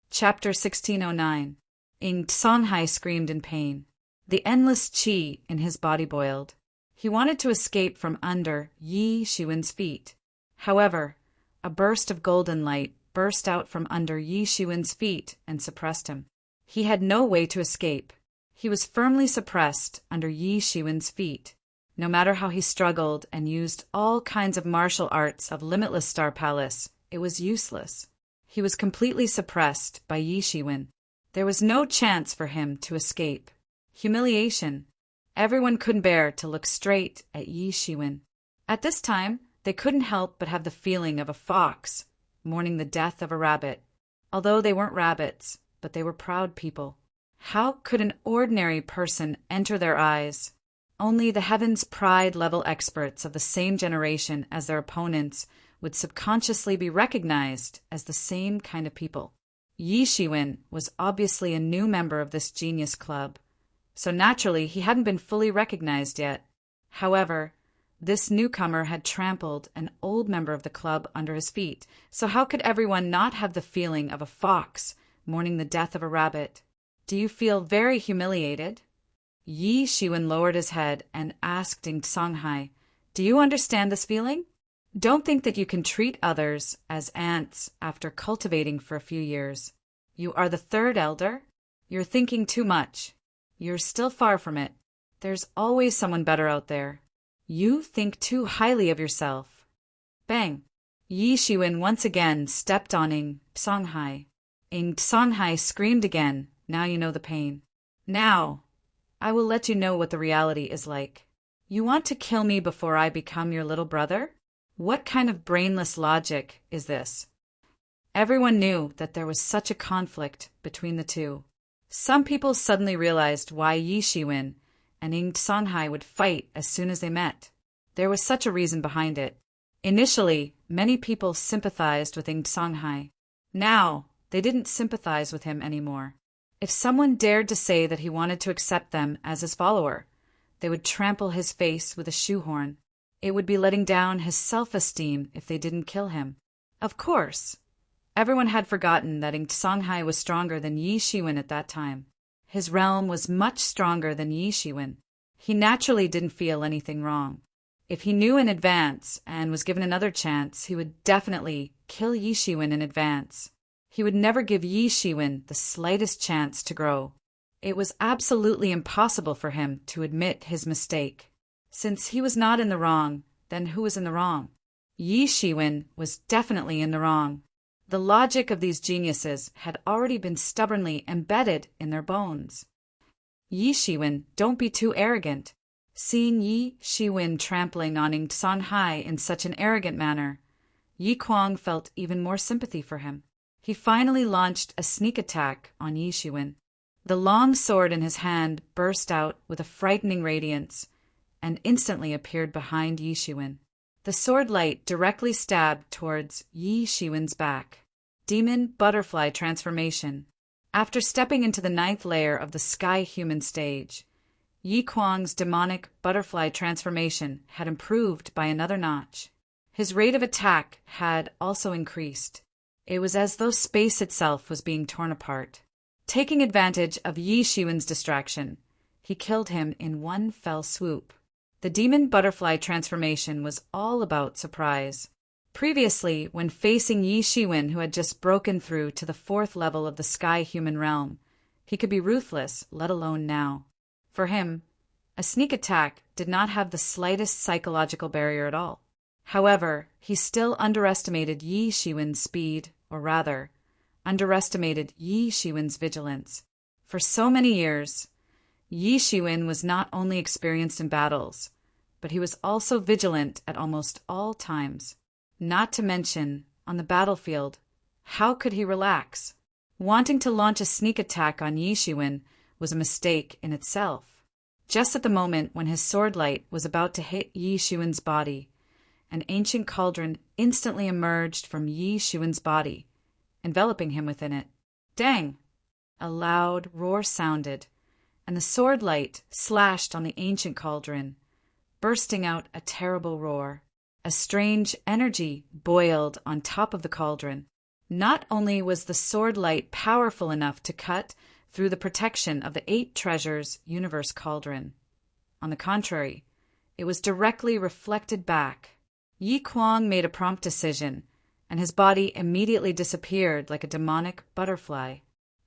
Chapter 1609. Ing Songhai screamed in pain. The endless qi in his body boiled. He wanted to escape from under Yi Shiwen's feet. However, a burst of golden light burst out from under Yi Shiwen's feet and suppressed him. He had no way to escape. He was firmly suppressed under Yi Shiwen's feet. No matter how he struggled and used all kinds of martial arts of Limitless Star Palace, it was useless. He was completely suppressed by Yi Shiwen. There was no chance for him to escape. Humiliation. Everyone couldn't bear to look straight at Yi Shiwen. At this time, they couldn't help but have the feeling of a fox mourning the death of a rabbit. Although they weren't rabbits, but they were proud people. How could an ordinary person enter their eyes? Only the Heaven's Pride-level experts of the same generation as their opponents would subconsciously be recognized as the same kind of people. Yi Shiwen was obviously a new member of this genius club, so naturally he hadn't been fully recognized yet. However, this newcomer had trampled an old member of the club under his feet, so how could everyone not have the feeling of a fox mourning the death of a rabbit? Do you feel very humiliated? Yi Shiwen lowered his head and asked Ing Songhai, do you understand this feeling? Don't think that you can treat others as ants after cultivating for a few years. You are the third elder. You're thinking too much. You're still far from it. There's always someone better out there. You think too highly of yourself. Bang! Yi Shiwen once again stepped on Ing Songhai. Ing Songhai screamed again. Now you know the pain. Now, I will let you know what the reality is like. You want to kill me before I become your little brother? What kind of brainless logic is this? Everyone knew that there was such a conflict between the two. Some people suddenly realized why Yi Shiwen and Ing Songhai would fight as soon as they met. There was such a reason behind it. Initially, many people sympathized with Ing Songhai. Now, they didn't sympathize with him anymore. If someone dared to say that he wanted to accept them as his follower, they would trample his face with a shoehorn. It would be letting down his self-esteem if they didn't kill him. Of course, everyone had forgotten that Ing Songhai was stronger than Yi Shiwen at that time. His realm was much stronger than Yi Shiwen. He naturally didn't feel anything wrong. If he knew in advance and was given another chance, he would definitely kill Yi Shiwen in advance. He would never give Yi Shiwen the slightest chance to grow. It was absolutely impossible for him to admit his mistake. Since he was not in the wrong, then who was in the wrong? Yi Shiwen was definitely in the wrong. The logic of these geniuses had already been stubbornly embedded in their bones. Yi Shiwen, don't be too arrogant. Seeing Yi Shiwen trampling on Ing Songhai in such an arrogant manner, Yi Kwang felt even more sympathy for him. He finally launched a sneak attack on Yi Shiwen. The long sword in his hand burst out with a frightening radiance and instantly appeared behind Yi Shiwen. The sword light directly stabbed towards Yi Shiwen's back. Demon Butterfly Transformation. After stepping into the 9th layer of the Sky Human stage, Yi Kwang's demonic butterfly transformation had improved by another notch. His rate of attack had also increased. It was as though space itself was being torn apart. Taking advantage of Yi Shiwen's distraction, he killed him in one fell swoop. The demon butterfly transformation was all about surprise. Previously, when facing Yi Shiwen, who had just broken through to the 4th level of the sky human realm, he could be ruthless, let alone now. For him, a sneak attack did not have the slightest psychological barrier at all. However, he still underestimated Yi Shiwen's speed, or rather, underestimated Yi Shiwen's vigilance. For so many years, Yi Shiwen was not only experienced in battles, but he was also vigilant at almost all times. Not to mention, on the battlefield, how could he relax? Wanting to launch a sneak attack on Yi Shiwen was a mistake in itself. Just at the moment when his sword light was about to hit Yi Shiwen's body, an ancient cauldron instantly emerged from Yi Shiwen's body, enveloping him within it. Dang! A loud roar sounded, and the sword light slashed on the ancient cauldron, bursting out a terrible roar. A strange energy boiled on top of the cauldron. Not only was the sword light powerful enough to cut through the protection of the 8 treasures universe cauldron. On the contrary, it was directly reflected back. Yi Kuang made a prompt decision, and his body immediately disappeared like a demonic butterfly.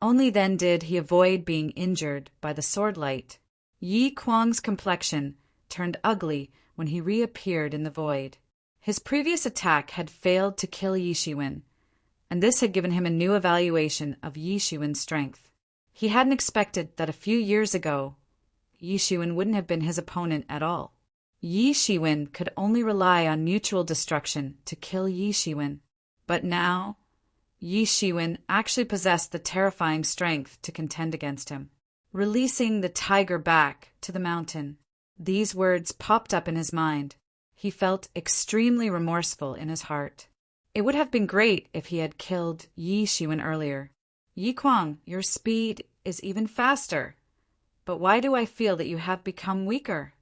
Only then did he avoid being injured by the sword light. Yi Kuang's complexion turned ugly when he reappeared in the void. His previous attack had failed to kill Yi Shiwen, and this had given him a new evaluation of Yi Shiwen's strength. He hadn't expected that a few years ago, Yi Shiwen wouldn't have been his opponent at all. Yi Shiwen could only rely on mutual destruction to kill Yi Shiwen. But now, Yi Shiwen actually possessed the terrifying strength to contend against him. Releasing the tiger back to the mountain. These words popped up in his mind. He felt extremely remorseful in his heart. It would have been great if he had killed Yi Shiwen earlier. Yi Kuang, your speed is even faster. But why do I feel that you have become weaker?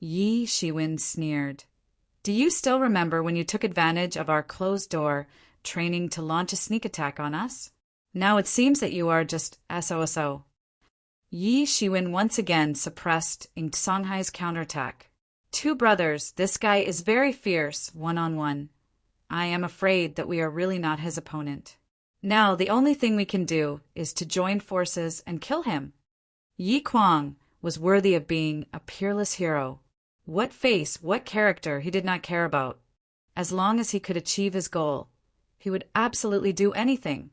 Yi Shiwen sneered. Do you still remember when you took advantage of our closed door training to launch a sneak attack on us? Now it seems that you are just SOSO. Yi Shiwen once again suppressed Songhai's counterattack. 2 brothers, this guy is very fierce, one-on-one. I am afraid that we are really not his opponent. Now the only thing we can do is to join forces and kill him. Yi Kuang was worthy of being a peerless hero. What face, what character he did not care about. As long as he could achieve his goal, he would absolutely do anything.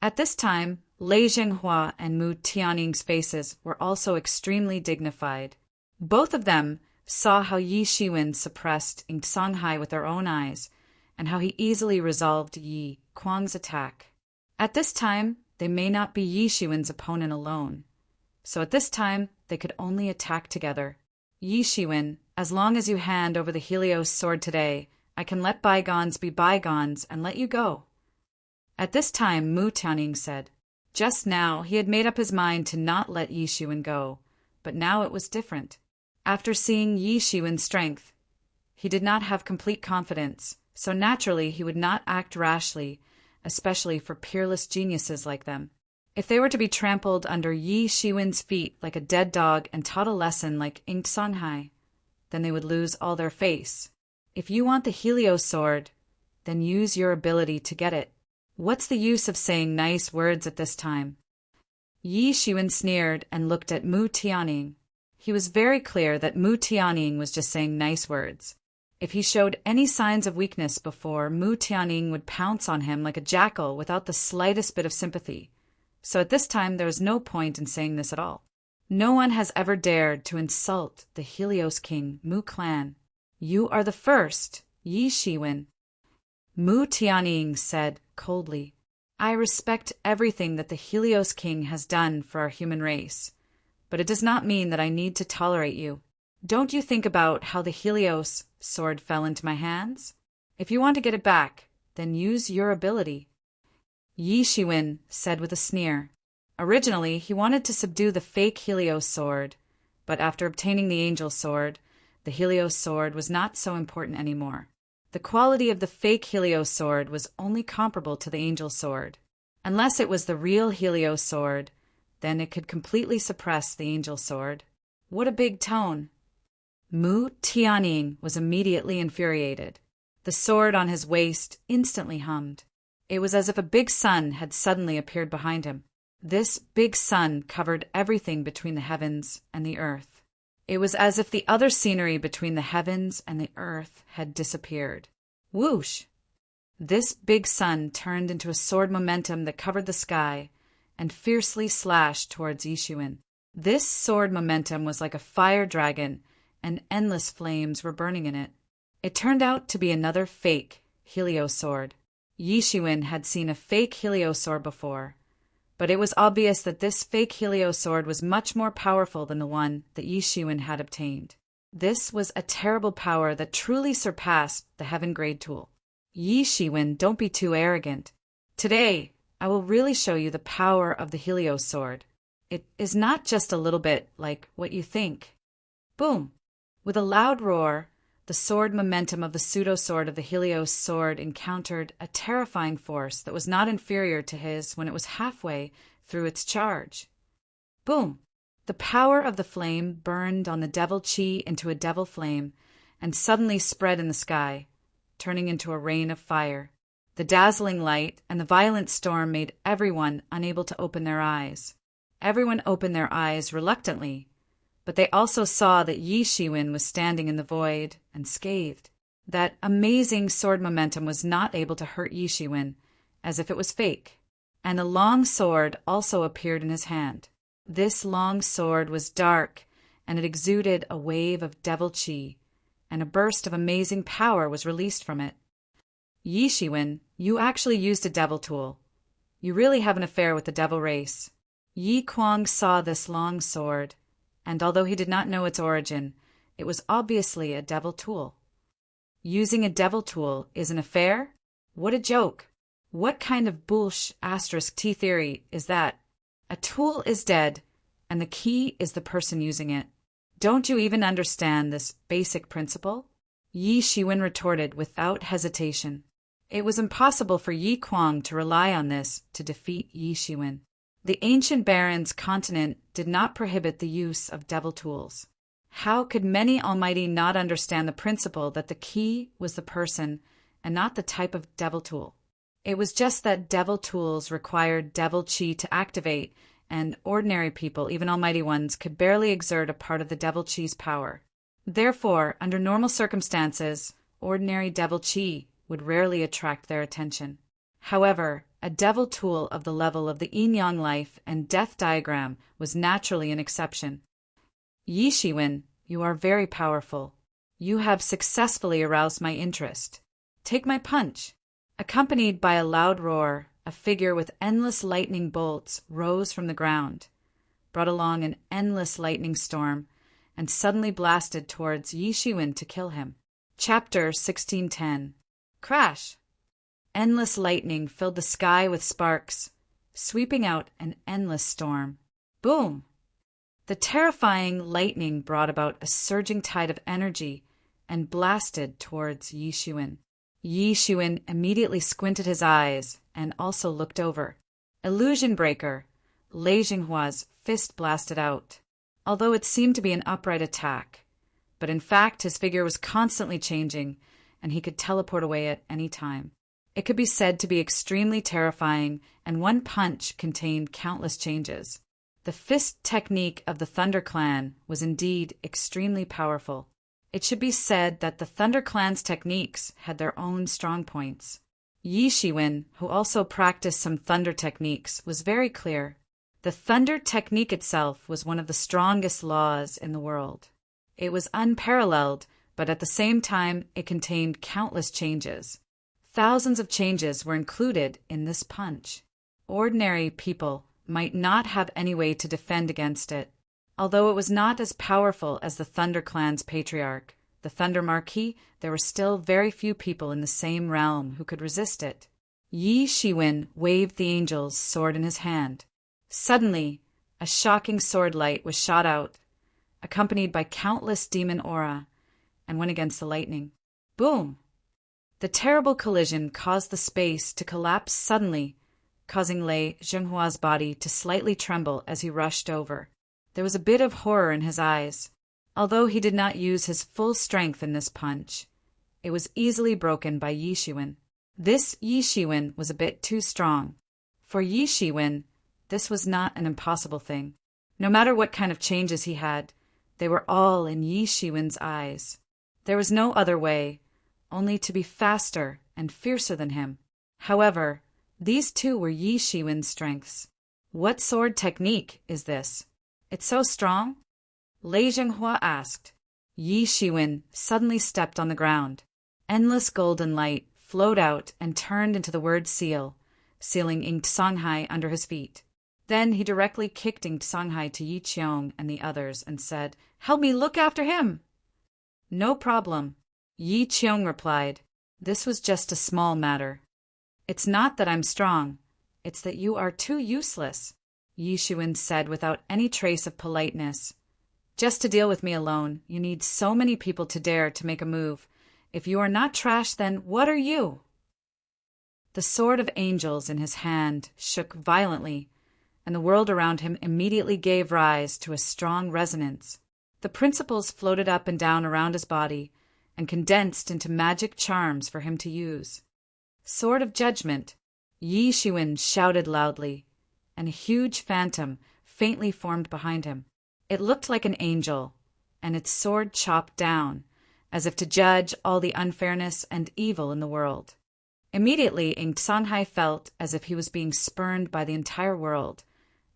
At this time, Lei Zhenghua and Mu Tianing's faces were also extremely dignified. Both of them saw how Yi Shiwen suppressed Songhai with their own eyes, and how he easily resolved Yi Kuang's attack. At this time, they may not be Yi Shiwen's opponent alone. So at this time, they could only attack together. Yi Shiwen, as long as you hand over the Helios sword today, I can let bygones be bygones and let you go. At this time, Mu Tianing said. Just now, he had made up his mind to not let Yi Shiwen go, but now it was different. After seeing Yi Shiwen's strength, he did not have complete confidence, so naturally he would not act rashly, especially for peerless geniuses like them. If they were to be trampled under Yi Shiwen's feet like a dead dog and taught a lesson like Songhai, then they would lose all their face. If you want the Helios sword, then use your ability to get it. What's the use of saying nice words at this time? Yi Shiwen sneered and looked at Mu Tianing. He was very clear that Mu Tianing was just saying nice words. If he showed any signs of weakness before, Mu Tianing would pounce on him like a jackal without the slightest bit of sympathy. So at this time there was no point in saying this at all. No one has ever dared to insult the Helios King, Mu Clan. You are the first, Yi Shiwen. Mu Tianing said coldly, I respect everything that the Helios King has done for our human race, but it does not mean that I need to tolerate you. Don't you think about how the Helios sword fell into my hands? If you want to get it back, then use your ability. Yi Shiwen said with a sneer. Originally, he wanted to subdue the fake Helios sword, but after obtaining the angel sword, the Helios sword was not so important anymore. The quality of the fake Helios sword was only comparable to the angel's sword. Unless it was the real Helios sword, then it could completely suppress the angel's sword. What a big tone! Mu Tianning was immediately infuriated. The sword on his waist instantly hummed. It was as if a big sun had suddenly appeared behind him. This big sun covered everything between the heavens and the earth. It was as if the other scenery between the heavens and the earth had disappeared. Whoosh! This big sun turned into a sword momentum that covered the sky and fiercely slashed towards Yixuan. This sword momentum was like a fire dragon, and endless flames were burning in it. It turned out to be another fake Helios sword. Yixuan had seen a fake Helios sword before, but it was obvious that this fake Helios sword was much more powerful than the one that Yixuan had obtained. This was a terrible power that truly surpassed the heaven-grade tool. Yixuan, don't be too arrogant. Today, I will really show you the power of the Helios sword. It is not just a little bit like what you think. Boom! With a loud roar, the sword momentum of the pseudo-sword of the Helios sword encountered a terrifying force that was not inferior to his when it was halfway through its charge. Boom! The power of the flame burned on the devil chi into a devil flame and suddenly spread in the sky, turning into a rain of fire. The dazzling light and the violent storm made everyone unable to open their eyes. Everyone opened their eyes reluctantly, but they also saw that Yixuan was standing in the void, unscathed. That amazing sword momentum was not able to hurt Yixuan, as if it was fake. And a long sword also appeared in his hand. This long sword was dark, and it exuded a wave of devil chi, and a burst of amazing power was released from it. Yixuan, you actually used a devil tool. You really have an affair with the devil race. Yi Kuang saw this long sword, and although he did not know its origin, it was obviously a devil tool. Using a devil tool is an affair? What a joke! What kind of *T theory is that? A tool is dead, and the key is the person using it. Don't you even understand this basic principle? Yixuan retorted without hesitation. It was impossible for Yi Kuang to rely on this to defeat Yixuan. The ancient barons' continent did not prohibit the use of devil tools. How could many almighty not understand the principle that the key was the person and not the type of devil tool? It was just that devil tools required devil chi to activate, and ordinary people, even almighty ones, could barely exert a part of the devil chi's power. Therefore, under normal circumstances, ordinary devil chi would rarely attract their attention. However, a devil tool of the level of the yin-yang life and death diagram was naturally an exception. Yixuan, you are very powerful. You have successfully aroused my interest. Take my punch. Accompanied by a loud roar, a figure with endless lightning bolts rose from the ground, brought along an endless lightning storm, and suddenly blasted towards Yixuan to kill him. Chapter 1610. Crash! Endless lightning filled the sky with sparks, sweeping out an endless storm. Boom! The terrifying lightning brought about a surging tide of energy and blasted towards Yixuan. Yixuan immediately squinted his eyes and also looked over. Illusion breaker, Lei Jinghua's fist blasted out, although it seemed to be an upright attack. But in fact, his figure was constantly changing, and he could teleport away at any time. It could be said to be extremely terrifying, and one punch contained countless changes. The fist technique of the Thunder Clan was indeed extremely powerful. It should be said that the Thunder Clan's techniques had their own strong points. Yixuan, who also practiced some thunder techniques, was very clear. The thunder technique itself was one of the strongest laws in the world. It was unparalleled, but at the same time it contained countless changes. Thousands of changes were included in this punch. Ordinary people might not have any way to defend against it. Although it was not as powerful as the Thunder Clan's patriarch, the Thunder Marquis, there were still very few people in the same realm who could resist it. Yixuan waved the angel's sword in his hand. Suddenly, a shocking sword light was shot out, accompanied by countless demon aura, and went against the lightning. Boom! The terrible collision caused the space to collapse suddenly, causing Lei Zhenghua's body to slightly tremble as he rushed over. There was a bit of horror in his eyes. Although he did not use his full strength in this punch, it was easily broken by Yi Shiwen. This Yi Shiwen was a bit too strong. For Yi Shiwen, this was not an impossible thing. No matter what kind of changes he had, they were all in Yi Shiwen's eyes. There was no other way, only to be faster and fiercer than him. However, these two were Yi Shiwen's strengths. What sword technique is this? It's so strong? Lei Zhenghua asked. Yi Shiwen suddenly stepped on the ground. Endless golden light flowed out and turned into the word seal, sealing Ing Songhai under his feet. Then he directly kicked Ing Songhai to Yi Qiong and the others and said, "Help me look after him!" "No problem," Yi Qiong replied. "This was just a small matter. It's not that I'm strong, it's that you are too useless," Yi Shiwen said without any trace of politeness. "Just to deal with me alone, you need so many people to dare to make a move. If you are not trash, then what are you?" The sword of angels in his hand shook violently, and the world around him immediately gave rise to a strong resonance. The principles floated up and down around his body and condensed into magic charms for him to use. "Sword of Judgment," Yi Shiwen shouted loudly, and a huge phantom faintly formed behind him. It looked like an angel, and its sword chopped down, as if to judge all the unfairness and evil in the world. Immediately, Ing Songhai felt as if he was being spurned by the entire world,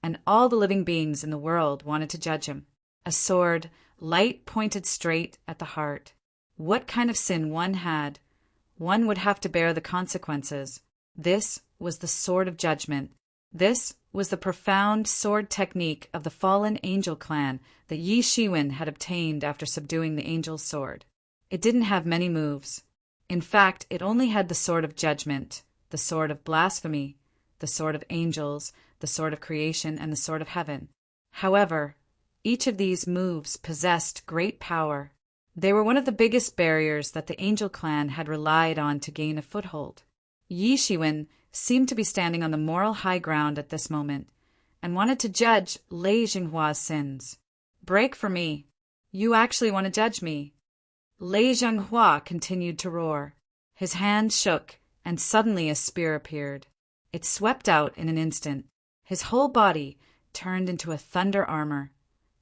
and all the living beings in the world wanted to judge him. A sword, light pointed straight at the heart. What kind of sin one had, one would have to bear the consequences. This was the Sword of Judgment. This was the profound sword technique of the fallen angel clan that Yi Shiwen had obtained after subduing the angel's sword. It didn't have many moves. In fact, it only had the Sword of Judgment, the Sword of Blasphemy, the Sword of Angels, the Sword of Creation, and the Sword of Heaven. However, each of these moves possessed great power. They were one of the biggest barriers that the angel clan had relied on to gain a foothold. Yi Shiwen seemed to be standing on the moral high ground at this moment, and wanted to judge Lei Zhenghua's sins. "Break for me. You actually want to judge me." Lei Zhenghua continued to roar. His hand shook, and suddenly a spear appeared. It swept out in an instant. His whole body turned into a thunder armor,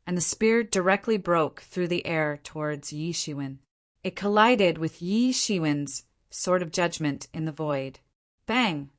and the spear directly broke through the air towards Yi Shiwen. It collided with Yi Shiwen's Sword of Judgment in the void. Bang!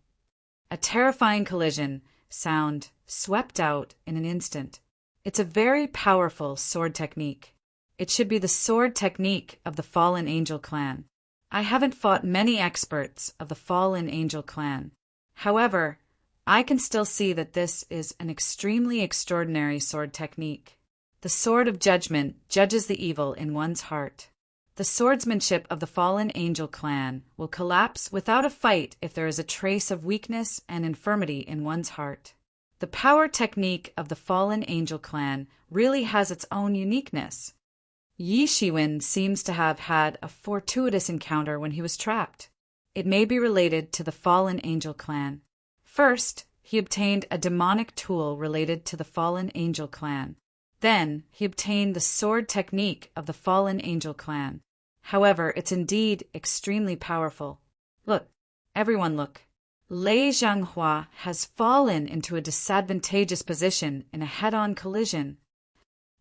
A terrifying collision sound swept out in an instant. It's a very powerful sword technique. It should be the sword technique of the fallen angel clan. I haven't fought many experts of the fallen angel clan. However, I can still see that this is an extremely extraordinary sword technique. The Sword of Judgment judges the evil in one's heart. The swordsmanship of the fallen angel clan will collapse without a fight if there is a trace of weakness and infirmity in one's heart. The power technique of the fallen angel clan really has its own uniqueness. Yi Shiwen seems to have had a fortuitous encounter when he was trapped. It may be related to the fallen angel clan. First, he obtained a demonic tool related to the fallen angel clan. Then, he obtained the sword technique of the fallen angel clan. However, it's indeed extremely powerful. Look, everyone look. Lei Zhenghua has fallen into a disadvantageous position in a head-on collision.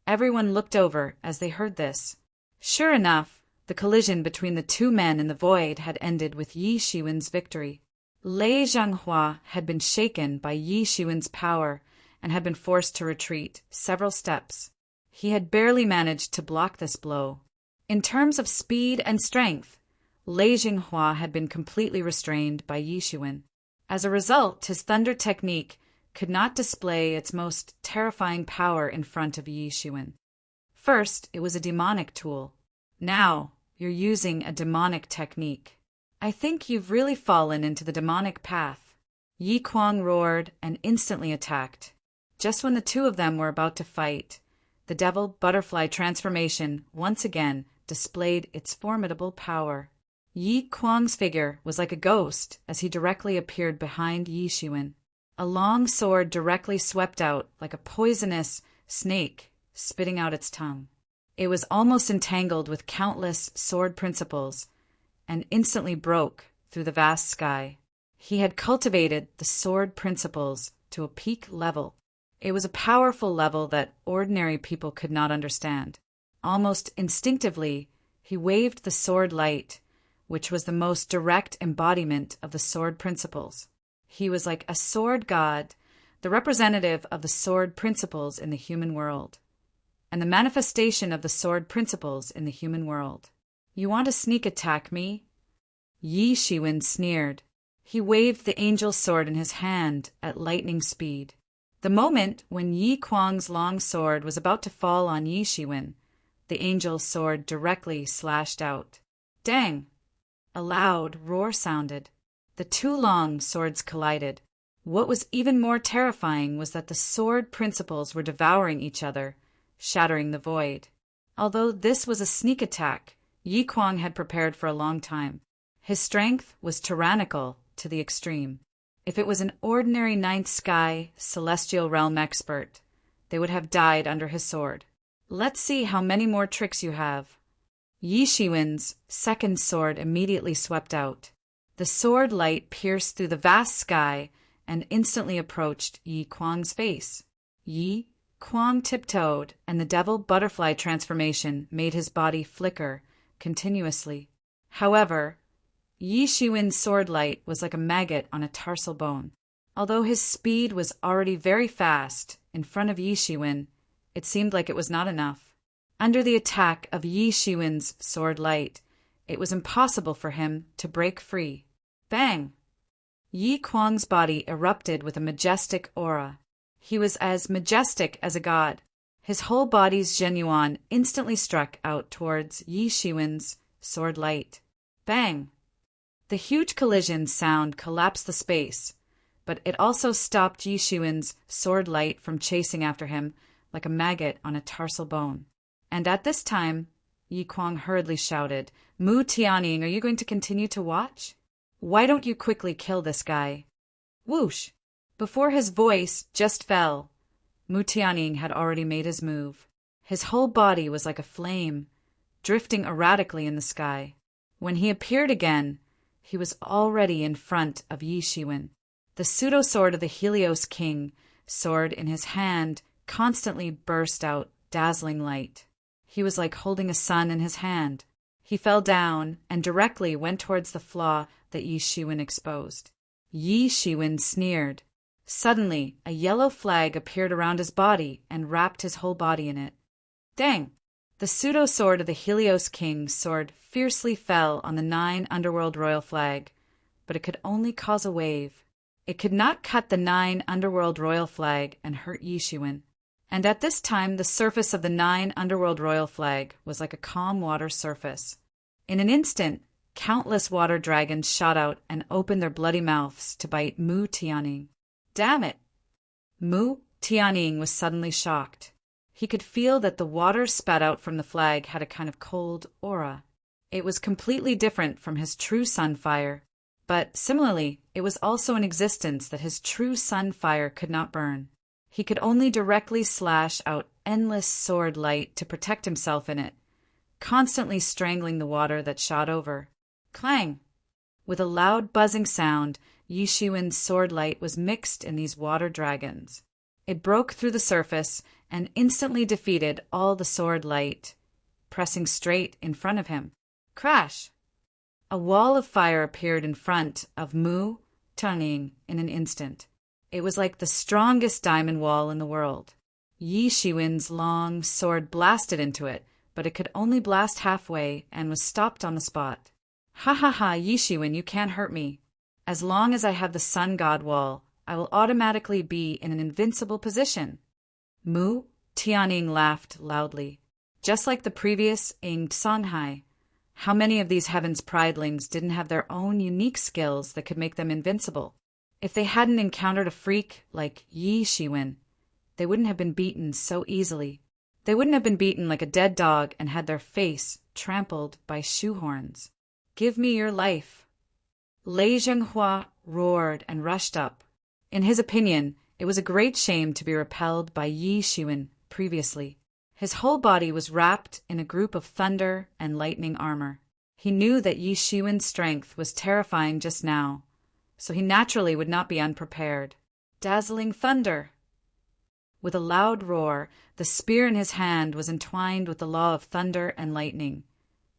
Everyone looked over as they heard this. Sure enough, the collision between the two men in the void had ended with Yi Shiwen's victory. Lei Zhenghua had been shaken by Yi Shiwen's power and had been forced to retreat several steps. He had barely managed to block this blow. In terms of speed and strength, Lei Zhenghua had been completely restrained by Yi Shiwen. As a result, his thunder technique could not display its most terrifying power in front of Yi Shiwen. First, it was a demonic tool. Now, you're using a demonic technique. I think you've really fallen into the demonic path. Yi Kuang roared and instantly attacked. Just when the two of them were about to fight, the devil butterfly transformation once again displayed its formidable power. Yi Kuang's figure was like a ghost as he directly appeared behind Yi Shiwen. A long sword directly swept out like a poisonous snake spitting out its tongue. It was almost entangled with countless sword principles and instantly broke through the vast sky. He had cultivated the sword principles to a peak level. It was a powerful level that ordinary people could not understand. Almost instinctively, he waved the sword light, which was the most direct embodiment of the sword principles. He was like a sword god, the representative of the sword principles in the human world, and the manifestation of the sword principles in the human world. You want to sneak attack me? Yi Shiwen sneered. He waved the angel's sword in his hand at lightning speed. The moment when Yi Kuang's long sword was about to fall on Yi Shiwen, the angel's sword directly slashed out. Dang! A loud roar sounded. The two long swords collided. What was even more terrifying was that the sword principles were devouring each other, shattering the void. Although this was a sneak attack, Yi Kuang had prepared for a long time. His strength was tyrannical to the extreme. If it was an ordinary ninth sky, celestial realm expert, they would have died under his sword. Let's see how many more tricks you have. Yi Shiwen's second sword immediately swept out. The sword light pierced through the vast sky and instantly approached Yi Kuang's face. Yi Kuang tiptoed, and the devil butterfly transformation made his body flicker continuously. However, Yi Shiwen's sword light was like a maggot on a tarsal bone. Although his speed was already very fast, in front of Yi Shiwen, it seemed like it was not enough. Under the attack of Yi Shiwen's sword light, it was impossible for him to break free. Bang! Yi Kuang's body erupted with a majestic aura. He was as majestic as a god. His whole body's genuine instantly struck out towards Yi Shiwen's sword light. Bang! The huge collision sound collapsed the space, but it also stopped Yi Shiwen's sword light from chasing after him like a maggot on a tarsal bone. And at this time, Yi Kuang hurriedly shouted, Mu Tianning, are you going to continue to watch? Why don't you quickly kill this guy? Whoosh! Before his voice just fell, Mu Tianning had already made his move. His whole body was like a flame, drifting erratically in the sky. When he appeared again, he was already in front of Yi Shiwen. The pseudo-sword of the Helios King, sword in his hand, constantly burst out dazzling light. He was like holding a sun in his hand. He fell down and directly went towards the flaw that Yi Shiwen exposed. Yi Shiwen sneered. Suddenly, a yellow flag appeared around his body and wrapped his whole body in it. Dang! The pseudo-sword of the Helios King's sword fiercely fell on the 9 underworld royal flag, but it could only cause a wave. It could not cut the 9 underworld royal flag and hurt Yi Shiwen. And at this time the surface of the 9 underworld royal flag was like a calm water surface. In an instant, countless water dragons shot out and opened their bloody mouths to bite Mu Tianning. Damn it! Mu Tianning was suddenly shocked. He could feel that the water spat out from the flag had a kind of cold aura. It was completely different from his true sun fire, but similarly, it was also an existence that his true sun fire could not burn. He could only directly slash out endless sword light to protect himself in it, constantly strangling the water that shot over. Clang! With a loud buzzing sound, Yi Shiwen's sword light was mixed in these water dragons. It broke through the surface and instantly defeated all the sword light, pressing straight in front of him. Crash! A wall of fire appeared in front of Mu Tianning in an instant. It was like the strongest diamond wall in the world. Yi Shiwen's long sword blasted into it, but it could only blast halfway and was stopped on the spot. Ha ha ha, Yi Shiwen, you can't hurt me. As long as I have the sun god wall, I will automatically be in an invincible position. Mu Tianning laughed loudly. Just like the previous Ing Songhai, how many of these Heaven's Pridelings didn't have their own unique skills that could make them invincible? If they hadn't encountered a freak like Yi Shiwen, they wouldn't have been beaten so easily. They wouldn't have been beaten like a dead dog and had their face trampled by shoehorns. Give me your life. Lei Zhenghua roared and rushed up. In his opinion, it was a great shame to be repelled by Yi Shiwen previously. His whole body was wrapped in a group of thunder and lightning armor. He knew that Yi Shiwen's strength was terrifying just now, so he naturally would not be unprepared. Dazzling thunder! With a loud roar, the spear in his hand was entwined with the law of thunder and lightning,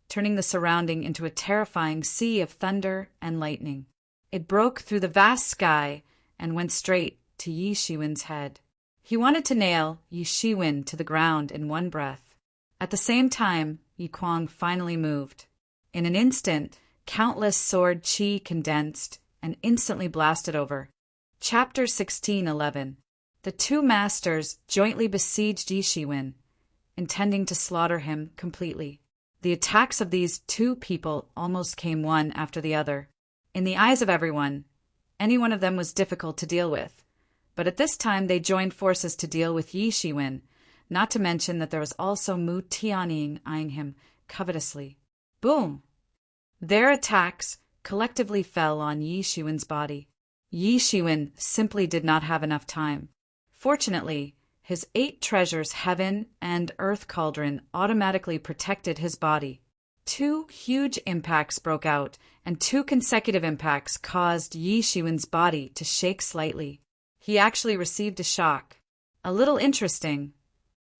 turning the surrounding into a terrifying sea of thunder and lightning. It broke through the vast sky and went straight to Yi Shiwen's head. He wanted to nail Yi Shiwen to the ground in one breath. At the same time, Yi Kuang finally moved. In an instant, countless sword qi condensed and instantly blasted over. Chapter 16:11. The two masters jointly besieged Yi Shiwen, intending to slaughter him completely. The attacks of these two people almost came one after the other. In the eyes of everyone, any one of them was difficult to deal with, but at this time they joined forces to deal with Yi Shiwen, not to mention that there was also Mu Tianying eyeing him covetously. Boom! Their attacks collectively fell on Yi Shiwen's body. Yi Shiwen simply did not have enough time. Fortunately, his 8 treasures heaven and earth cauldron automatically protected his body. 2 huge impacts broke out, and 2 consecutive impacts caused Yi Shiwen's body to shake slightly. He actually received a shock. A little interesting.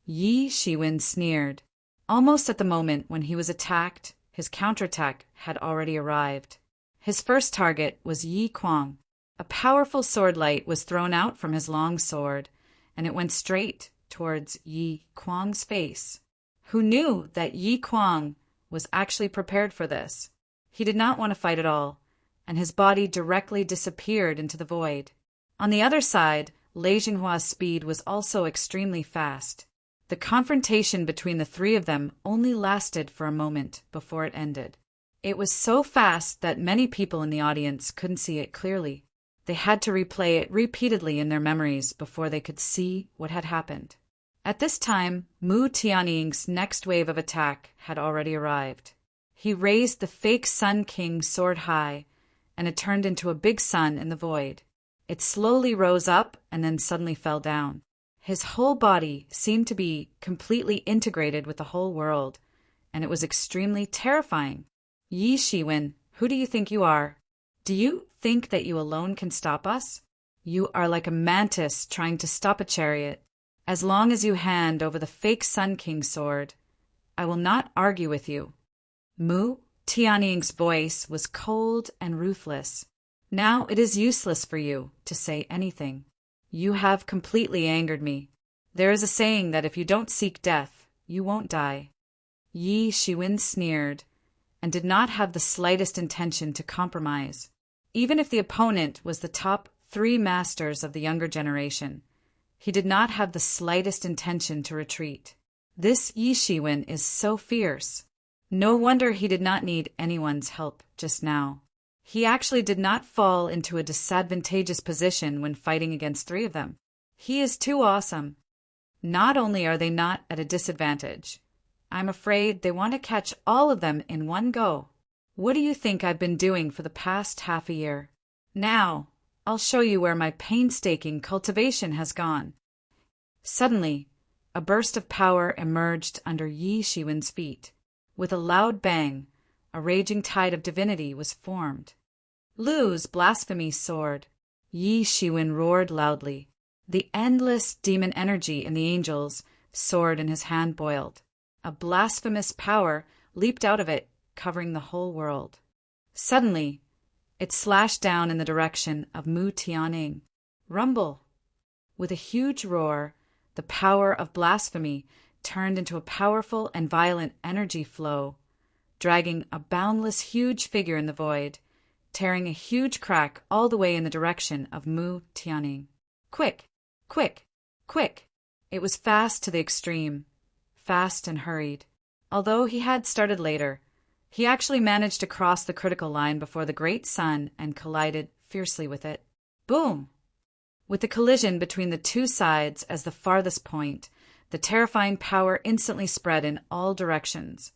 Yi Shiwen sneered. Almost at the moment when he was attacked, his counterattack had already arrived. His first target was Yi Kuang. A powerful sword light was thrown out from his long sword, and it went straight towards Yi Kuang's face. Who knew that Yi Kuang was actually prepared for this? He did not want to fight at all, and his body directly disappeared into the void. On the other side, Lei Jinghua's speed was also extremely fast. The confrontation between the 3 of them only lasted for a moment before it ended. It was so fast that many people in the audience couldn't see it clearly. They had to replay it repeatedly in their memories before they could see what had happened. At this time, Mu Tianying's next wave of attack had already arrived. He raised the fake Sun King sword high, and it turned into a big sun in the void. It slowly rose up and then suddenly fell down. His whole body seemed to be completely integrated with the whole world, and it was extremely terrifying. Yi Shiwen, who do you think you are? Do you think that you alone can stop us? You are like a mantis trying to stop a chariot. As long as you hand over the fake Sun King sword, I will not argue with you. Mu Tianying's voice was cold and ruthless. Now it is useless for you to say anything. You have completely angered me. There is a saying that if you don't seek death, you won't die. Yi Shiwen sneered and did not have the slightest intention to compromise. Even if the opponent was the top 3 masters of the younger generation, he did not have the slightest intention to retreat. This Yi Shiwen is so fierce. No wonder he did not need anyone's help just now. He actually did not fall into a disadvantageous position when fighting against 3 of them. He is too awesome. Not only are they not at a disadvantage, I'm afraid they want to catch all of them in one go. What do you think I've been doing for the past half a year? Now, I'll show you where my painstaking cultivation has gone. Suddenly, a burst of power emerged under Yi Shiwen's feet. With a loud bang, a raging tide of divinity was formed. Lose, blasphemy sword! Yi Shiwen roared loudly. The endless demon energy in the angel's sword in his hand boiled. A blasphemous power leaped out of it, covering the whole world. Suddenly, it slashed down in the direction of Mu Tianying. Rumble! With a huge roar, the power of blasphemy turned into a powerful and violent energy flow, dragging a boundless huge figure in the void, tearing a huge crack all the way in the direction of Mu Tianying. Quick! Quick! Quick! It was fast to the extreme, fast and hurried. Although he had started later, he actually managed to cross the critical line before the great sun and collided fiercely with it. Boom! With the collision between the 2 sides as the farthest point, the terrifying power instantly spread in all directions,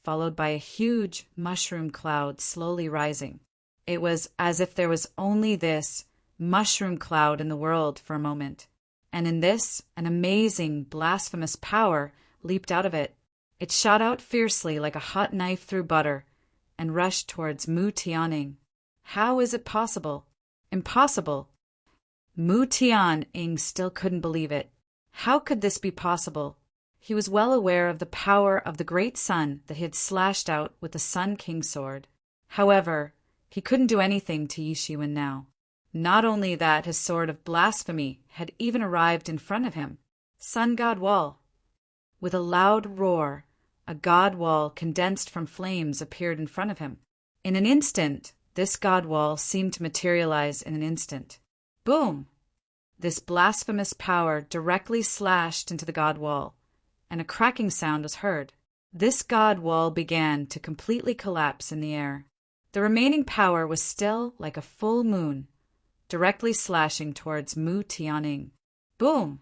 followed by a huge mushroom cloud slowly rising. It was as if there was only this mushroom cloud in the world for a moment. And in this, an amazing, blasphemous power leaped out of it. It shot out fiercely like a hot knife through butter and rushed towards Mu Tianning. How is it possible? Impossible. Mu Tianning still couldn't believe it. How could this be possible? He was well aware of the power of the great sun that he had slashed out with the Sun King's sword. However, he couldn't do anything to Yi Shiwen now. Not only that, his sword of blasphemy had even arrived in front of him. Sun God Wall. With a loud roar, a god wall condensed from flames appeared in front of him. In an instant, this god wall seemed to materialize in an instant. Boom! This blasphemous power directly slashed into the god wall, and a cracking sound was heard. This god wall began to completely collapse in the air. The remaining power was still like a full moon, directly slashing towards Mu Tianning. Boom!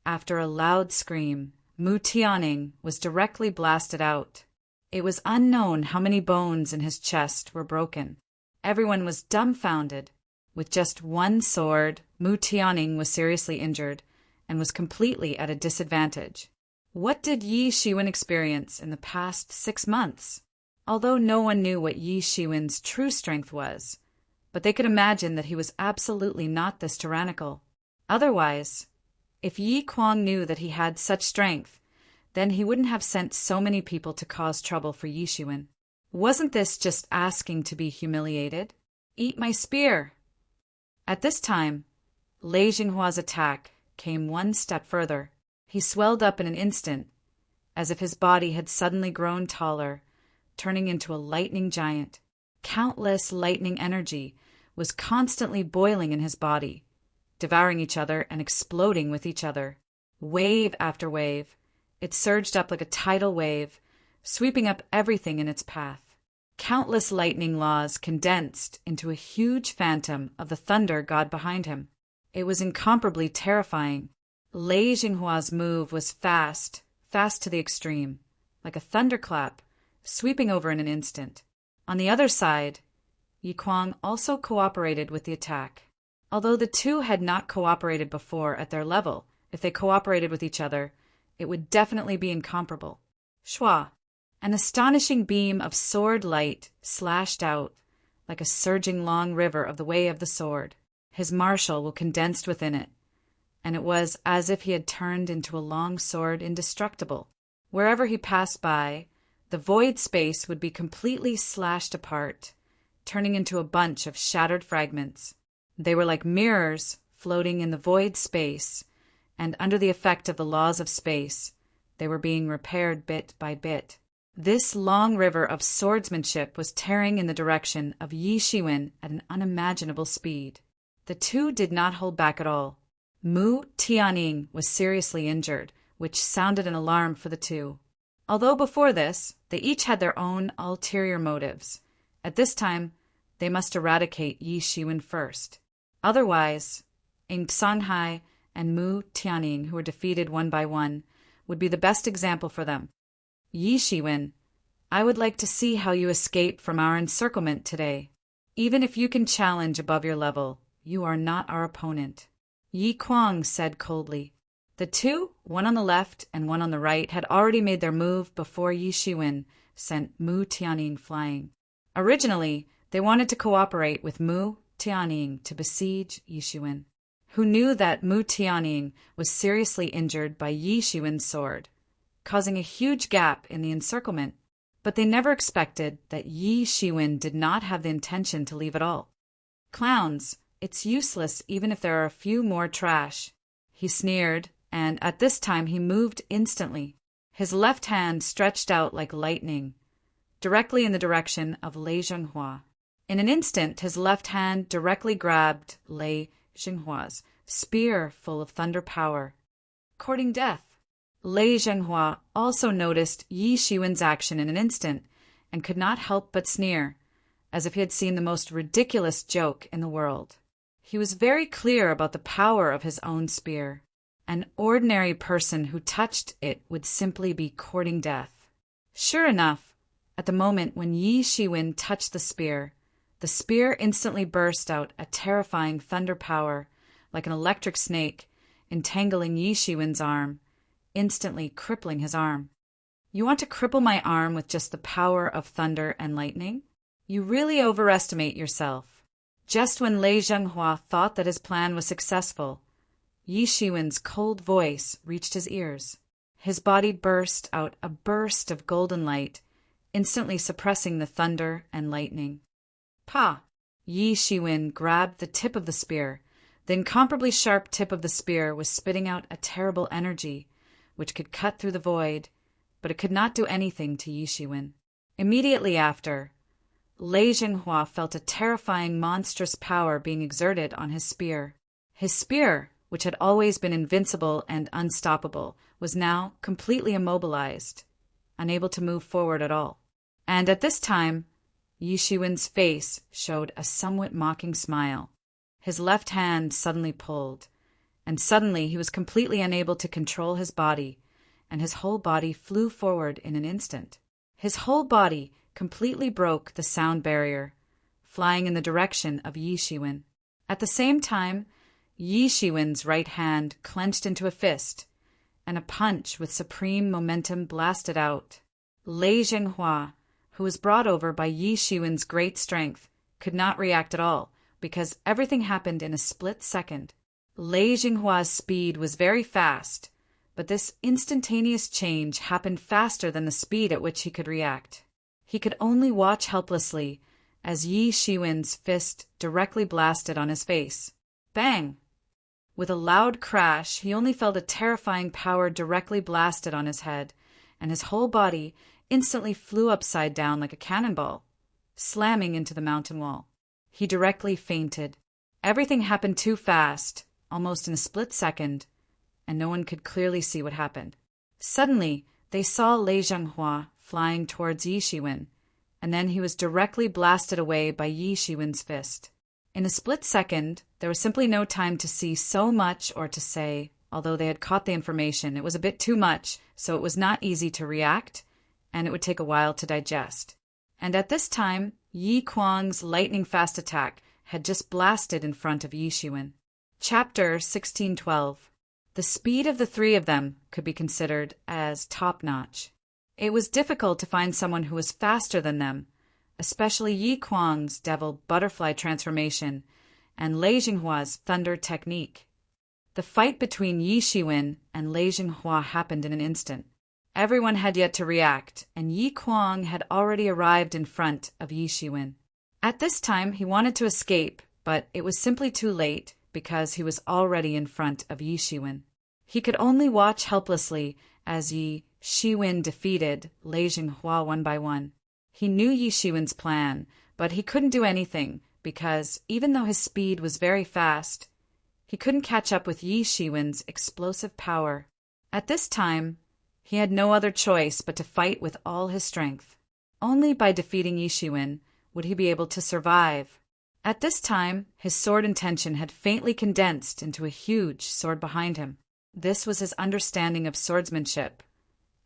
After a loud scream, Mu Tianning was directly blasted out. It was unknown how many bones in his chest were broken. Everyone was dumbfounded. With just one sword, Mu Tianning was seriously injured and was completely at a disadvantage. What did Yi Shiwen experience in the past 6 months? Although no one knew what Yi Shiwen's true strength was, but they could imagine that he was absolutely not this tyrannical. Otherwise, if Yi Kwang knew that he had such strength, then he wouldn't have sent so many people to cause trouble for Yi Shiwen. Wasn't this just asking to be humiliated? Eat my spear! At this time, Lei Jinghua's attack came one step further. He swelled up in an instant, as if his body had suddenly grown taller, turning into a lightning giant. Countless lightning energy was constantly boiling in his body, devouring each other and exploding with each other. Wave after wave, it surged up like a tidal wave, sweeping up everything in its path. Countless lightning laws condensed into a huge phantom of the thunder god behind him. It was incomparably terrifying. Lei Jinghua's move was fast to the extreme, like a thunderclap, sweeping over in an instant. On the other side, Yi Kwang also cooperated with the attack. Although the two had not cooperated before at their level, if they cooperated with each other, it would definitely be incomparable. Shua! An astonishing beam of sword light slashed out, like a surging long river of the way of the sword. His martial will condensed within it, and it was as if he had turned into a long sword indestructible. Wherever he passed by, the void space would be completely slashed apart, turning into a bunch of shattered fragments. They were like mirrors floating in the void space, and under the effect of the laws of space, they were being repaired bit by bit. This long river of swordsmanship was tearing in the direction of Yi Shiwen at an unimaginable speed. The two did not hold back at all. Mu Tianning was seriously injured, which sounded an alarm for the two. Although before this, they each had their own ulterior motives. At this time, they must eradicate Yi Shiwen first. Otherwise, Ing Sanghai and Mu Tianning, who were defeated one by one, would be the best example for them. Yi Shiwen, I would like to see how you escape from our encirclement today. Even if you can challenge above your level, you are not our opponent. Yi Kwang said coldly. The two, one on the left and one on the right, had already made their move before Yi Shiwen sent Mu Tianning flying. Originally, they wanted to cooperate with Mu Tianning to besiege Yi Shiwen, who knew that Mu Tianning was seriously injured by Yi Shiwen's sword, causing a huge gap in the encirclement. But they never expected that Yi Shiwen did not have the intention to leave at all. Clowns, it's useless even if there are a few more trash, he sneered, and at this time he moved instantly. His left hand stretched out like lightning, directly in the direction of Lei Jinghua. In an instant, his left hand directly grabbed Lei Jinghua's spear full of thunder power, courting death. Lei Jinghua also noticed Yi Shiwen's action in an instant and could not help but sneer, as if he had seen the most ridiculous joke in the world. He was very clear about the power of his own spear. An ordinary person who touched it would simply be courting death. Sure enough, At the moment when Yi Shiwen touched the spear instantly burst out a terrifying thunder power, like an electric snake, entangling Yi Shiwen's arm, instantly crippling his arm. You want to cripple my arm with just the power of thunder and lightning? You really overestimate yourself. Just when Lei Zhenghua thought that his plan was successful, Yi Shiwen's cold voice reached his ears. His body burst out a burst of golden light, instantly suppressing the thunder and lightning. Pa! Yi Shiwen grabbed the tip of the spear. The incomparably sharp tip of the spear was spitting out a terrible energy, which could cut through the void, but it could not do anything to Yi Shiwen. Immediately after, Lei Zhenghua felt a terrifying monstrous power being exerted on his spear. His spear, which had always been invincible and unstoppable, was now completely immobilized, unable to move forward at all. And at this time, Yi Shiwen's face showed a somewhat mocking smile. His left hand suddenly pulled, and suddenly he was completely unable to control his body, and his whole body flew forward in an instant. His whole body completely broke the sound barrier, flying in the direction of Yi Shiwen. At the same time, Yi Shiwen's right hand clenched into a fist, and a punch with supreme momentum blasted out. Lei Zhenghua, who was brought over by Yi Shiwen's great strength, could not react at all, because everything happened in a split second. Lei Zhenghua's speed was very fast, but this instantaneous change happened faster than the speed at which he could react. He could only watch helplessly as Yi Shiwen's fist directly blasted on his face. Bang! With a loud crash, he only felt a terrifying power directly blasted on his head, and his whole body instantly flew upside down like a cannonball, slamming into the mountain wall. He directly fainted. Everything happened too fast, almost in a split second, and no one could clearly see what happened. Suddenly, they saw Lei Zhenghua flying towards Yi Shiwen, and then he was directly blasted away by Yi Shiwen's fist. In a split second, there was simply no time to see so much or to say. Although they had caught the information, it was a bit too much, so it was not easy to react, and it would take a while to digest. And at this time, Yi Kuang's lightning-fast attack had just blasted in front of Yi Shiwen. Chapter 1612. The speed of the three of them could be considered as top-notch. It was difficult to find someone who was faster than them, especially Yi Kuang's devil butterfly transformation and Lei Zhenghua's thunder technique. The fight between Yi Shiwen and Lei Zhenghua happened in an instant. Everyone had yet to react, and Yi Kuang had already arrived in front of Yi Shiwen. At this time, he wanted to escape, but it was simply too late because he was already in front of Yi Shiwen. He could only watch helplessly as Yi Shiwen defeated Lei Zhenghua one by one. He knew Yi Shiwen's plan, but he couldn't do anything because, even though his speed was very fast, he couldn't catch up with Yi Shiwen's explosive power. At this time, he had no other choice but to fight with all his strength. Only by defeating Yi Shiwen would he be able to survive. At this time, his sword intention had faintly condensed into a huge sword behind him. This was his understanding of swordsmanship,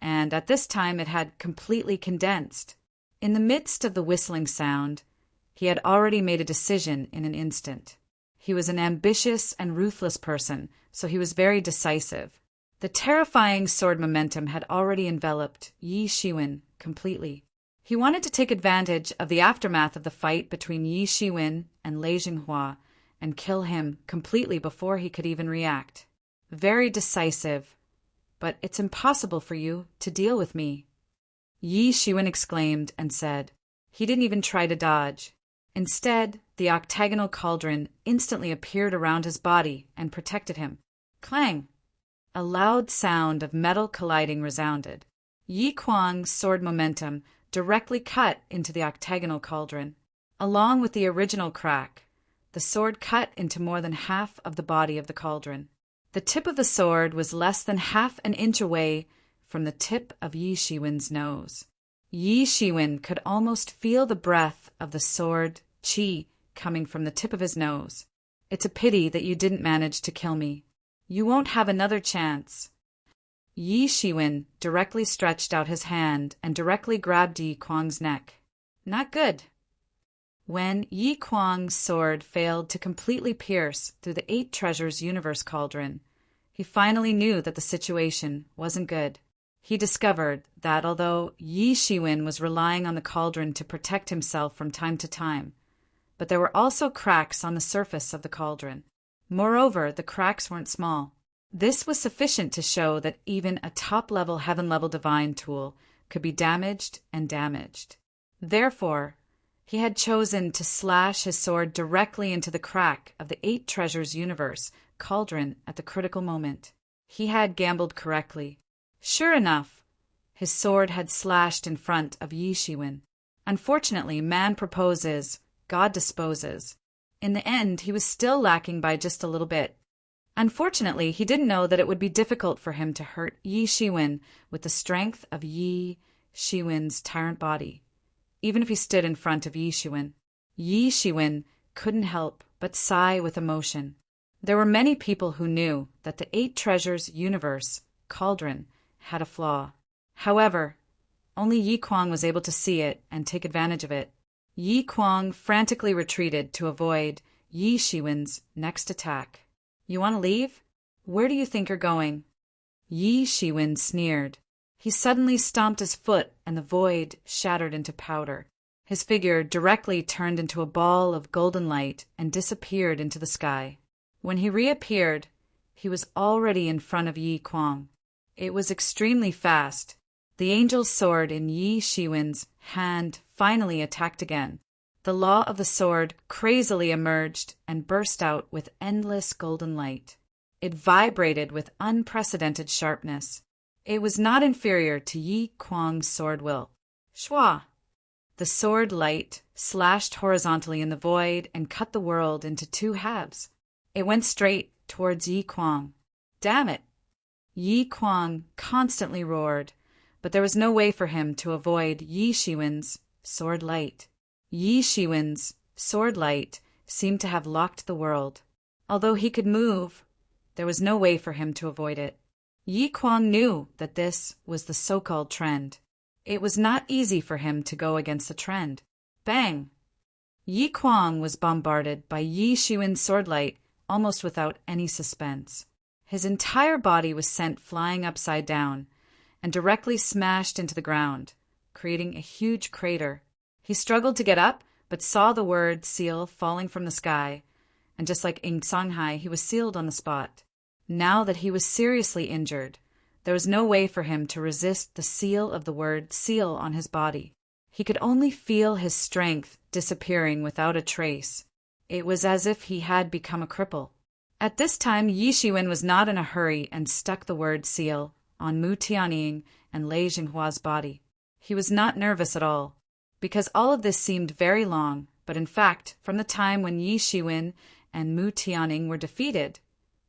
and at this time it had completely condensed. In the midst of the whistling sound, he had already made a decision in an instant. He was an ambitious and ruthless person, so he was very decisive. The terrifying sword momentum had already enveloped Yi Shiwen completely. He wanted to take advantage of the aftermath of the fight between Yi Shiwen and Lei Zhenghua and kill him completely before he could even react. Very decisive, but it's impossible for you to deal with me, Yi Shiwen exclaimed and said. He didn't even try to dodge. Instead, the octagonal cauldron instantly appeared around his body and protected him. Clang! A loud sound of metal colliding resounded. Yi Kuang's sword momentum directly cut into the octagonal cauldron. Along with the original crack, the sword cut into more than half of the body of the cauldron. The tip of the sword was less than half an inch away from the tip of Yi Shiwen's nose. Yi Shiwen could almost feel the breath of the sword qi coming from the tip of his nose. It's a pity that you didn't manage to kill me. You won't have another chance. Yi Shiwen directly stretched out his hand and directly grabbed Yi Kuang's neck. Not good. When Yi Kuang's sword failed to completely pierce through the 8 treasures universe cauldron, he finally knew that the situation wasn't good. He discovered that although Yi Shiwen was relying on the cauldron to protect himself from time to time, but there were also cracks on the surface of the cauldron. Moreover, the cracks weren't small. This was sufficient to show that even a top-level heaven-level divine tool could be damaged and damaged. Therefore, he had chosen to slash his sword directly into the crack of the 8 treasures universe cauldron at the critical moment. He had gambled correctly. Sure enough, his sword had slashed in front of Yi Shiwen. Unfortunately, man proposes, God disposes. In the end, he was still lacking by just a little bit. Unfortunately, he didn't know that it would be difficult for him to hurt Yi Shiwen with the strength of Yi Shiwen's tyrant body. Even if he stood in front of Yi Shiwen, Yi Shiwen couldn't help but sigh with emotion. There were many people who knew that the 8 treasures universe cauldron had a flaw. However, only Yi Kuang was able to see it and take advantage of it. Yi Kuang frantically retreated to avoid Yi Shiwen's next attack. You want to leave? Where do you think you're going? Yi Shiwen sneered. He suddenly stomped his foot and the void shattered into powder. His figure directly turned into a ball of golden light and disappeared into the sky. When he reappeared, he was already in front of Yi Kuang. It was extremely fast. The angel's sword in Yi Shiwen's hand finally attacked again. The law of the sword crazily emerged and burst out with endless golden light. It vibrated with unprecedented sharpness. It was not inferior to Yi Kuang's sword will. Shwa! The sword light slashed horizontally in the void and cut the world into 2 halves. It went straight towards Yi Kuang. Damn it! Yi Kuang constantly roared, but there was no way for him to avoid Yi Shiwen's sword light. Yi Shiwen's sword light seemed to have locked the world. Although he could move, there was no way for him to avoid it. Yi Kuang knew that this was the so-called trend. It was not easy for him to go against the trend. Bang! Yi Kuang was bombarded by Yi Shiwen's sword light almost without any suspense. His entire body was sent flying upside down and directly smashed into the ground, creating a huge crater. He struggled to get up, but saw the word seal falling from the sky, and just like in Shanghai, he was sealed on the spot. Now that he was seriously injured, there was no way for him to resist the seal of the word seal on his body. He could only feel his strength disappearing without a trace. It was as if he had become a cripple. At this time, Yi Shiwen was not in a hurry and stuck the word seal on Mu Tianying and Lei Jinghua's body. He was not nervous at all, because all of this seemed very long, but in fact, from the time when Yi Shiwen and Mu Tianying were defeated,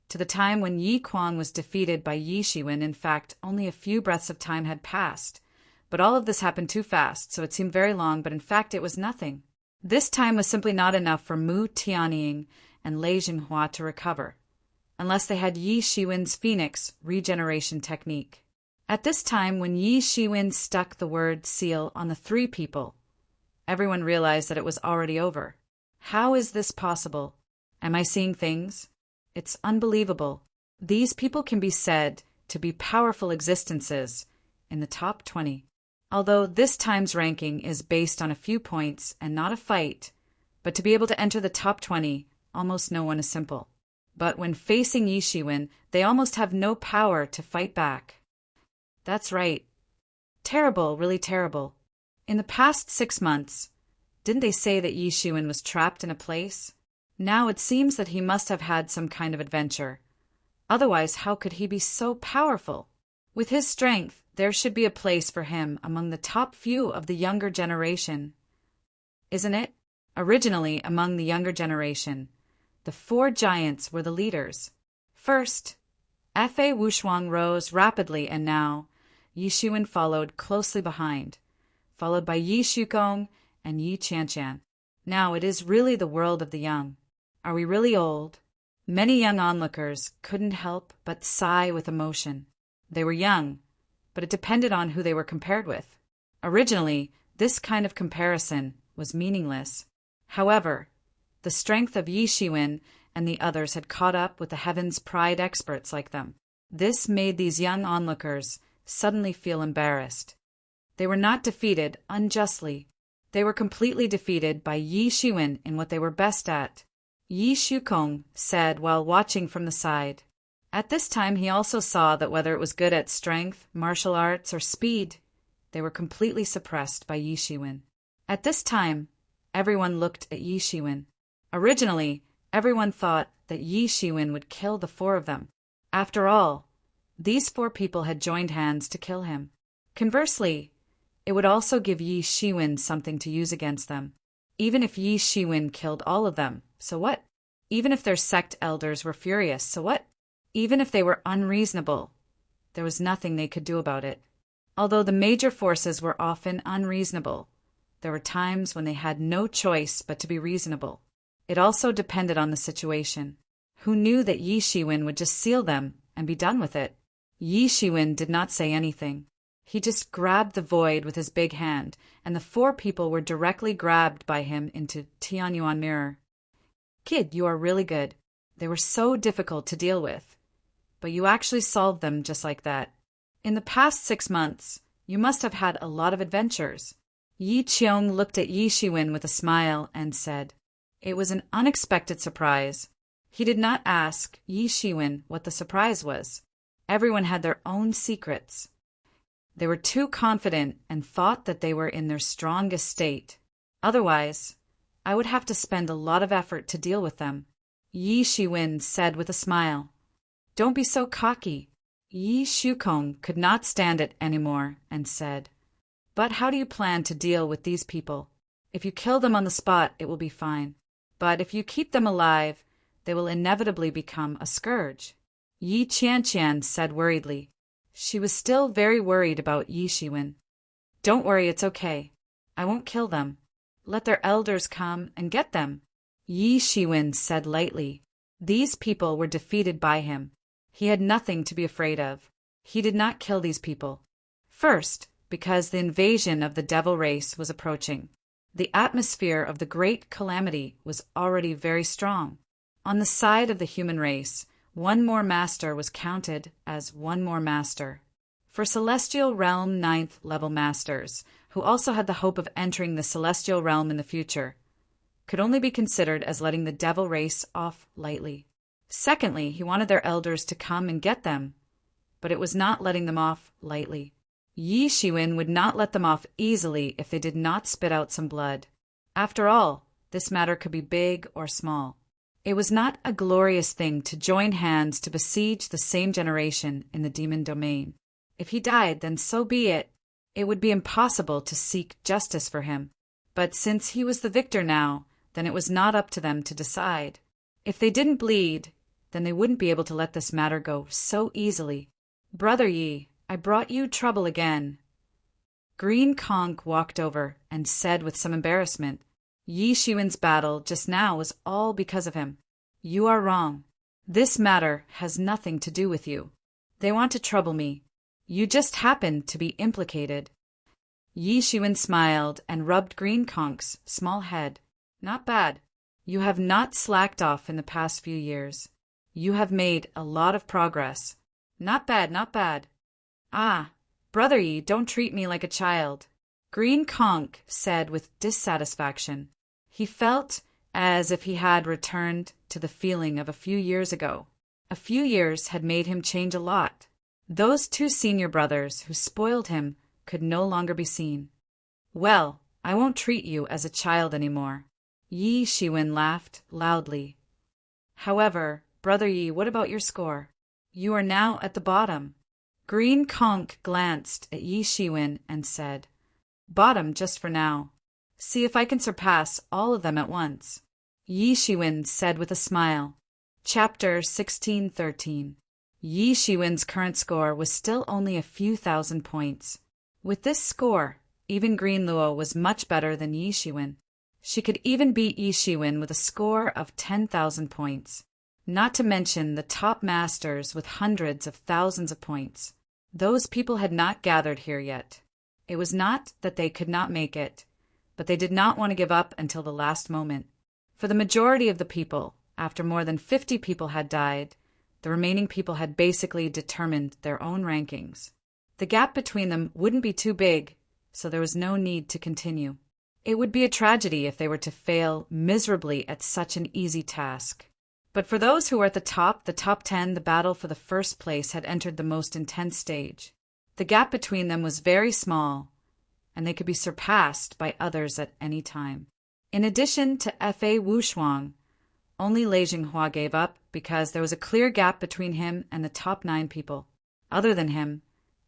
to the time when Yi Kuang was defeated by Yi Shiwen, in fact, only a few breaths of time had passed. But all of this happened too fast, so it seemed very long, but in fact it was nothing. This time was simply not enough for Mu Tianying and Lei Jinghua to recover, unless they had Yi Shiwen's Phoenix regeneration technique. At this time, when Yi Shiwen stuck the word seal on the 3 people, everyone realized that it was already over. How is this possible? Am I seeing things? It's unbelievable. These people can be said to be powerful existences in the top 20. Although this time's ranking is based on a few points and not a fight, but to be able to enter the top 20, almost no one is simple. But when facing Yi Shiwen, they almost have no power to fight back. That's right. Terrible, really terrible. In the past 6 months, didn't they say that Yi Shiwen was trapped in a place? Now it seems that he must have had some kind of adventure. Otherwise, how could he be so powerful? With his strength, there should be a place for him among the top few of the younger generation. Isn't it? Originally, among the younger generation, the 4 giants were the leaders. First, Fa Wushuang rose rapidly, and now Yi Shiwen followed closely behind, followed by Yi Shukong and Yi Qianqian. Now it is really the world of the young. Are we really old? Many young onlookers couldn't help but sigh with emotion. They were young, but it depended on who they were compared with. Originally, this kind of comparison was meaningless. However, the strength of Yi Shiwen and the others had caught up with the Heaven's Pride experts like them. This made these young onlookers suddenly feel embarrassed. They were not defeated unjustly. They were completely defeated by Yi Shiwen in what they were best at. Yi Shukong said while watching from the side. At this time he also saw that whether it was good at strength, martial arts, or speed, they were completely suppressed by Yi Shiwen. At this time, everyone looked at Yi Shiwen. Originally, everyone thought that Yi Shiwen would kill the four of them. After all, these four people had joined hands to kill him. Conversely, it would also give Yi Shiwen something to use against them. Even if Yi Shiwen killed all of them, so what? Even if their sect elders were furious, so what? Even if they were unreasonable, there was nothing they could do about it. Although the major forces were often unreasonable, there were times when they had no choice but to be reasonable. It also depended on the situation. Who knew that Yi Shiwen would just seal them and be done with it? Yi Shiwen did not say anything. He just grabbed the void with his big hand, and the four people were directly grabbed by him into Tianyuan Mirror. Kid, you are really good. They were so difficult to deal with. But you actually solved them just like that. In the past 6 months, you must have had a lot of adventures. Yi Qiong looked at Yi Shiwen with a smile and said, "It was an unexpected surprise." He did not ask Yi Shiwen what the surprise was. Everyone had their own secrets. They were too confident and thought that they were in their strongest state. Otherwise, I would have to spend a lot of effort to deal with them. Yi Shiwen said with a smile, "Don't be so cocky." Yi Shukong could not stand it anymore and said, "But how do you plan to deal with these people? If you kill them on the spot, it will be fine. But if you keep them alive, they will inevitably become a scourge." Yi Qianqian said worriedly. She was still very worried about Yi Shiwen. "Don't worry, it's okay. I won't kill them. Let their elders come and get them." Yi Shiwen said lightly. These people were defeated by him. He had nothing to be afraid of. He did not kill these people. First, because the invasion of the devil race was approaching. The atmosphere of the great calamity was already very strong. On the side of the human race, one more master was counted as one more master. For Celestial Realm 9th level masters, who also had the hope of entering the Celestial Realm in the future, could only be considered as letting the devil race off lightly. Secondly, he wanted their elders to come and get them, but it was not letting them off lightly. Yi Shiwen would not let them off easily if they did not spit out some blood. After all, this matter could be big or small. It was not a glorious thing to join hands to besiege the same generation in the demon domain. If he died, then so be it. It would be impossible to seek justice for him. But since he was the victor now, then it was not up to them to decide. If they didn't bleed, then they wouldn't be able to let this matter go so easily. "Brother Yi, I brought you trouble again." Green Conch walked over and said with some embarrassment, "Yi Shiwen's battle just now was all because of him. You are wrong. This matter has nothing to do with you. They want to trouble me. You just happened to be implicated." Yi Shiwen smiled and rubbed Green Conch's small head. "Not bad. You have not slacked off in the past few years. You have made a lot of progress. Not bad, not bad." "Ah, Brother Yi, don't treat me like a child," Green Conch said with dissatisfaction. He felt as if he had returned to the feeling of a few years ago. A few years had made him change a lot. Those two senior brothers who spoiled him could no longer be seen. "Well, I won't treat you as a child anymore." Yi Shiwen laughed loudly. "However, Brother Yi, what about your score? You are now at the bottom." Green Conch glanced at Yi Shiwen and said, "Bottom just for now. See if I can surpass all of them at once." Yi Shiwen said with a smile. Chapter 1613. Yi Shiwen's current score was still only a few thousand points. With this score, even Green Luo was much better than Yi Shiwen. She could even beat Yi Shiwen with a score of 10,000 points. Not to mention the top masters with hundreds of thousands of points. Those people had not gathered here yet. It was not that they could not make it, but they did not want to give up until the last moment. For the majority of the people, after more than 50 people had died, the remaining people had basically determined their own rankings. The gap between them wouldn't be too big, so there was no need to continue. It would be a tragedy if they were to fail miserably at such an easy task. But for those who were at the top 10, the battle for the first place had entered the most intense stage. The gap between them was very small, and they could be surpassed by others at any time. In addition to Fa Wushuang, only Lei Jinghua gave up because there was a clear gap between him and the top 9 people. Other than him,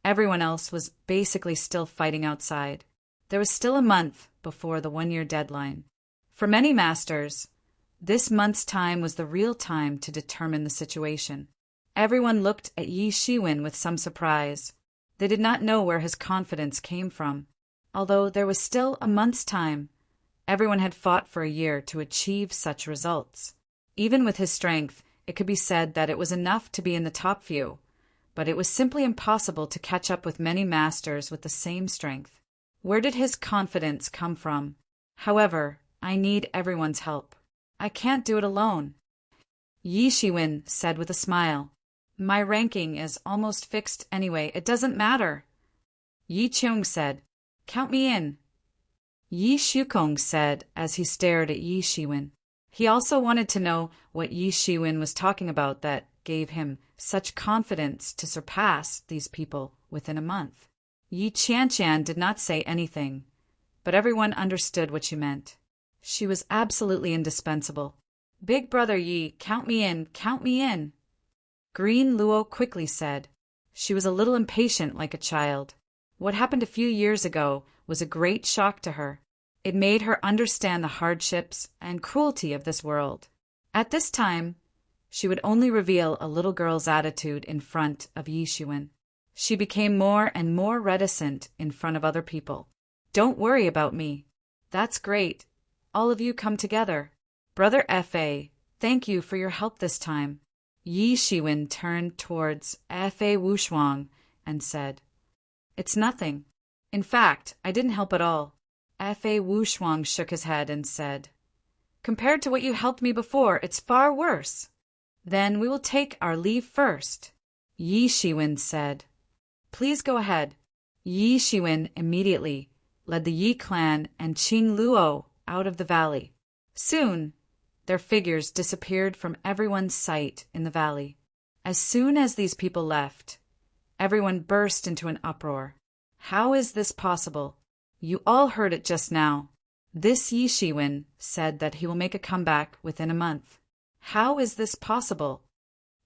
everyone else was basically still fighting outside. There was still a month before the 1-year deadline. For many masters, this month's time was the real time to determine the situation. Everyone looked at Yi Shiwen with some surprise. They did not know where his confidence came from. Although there was still a month's time, everyone had fought for a year to achieve such results. Even with his strength, it could be said that it was enough to be in the top few, but it was simply impossible to catch up with many masters with the same strength. Where did his confidence come from? However, I need everyone's help. I can't do it alone. Yi Shiwen said with a smile. My ranking is almost fixed anyway. It doesn't matter. Yi Qiong said, Count me in. Yi Shukong said as he stared at Yi Shiwen. He also wanted to know what Yi Shiwen was talking about that gave him such confidence to surpass these people within a month. Yi Qianqian did not say anything, but everyone understood what she meant. She was absolutely indispensable. Big brother Yi, count me in, count me in. Green Luo quickly said. She was a little impatient like a child. What happened a few years ago was a great shock to her. It made her understand the hardships and cruelty of this world. At this time, she would only reveal a little girl's attitude in front of Yi Shiwen. She became more and more reticent in front of other people. Don't worry about me. That's great. All of you come together. Brother Fa, thank you for your help this time. Yi Shiwen turned towards Fa Wushuang and said, It's nothing. In fact, I didn't help at all. Fa Wushuang shook his head and said, Compared to what you helped me before, it's far worse. Then we will take our leave first. Yi Shiwen said, Please go ahead. Yi Shiwen immediately led the Yi clan and Qing Luo out of the valley. Soon, their figures disappeared from everyone's sight in the valley. As soon as these people left, everyone burst into an uproar. How is this possible? You all heard it just now. This Yi Shiwen said that he will make a comeback within a month. How is this possible?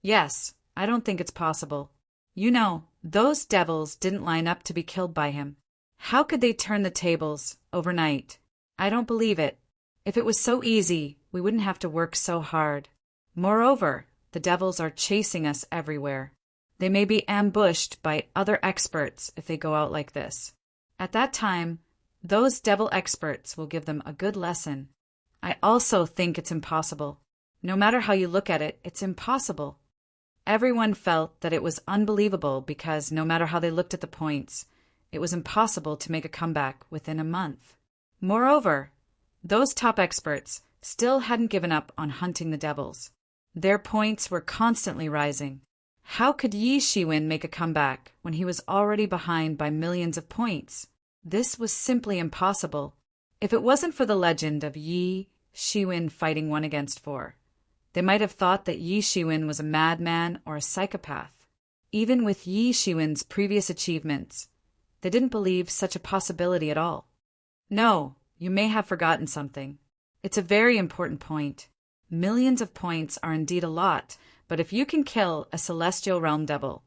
Yes, I don't think it's possible. You know, those devils didn't line up to be killed by him. How could they turn the tables overnight? I don't believe it. If it was so easy, we wouldn't have to work so hard. Moreover, the devils are chasing us everywhere. They may be ambushed by other experts if they go out like this. At that time, those devil experts will give them a good lesson. I also think it's impossible. No matter how you look at it, it's impossible. Everyone felt that it was unbelievable because no matter how they looked at the points, it was impossible to make a comeback within a month. Moreover, those top experts still hadn't given up on hunting the devils. Their points were constantly rising. How could Yi Shiwen make a comeback when he was already behind by millions of points? This was simply impossible. If it wasn't for the legend of Yi Shiwen fighting 1 against 4, they might have thought that Yi Shiwen was a madman or a psychopath. Even with Yi Shiwen's previous achievements, they didn't believe such a possibility at all. No, you may have forgotten something. It's a very important point. Millions of points are indeed a lot, but if you can kill a celestial realm devil,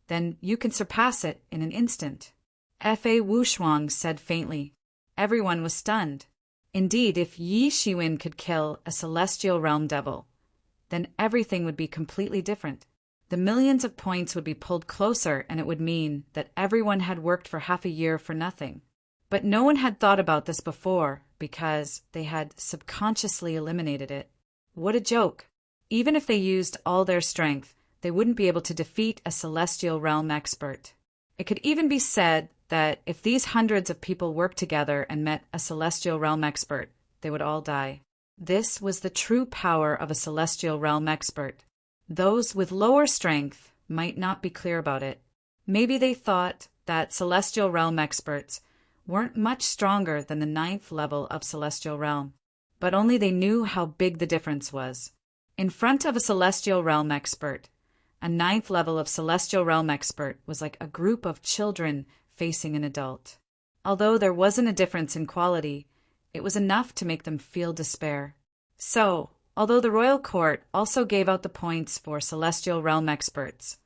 then you can surpass it in an instant. Fa Wushuang said faintly. Everyone was stunned. Indeed, if Yi Shiwen could kill a celestial realm devil, then everything would be completely different. The millions of points would be pulled closer, and it would mean that everyone had worked for half a year for nothing. But no one had thought about this before because they had subconsciously eliminated it. What a joke! Even if they used all their strength, they wouldn't be able to defeat a celestial realm expert. It could even be said that if these hundreds of people worked together and met a celestial realm expert, they would all die. This was the true power of a celestial realm expert. Those with lower strength might not be clear about it. Maybe they thought that celestial realm experts weren't much stronger than the 9th level of celestial realm, but only they knew how big the difference was. In front of a celestial realm expert, a 9th level of celestial realm expert was like a group of children facing an adult. Although there wasn't a difference in quality, it was enough to make them feel despair. So, although the royal court also gave out the points for celestial realm experts,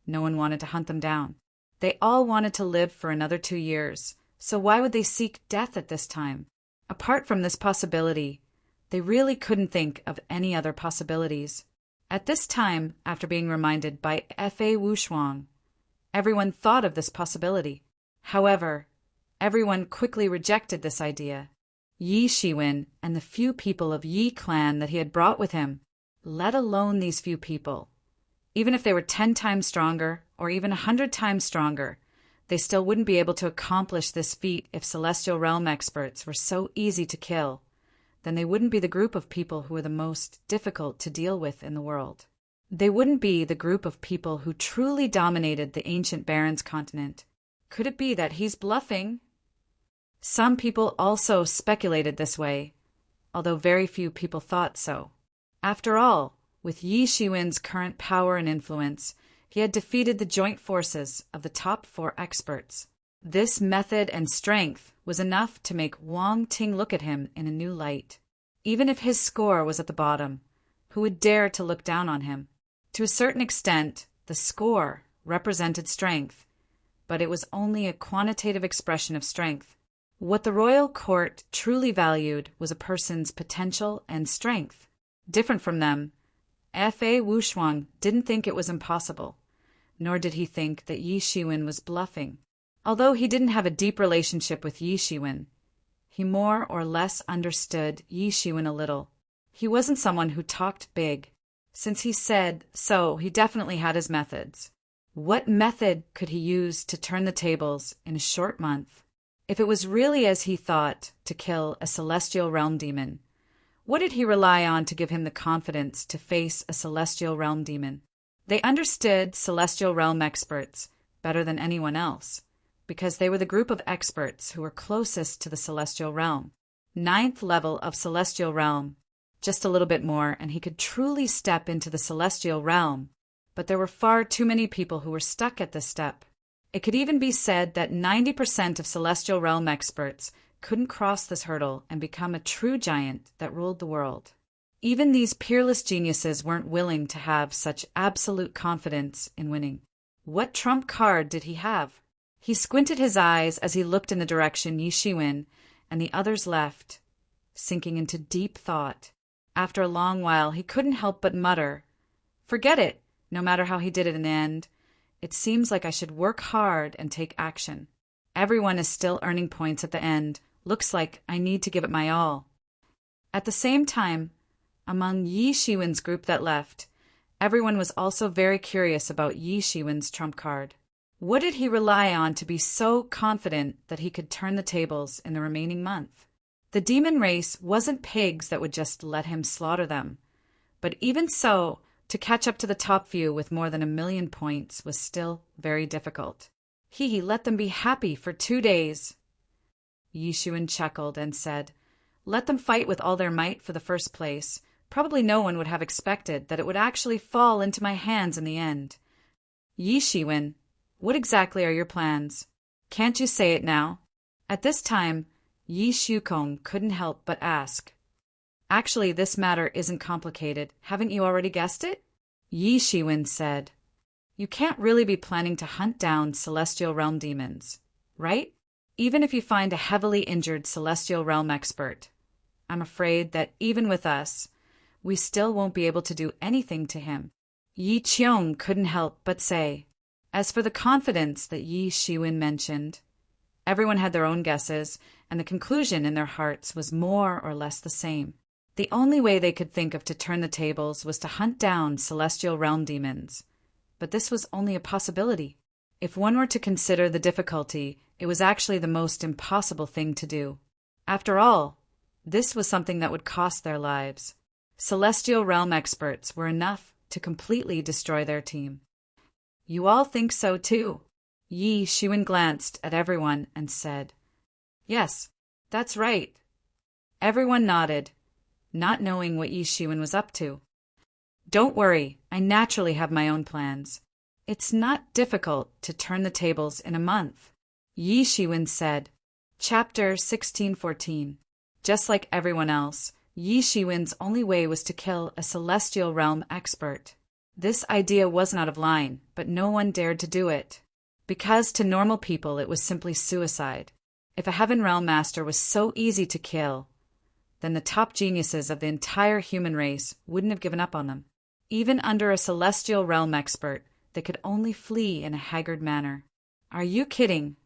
no one wanted to hunt them down. They all wanted to live for another 2 years, so why would they seek death at this time? Apart from this possibility, they really couldn't think of any other possibilities. At this time, after being reminded by F.A. Wushuang, everyone thought of this possibility. However, everyone quickly rejected this idea. Yi Shiwen and the few people of Yi clan that he had brought with him, let alone these few people, even if they were 10 times stronger or even 100 times stronger, they still wouldn't be able to accomplish this feat if celestial realm experts were so easy to kill. Then they wouldn't be the group of people who were the most difficult to deal with in the world. They wouldn't be the group of people who truly dominated the ancient Barrens continent. Could it be that he's bluffing? Some people also speculated this way, although very few people thought so. After all, with Yi Shiwen's current power and influence, he had defeated the joint forces of the top 4 experts. This method and strength was enough to make Wang Ting look at him in a new light. Even if his score was at the bottom, who would dare to look down on him? To a certain extent, the score represented strength, but it was only a quantitative expression of strength. What the royal court truly valued was a person's potential and strength. Different from them, F.A. Wushuang didn't think it was impossible, nor did he think that Yi Shiwen was bluffing. Although he didn't have a deep relationship with Yi Shiwen, he more or less understood Yi Shiwen a little. He wasn't someone who talked big. Since he said so, he definitely had his methods. What method could he use to turn the tables in a short month? If it was really as he thought, to kill a celestial realm demon, what did he rely on to give him the confidence to face a celestial realm demon? They understood celestial realm experts better than anyone else, because they were the group of experts who were closest to the celestial realm. 9th level of celestial realm. Just a little bit more, and he could truly step into the celestial realm. But there were far too many people who were stuck at this step. It could even be said that 90% of celestial realm experts couldn't cross this hurdle and become a true giant that ruled the world. Even these peerless geniuses weren't willing to have such absolute confidence in winning. What trump card did he have? He squinted his eyes as he looked in the direction Yi Shiwen and the others left, sinking into deep thought. After a long while, he couldn't help but mutter, "Forget it, no matter how he did it in the end. It seems like I should work hard and take action. Everyone is still earning points at the end. Looks like I need to give it my all." At the same time, among Yi Shiwen's group that left, everyone was also very curious about Yi Shiwen's trump card. What did he rely on to be so confident that he could turn the tables in the remaining month? The demon race wasn't pigs that would just let him slaughter them. But even so, to catch up to the top few with more than 1,000,000 points was still very difficult. He let them be happy for 2 days. Yi Shiwen chuckled and said, "Let them fight with all their might for the first place. Probably no one would have expected that it would actually fall into my hands in the end. Yi Shiwen, what exactly are your plans? Can't you say it now?" At this time, Yi Shukong couldn't help but ask, "Actually, this matter isn't complicated. Haven't you already guessed it?" Yi Shiwen said, "You can't really be planning to hunt down celestial realm demons, right? Even if you find a heavily injured celestial realm expert, I'm afraid that even with us, we still won't be able to do anything to him." Yi Qiong couldn't help but say, as for the confidence that Yi Shiwen mentioned, everyone had their own guesses, and the conclusion in their hearts was more or less the same. The only way they could think of to turn the tables was to hunt down celestial realm demons. But this was only a possibility. If one were to consider the difficulty, it was actually the most impossible thing to do. After all, this was something that would cost their lives. Celestial realm experts were enough to completely destroy their team. You all think so too? Yi Shiwen glanced at everyone and said, Yes, that's right. Everyone nodded, not knowing what Yi Shiwen was up to. Don't worry, I naturally have my own plans. It's not difficult to turn the tables in a month. Yi Shiwen said. Chapter 1614. Just like everyone else, Yi Shiwen's only way was to kill a celestial realm expert. This idea wasn't out of line, but no one dared to do it. Because to normal people it was simply suicide. If a Heaven Realm Master was so easy to kill, then the top geniuses of the entire human race wouldn't have given up on them. Even under a celestial realm expert, they could only flee in a haggard manner. Are you kidding?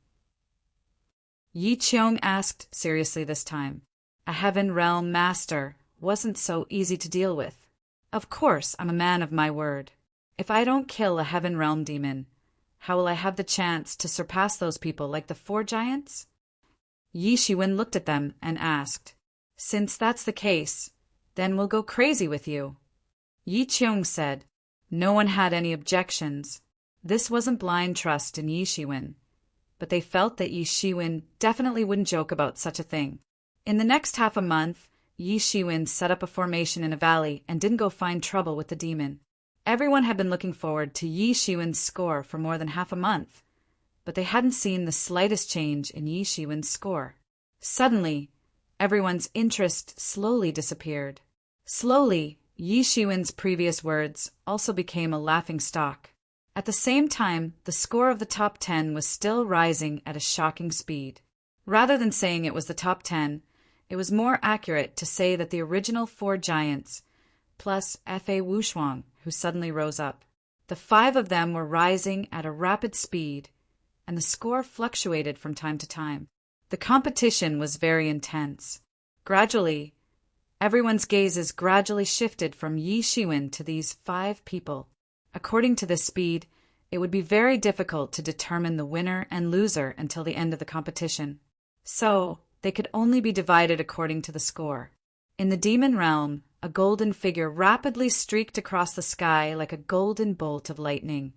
Yi Qiong asked seriously this time. A Heaven Realm Master wasn't so easy to deal with. Of course, I'm a man of my word. If I don't kill a Heaven Realm demon, how will I have the chance to surpass those people like the 4 giants? Yi Shiwen looked at them and asked, Since that's the case, then we'll go crazy with you. Yi Qiong said. No one had any objections. This wasn't blind trust in Yi Shiwen, but they felt that Yi Shiwen definitely wouldn't joke about such a thing. In the next half a month, Yi Shiwen set up a formation in a valley and didn't go find trouble with the demon. Everyone had been looking forward to Yi Shiwen's score for more than half a month, but they hadn't seen the slightest change in Yi Shiwen's score. Suddenly, everyone's interest slowly disappeared. Slowly, Yi Shiwen's previous words also became a laughingstock. At the same time, the score of the top 10 was still rising at a shocking speed. Rather than saying it was the top 10, it was more accurate to say that the original 4 giants, plus Fa Wushuang, who suddenly rose up. The 5 of them were rising at a rapid speed, and the score fluctuated from time to time. The competition was very intense. Gradually, everyone's gazes gradually shifted from Yi Shiwen to these 5 people. According to this speed, it would be very difficult to determine the winner and loser until the end of the competition. So, they could only be divided according to the score. In the demon realm, a golden figure rapidly streaked across the sky like a golden bolt of lightning,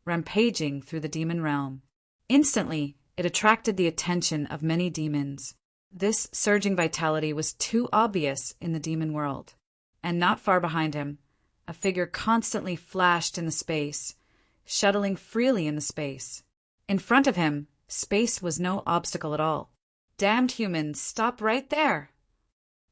rampaging through the demon realm. Instantly, it attracted the attention of many demons. This surging vitality was too obvious in the demon world. And not far behind him, a figure constantly flashed in the space, shuttling freely in the space. In front of him, space was no obstacle at all. Damned humans, stop right there!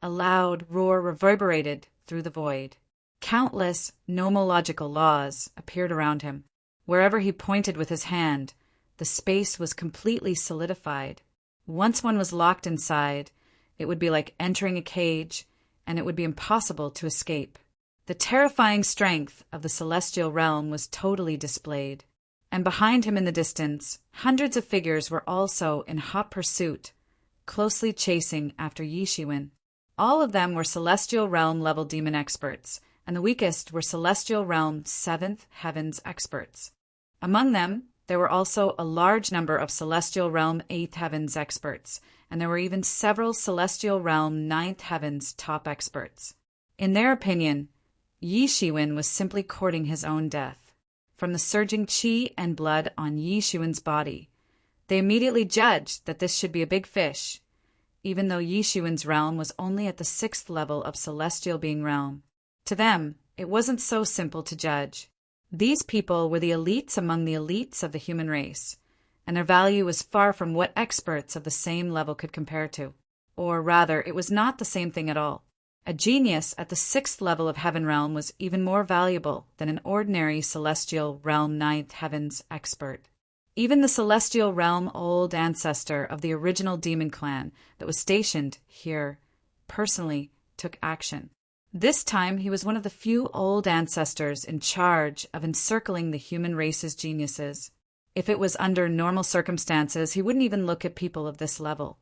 A loud roar reverberated through the void. Countless nomological laws appeared around him. Wherever he pointed with his hand, the space was completely solidified. Once one was locked inside, it would be like entering a cage, and it would be impossible to escape. The terrifying strength of the celestial realm was totally displayed. And behind him in the distance, hundreds of figures were also in hot pursuit, closely chasing after Yi Shiwen. All of them were Celestial Realm level demon experts, and the weakest were Celestial Realm 7th Heavens experts. Among them, there were also a large number of Celestial Realm 8th Heavens experts, and there were even several Celestial Realm 9th Heavens top experts. In their opinion, Yi Shiwen was simply courting his own death. From the surging qi and blood on Yi Shiwen's body, they immediately judged that this should be a big fish, even though Yi Shiwen's realm was only at the 6th level of celestial being realm. To them, it wasn't so simple to judge. These people were the elites among the elites of the human race, and their value was far from what experts of the same level could compare to. Or rather, it was not the same thing at all. A genius at the 6th level of Heaven Realm was even more valuable than an ordinary Celestial Realm 9th Heavens expert. Even the Celestial Realm old ancestor of the original demon clan that was stationed here personally took action. This time he was one of the few old ancestors in charge of encircling the human race's geniuses. If it was under normal circumstances, he wouldn't even look at people of this level.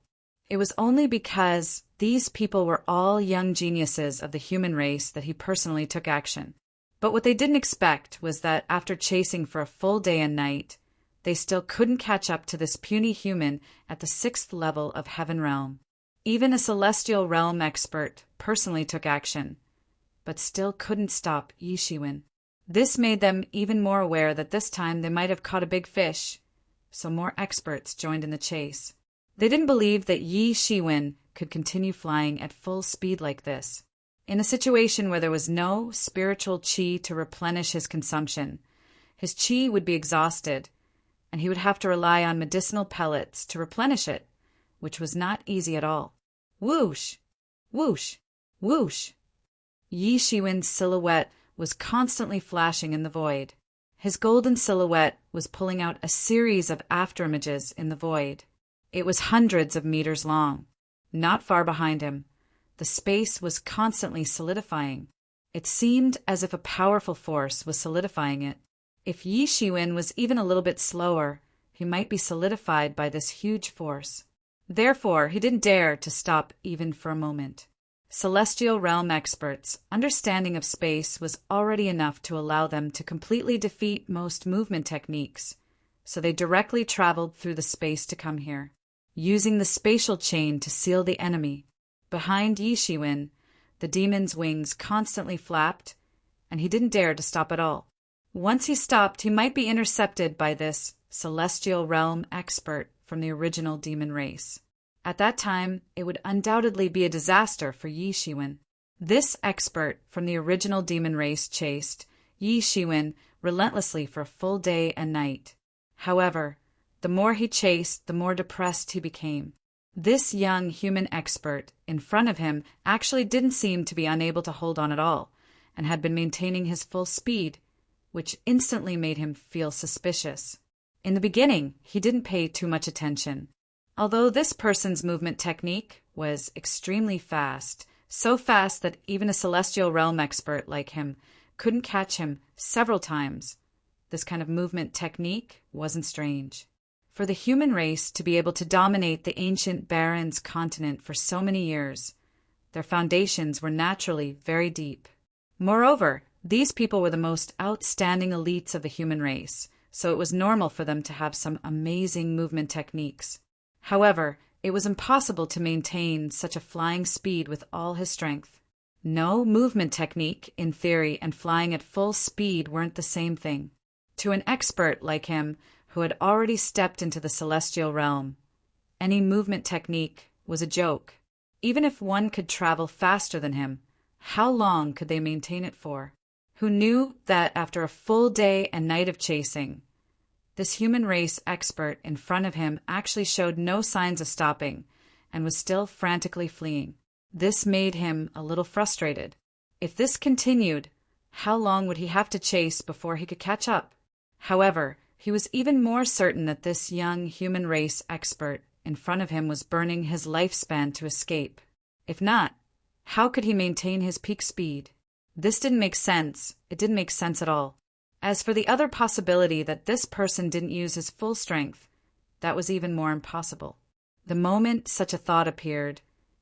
It was only because these people were all young geniuses of the human race that he personally took action. But what they didn't expect was that after chasing for a full day and night, they still couldn't catch up to this puny human at the 6th level of Heaven Realm. Even a Celestial Realm expert personally took action, but still couldn't stop Yi Shiwen. This made them even more aware that this time they might have caught a big fish, so more experts joined in the chase. They didn't believe that Yi Shiwen could continue flying at full speed like this. In a situation where there was no spiritual qi to replenish his consumption, his qi would be exhausted, and he would have to rely on medicinal pellets to replenish it, which was not easy at all. Whoosh! Whoosh! Whoosh! Yi Shiwen's silhouette was constantly flashing in the void. His golden silhouette was pulling out a series of afterimages in the void. It was hundreds of meters long. Not far behind him, the space was constantly solidifying. It seemed as if a powerful force was solidifying it. If Yi Shiwen was even a little bit slower, he might be solidified by this huge force. Therefore, he didn't dare to stop even for a moment. Celestial Realm experts' understanding of space was already enough to allow them to completely defeat most movement techniques, so they directly traveled through the space to come here, using the spatial chain to seal the enemy. Behind Yi Shiwen, the demon's wings constantly flapped, and he didn't dare to stop at all. Once he stopped, he might be intercepted by this Celestial Realm expert from the original demon race. At that time, it would undoubtedly be a disaster for Yi Shiwen. This expert from the original demon race chased Yi Shiwen relentlessly for a full day and night. However, the more he chased, the more depressed he became. This young human expert in front of him actually didn't seem to be unable to hold on at all, and had been maintaining his full speed, which instantly made him feel suspicious. In the beginning, he didn't pay too much attention. Although this person's movement technique was extremely fast, so fast that even a Celestial Realm expert like him couldn't catch him several times, this kind of movement technique wasn't strange. For the human race to be able to dominate the ancient Barrens continent for so many years, their foundations were naturally very deep. Moreover, these people were the most outstanding elites of the human race, so it was normal for them to have some amazing movement techniques. However, it was impossible to maintain such a flying speed with all his strength. No movement technique, in theory, and flying at full speed weren't the same thing. To an expert like him, who had already stepped into the Celestial Realm, any movement technique was a joke. Even if one could travel faster than him, how long could they maintain it for? Who knew that after a full day and night of chasing, this human race expert in front of him actually showed no signs of stopping and was still frantically fleeing. This made him a little frustrated. If this continued, how long would he have to chase before he could catch up? However, he was even more certain that this young human race expert in front of him was burning his lifespan to escape. If not, how could he maintain his peak speed? This didn't make sense. It didn't make sense at all. As for the other possibility that this person didn't use his full strength, that was even more impossible. The moment such a thought appeared,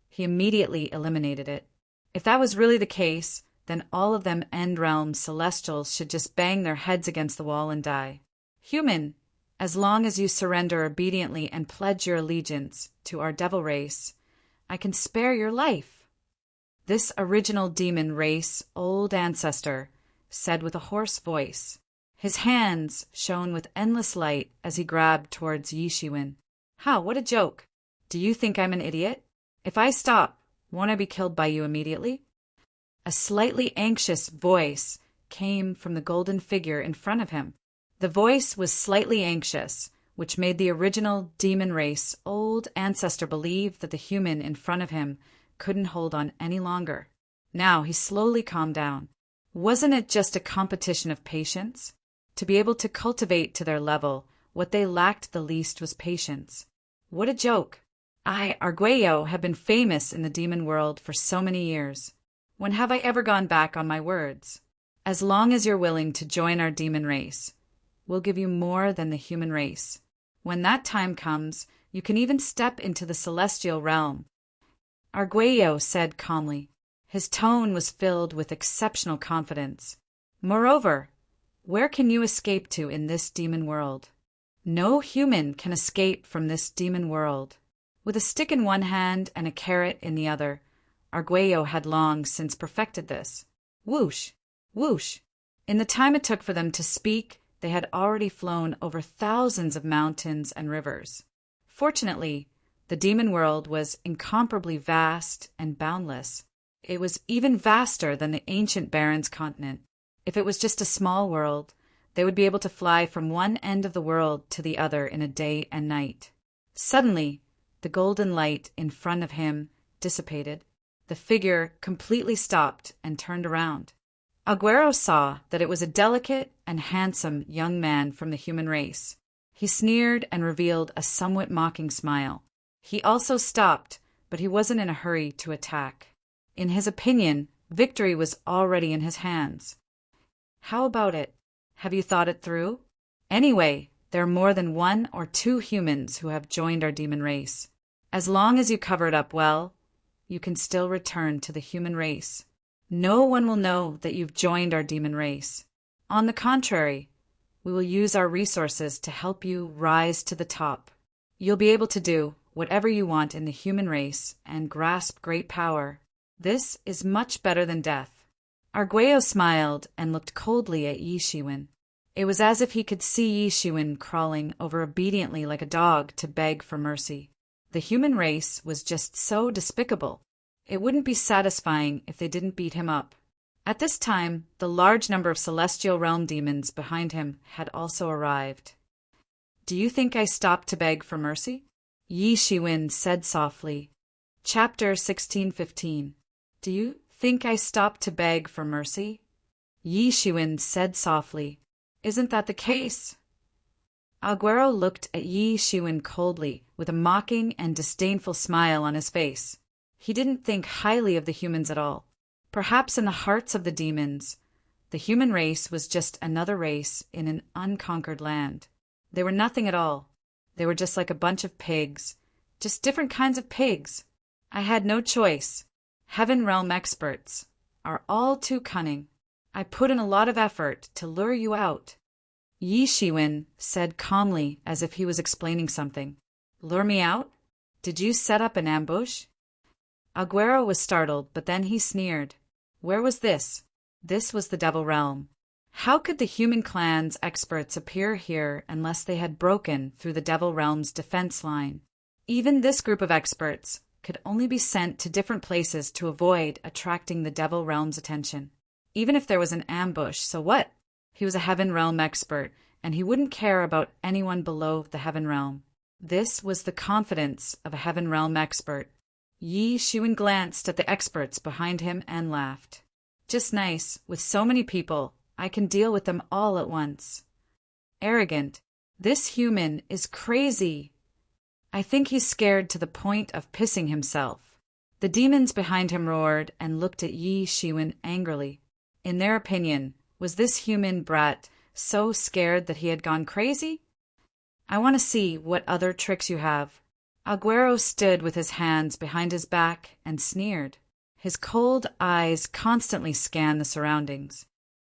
he immediately eliminated it. If that was really the case, then all of them End Realm Celestials should just bang their heads against the wall and die. Human, as long as you surrender obediently and pledge your allegiance to our devil race, I can spare your life. This original demon race old ancestor said with a hoarse voice. His hands shone with endless light as he grabbed towards Yi Shiwen. How, what a joke! Do you think I'm an idiot? If I stop, won't I be killed by you immediately? A slightly anxious voice came from the golden figure in front of him. The voice was slightly anxious, which made the original demon race old ancestor believe that the human in front of him couldn't hold on any longer. Now he slowly calmed down. Wasn't it just a competition of patience? To be able to cultivate to their level, what they lacked the least was patience. What a joke! I, Arguello, have been famous in the demon world for so many years. When have I ever gone back on my words? As long as you're willing to join our demon race, we'll give you more than the human race. When that time comes, you can even step into the Celestial Realm. Arguello said calmly. His tone was filled with exceptional confidence. Moreover, where can you escape to in this demon world? No human can escape from this demon world. With a stick in one hand and a carrot in the other, Arguello had long since perfected this. Whoosh! Whoosh! In the time it took for them to speak, they had already flown over thousands of mountains and rivers. Fortunately, the demon world was incomparably vast and boundless. It was even vaster than the ancient Baron's continent. If it was just a small world, they would be able to fly from one end of the world to the other in a day and night. Suddenly, the golden light in front of him dissipated. The figure completely stopped and turned around. Arguello saw that it was a delicate and handsome young man from the human race. He sneered and revealed a somewhat mocking smile. He also stopped, but he wasn't in a hurry to attack. In his opinion, victory was already in his hands. How about it? Have you thought it through? Anyway, there are more than 1 or 2 humans who have joined our demon race. As long as you cover it up well, you can still return to the human race. No one will know that you've joined our demon race. On the contrary, we will use our resources to help you rise to the top. You'll be able to do whatever you want in the human race and grasp great power. This is much better than death. Arguello smiled and looked coldly at Yi Shiwen. It was as if he could see Yi Shiwen crawling over obediently like a dog to beg for mercy. The human race was just so despicable. It wouldn't be satisfying if they didn't beat him up. At this time, the large number of celestial realm demons behind him had also arrived. Do you think I stopped to beg for mercy? Yi Shiwen said softly. Chapter 1615. Do you think I stopped to beg for mercy? Yi Shiwen said softly. Isn't that the case? Arguello looked at Yi Shiwen coldly, with a mocking and disdainful smile on his face. He didn't think highly of the humans at all. Perhaps in the hearts of the demons, the human race was just another race in an unconquered land. They were nothing at all. They were just like a bunch of pigs, just different kinds of pigs. I had no choice. Heaven Realm experts are all too cunning. I put in a lot of effort to lure you out. Yi Shiwen said calmly as if he was explaining something. Lure me out? Did you set up an ambush? Arguello was startled, but then he sneered. Where was this? This was the Devil Realm. How could the human clan's experts appear here unless they had broken through the Devil Realm's defense line? Even this group of experts could only be sent to different places to avoid attracting the Devil Realm's attention. Even if there was an ambush, so what? He was a Heaven Realm expert, and he wouldn't care about anyone below the Heaven Realm. This was the confidence of a Heaven Realm expert. Yi Shiwen glanced at the experts behind him and laughed. Just nice. With so many people, I can deal with them all at once. Arrogant. This human is crazy. I think he's scared to the point of pissing himself. The demons behind him roared and looked at Yi Shiwen angrily. In their opinion, was this human brat so scared that he had gone crazy? I want to see what other tricks you have. Arguello stood with his hands behind his back and sneered. His cold eyes constantly scanned the surroundings.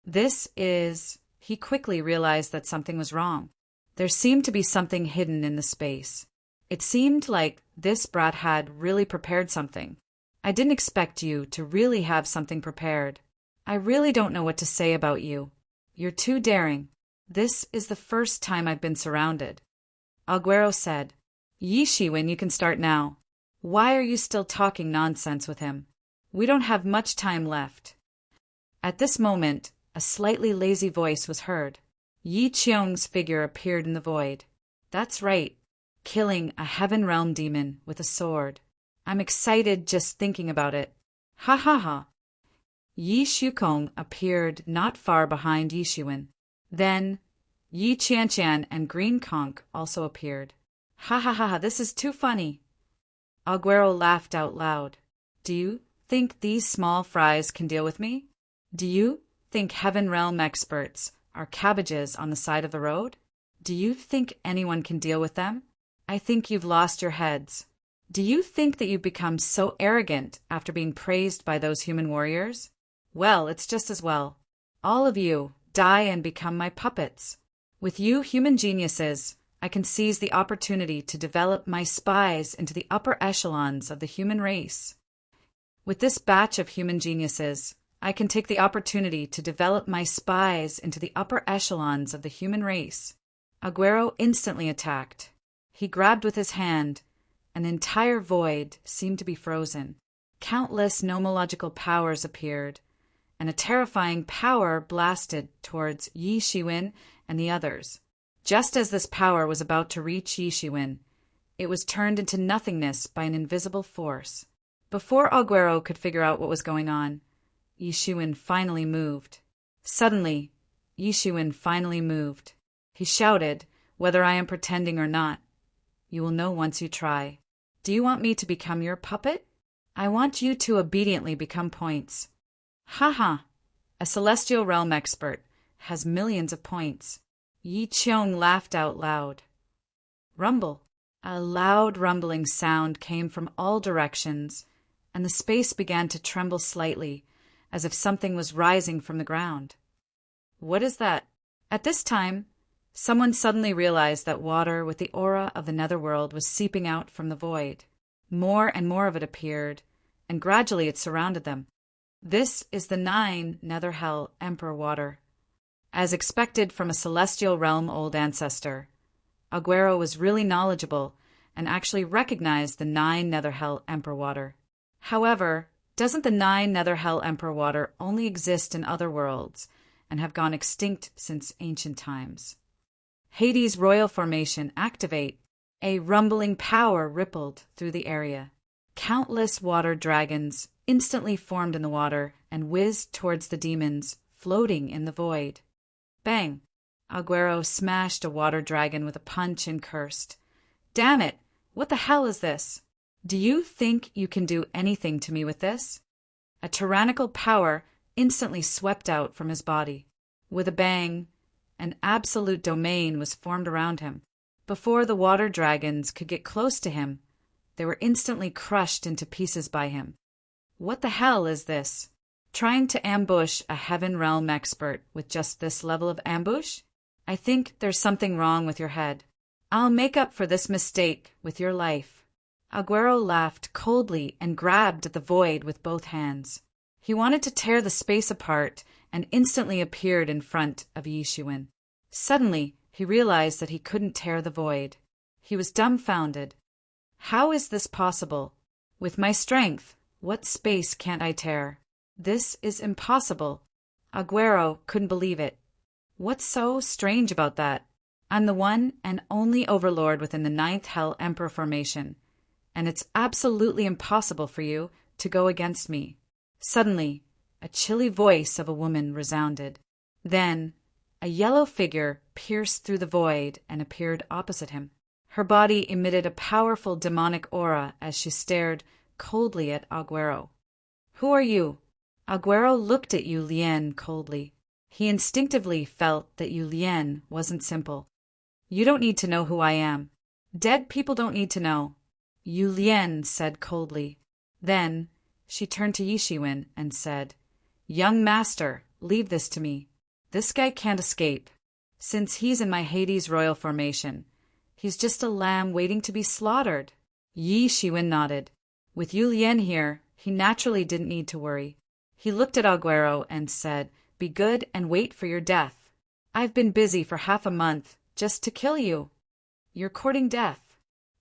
He quickly realized that something was wrong. There seemed to be something hidden in the space. It seemed like this brat had really prepared something. I didn't expect you to really have something prepared. I really don't know what to say about you. You're too daring. This is the first time I've been surrounded. Arguello said. Yi Shiwen, you can start now. Why are you still talking nonsense with him? We don't have much time left. At this moment, a slightly lazy voice was heard. Yi Qiong's figure appeared in the void. That's right, killing a Heaven Realm demon with a sword. I'm excited just thinking about it. Ha ha ha. Yi Shukong appeared not far behind Yi Shiwen. Then, Yi Qianqian and Green Conch also appeared. Ha ha ha, this is too funny. Arguello laughed out loud. Do you think these small fries can deal with me? Do you think Heaven Realm experts are cabbages on the side of the road? Do you think anyone can deal with them? I think you've lost your heads. Do you think that you've become so arrogant after being praised by those human warriors? Well, it's just as well. All of you die and become my puppets. With you human geniuses, I can seize the opportunity to develop my spies into the upper echelons of the human race. With this batch of human geniuses, I can take the opportunity to develop my spies into the upper echelons of the human race. Aguero instantly attacked. He grabbed with his hand. An entire void seemed to be frozen. Countless nomological powers appeared, and a terrifying power blasted towards Yi Shiwen and the others. Just as this power was about to reach Yi Shiwen, it was turned into nothingness by an invisible force. Before Aguero could figure out what was going on, Yi Shiwen finally moved. Suddenly, Yi Shiwen finally moved. He shouted, "Whether I am pretending or not, you will know once you try. Do you want me to become your puppet? I want you to obediently become points." "Ha! A celestial realm expert has millions of points." Yi Qiong laughed out loud. Rumble. A loud rumbling sound came from all directions, and the space began to tremble slightly, as if something was rising from the ground. "What is that?" At this time, someone suddenly realized that water with the aura of the netherworld was seeping out from the void. More and more of it appeared, and gradually it surrounded them. This is the 9 Nether Hell Emperor water. As expected from a celestial realm old ancestor, Aguero was really knowledgeable and actually recognized the 9 Nether Hell Emperor water. However, doesn't the 9 Nether Hell Emperor water only exist in other worlds and have gone extinct since ancient times? Hades' royal formation activate. A rumbling power rippled through the area. Countless water dragons instantly formed in the water and whizzed towards the demons floating in the void. Bang! Aguero smashed a water dragon with a punch and cursed. "Damn it! What the hell is this? Do you think you can do anything to me with this?" A tyrannical power instantly swept out from his body. With a bang, an absolute domain was formed around him. Before the water dragons could get close to him, they were instantly crushed into pieces by him. What the hell is this? Trying to ambush a heaven realm expert with just this level of ambush? I think there's something wrong with your head. I'll make up for this mistake with your life. Aguero laughed coldly and grabbed at the void with both hands. He wanted to tear the space apart and instantly appeared in front of Yi Shiwen. Suddenly, he realized that he couldn't tear the void. He was dumbfounded. How is this possible? With my strength, what space can't I tear? This is impossible. Aguero couldn't believe it. What's so strange about that? I'm the one and only overlord within the 9th Hell Emperor formation, and it's absolutely impossible for you to go against me. Suddenly, a chilly voice of a woman resounded. Then, a yellow figure pierced through the void and appeared opposite him. Her body emitted a powerful demonic aura as she stared coldly at Aguero. "Who are you?" Aguero looked at Yu Lien coldly. He instinctively felt that Yu Lien wasn't simple. "You don't need to know who I am. Dead people don't need to know," Yu Lien said coldly. Then she turned to Yi Shiwen and said, "Young master, leave this to me. This guy can't escape. Since he's in my Hades royal formation, he's just a lamb waiting to be slaughtered." Yi Shiwen nodded. With Yu Lien here, he naturally didn't need to worry. He looked at Aguero and said, "Be good and wait for your death. I've been busy for half a month just to kill you. You're courting death."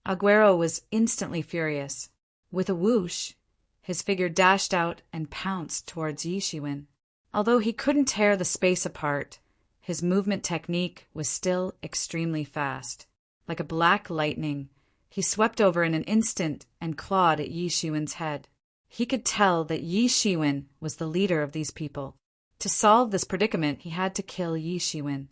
Aguero was instantly furious. With a whoosh, his figure dashed out and pounced towards Yi Shiwen. Although he couldn't tear the space apart, his movement technique was still extremely fast. Like a black lightning, he swept over in an instant and clawed at Yi Shiwen's head. He could tell that Yi Shiwen was the leader of these people. To solve this predicament, he had to kill Yi Shiwen.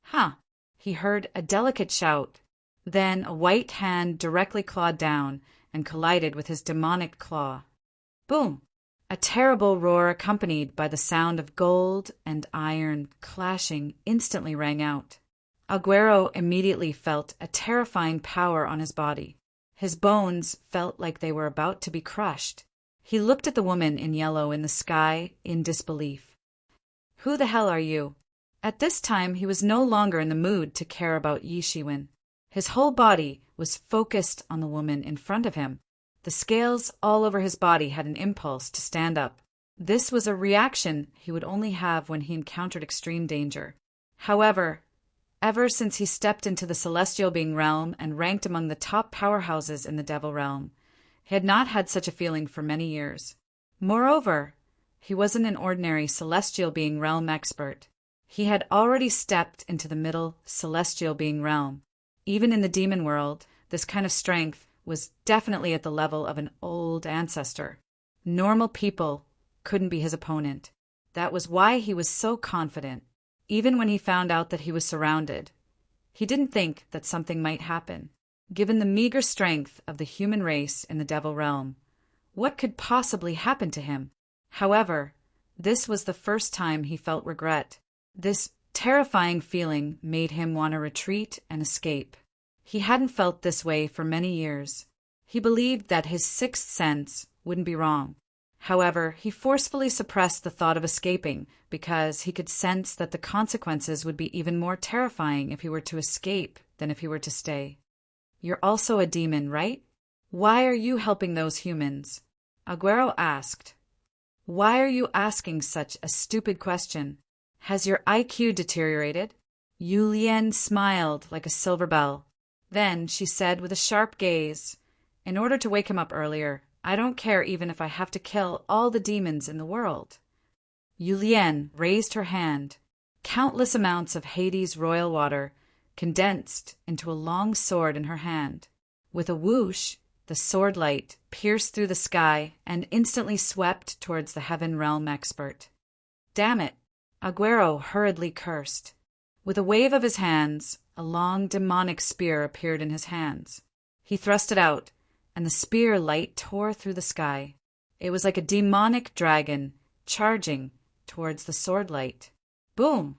"Ha!" He heard a delicate shout. Then a white hand directly clawed down and collided with his demonic claw. Boom! A terrible roar accompanied by the sound of gold and iron clashing instantly rang out. Aguero immediately felt a terrifying power on his body. His bones felt like they were about to be crushed. He looked at the woman in yellow in the sky in disbelief. "Who the hell are you?" At this time he was no longer in the mood to care about Yi Shiwen. His whole body was focused on the woman in front of him. The scales all over his body had an impulse to stand up. This was a reaction he would only have when he encountered extreme danger. However, ever since he stepped into the celestial being realm and ranked among the top powerhouses in the devil realm, he had not had such a feeling for many years. Moreover, he wasn't an ordinary celestial being realm expert. He had already stepped into the middle celestial being realm. Even in the demon world, this kind of strength was definitely at the level of an old ancestor. Normal people couldn't be his opponent. That was why he was so confident. Even when he found out that he was surrounded, he didn't think that something might happen. Given the meager strength of the human race in the devil realm, what could possibly happen to him? However, this was the first time he felt regret. This terrifying feeling made him want to retreat and escape. He hadn't felt this way for many years. He believed that his sixth sense wouldn't be wrong. However, he forcefully suppressed the thought of escaping because he could sense that the consequences would be even more terrifying if he were to escape than if he were to stay. "You're also a demon, right? Why are you helping those humans?" Aguero asked. "Why are you asking such a stupid question? Has your IQ deteriorated?" Yulien smiled like a silver bell. Then she said with a sharp gaze, "In order to wake him up earlier, I don't care even if I have to kill all the demons in the world." Yulien raised her hand. Countless amounts of Hades' royal water condensed into a long sword in her hand. With a whoosh, the sword light pierced through the sky and instantly swept towards the heaven realm expert. "Damn it!" Aguero hurriedly cursed. With a wave of his hands, a long demonic spear appeared in his hands. He thrust it out, and the spear light tore through the sky. It was like a demonic dragon charging towards the sword light. Boom!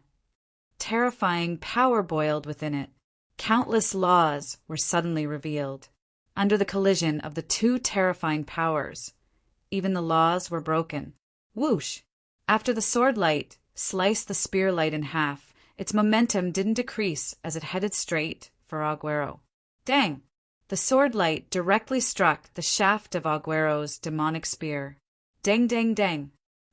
Terrifying power boiled within it. Countless laws were suddenly revealed. Under the collision of the two terrifying powers, even the laws were broken. Whoosh! After the sword light sliced the spear light in half, its momentum didn't decrease as it headed straight for Aguero. Dang! The sword light directly struck the shaft of Aguero's demonic spear. Dang, dang, dang!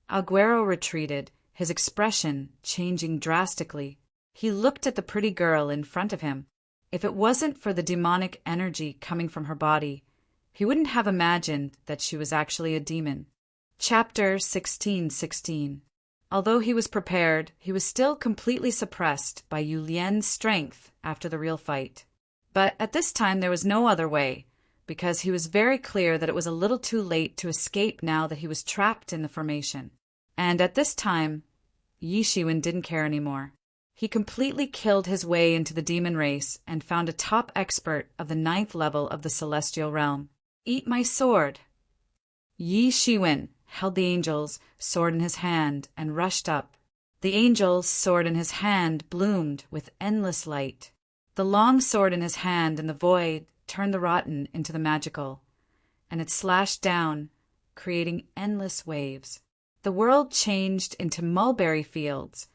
Aguero retreated, his expression changing drastically. He looked at the pretty girl in front of him. If it wasn't for the demonic energy coming from her body, he wouldn't have imagined that she was actually a demon. Chapter 16:16. Although he was prepared, he was still completely suppressed by Yulien's strength after the real fight. But at this time there was no other way, because he was very clear that it was a little too late to escape now that he was trapped in the formation. And at this time, Yi Shiwen didn't care anymore. He completely killed his way into the demon race and found a top expert of the 9th level of the celestial realm. "Eat my sword!" Yi Shiwen held the angel's sword in his hand and rushed up. The angel's sword in his hand bloomed with endless light. The long sword in his hand in the void turned the rotten into the magical, and it slashed down, creating endless waves. The world changed into mulberry fields,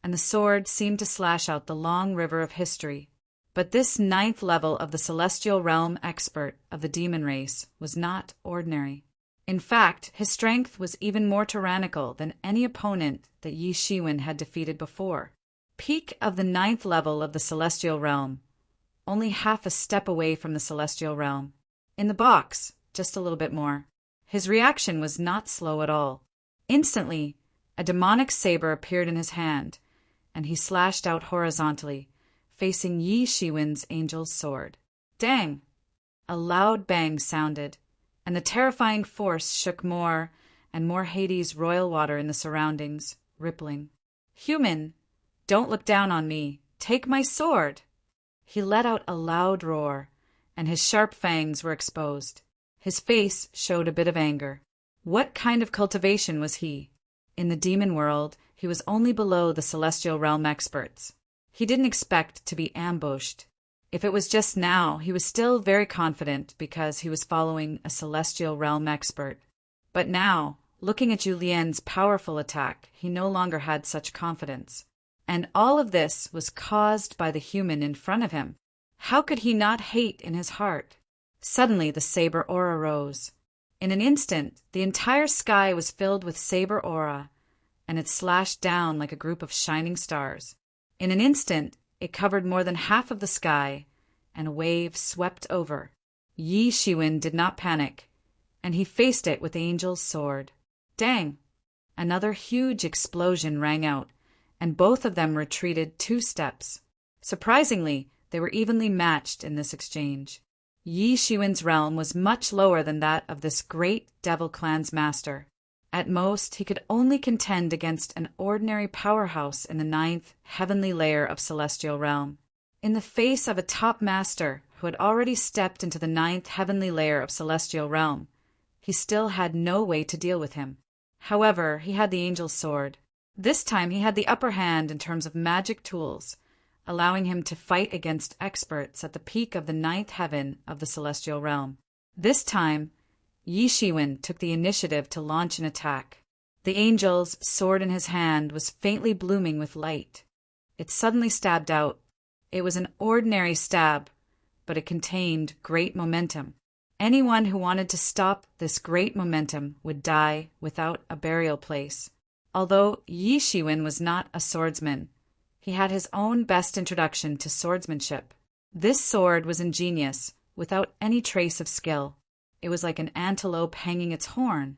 and the sword seemed to slash out the long river of history. But this 9th level of the celestial realm expert of the demon race was not ordinary. In fact, his strength was even more tyrannical than any opponent that Yi Shiwen had defeated before. Peak of the 9th level of the celestial realm, only half a step away from the celestial realm. In the box, just a little bit more. His reaction was not slow at all. Instantly, a demonic saber appeared in his hand, and he slashed out horizontally, facing Yi Shiwen's angel's sword. Dang! A loud bang sounded, and the terrifying force shook more and more Hades' royal water in the surroundings, rippling. "Human, don't look down on me. Take my sword!" He let out a loud roar, and his sharp fangs were exposed. His face showed a bit of anger. What kind of cultivation was he? In the demon world, he was only below the celestial realm experts. He didn't expect to be ambushed. If it was just now, he was still very confident because he was following a celestial realm expert. But now, looking at Julien's powerful attack, he no longer had such confidence. And all of this was caused by the human in front of him. How could he not hate in his heart? Suddenly the saber aura rose. In an instant, the entire sky was filled with saber aura, and it slashed down like a group of shining stars. In an instant, it covered more than half of the sky, and a wave swept over. Yi Shiwen did not panic, and he faced it with the angel's sword. Dang! Another huge explosion rang out, and both of them retreated 2 steps. Surprisingly, they were evenly matched in this exchange. Yi Shiwen's realm was much lower than that of this great devil clan's master. At most, he could only contend against an ordinary powerhouse in the 9th heavenly layer of celestial realm. In the face of a top master who had already stepped into the 9th heavenly layer of celestial realm, he still had no way to deal with him. However, he had the angel's sword. This time he had the upper hand in terms of magic tools, allowing him to fight against experts at the peak of the 9th heaven of the celestial realm. This time, Yi Shiwen took the initiative to launch an attack. The angel's sword in his hand was faintly blooming with light. It suddenly stabbed out. It was an ordinary stab, but it contained great momentum. Anyone who wanted to stop this great momentum would die without a burial place. Although Yi Shiwen was not a swordsman, he had his own best introduction to swordsmanship. This sword was ingenious, without any trace of skill. It was like an antelope hanging its horn,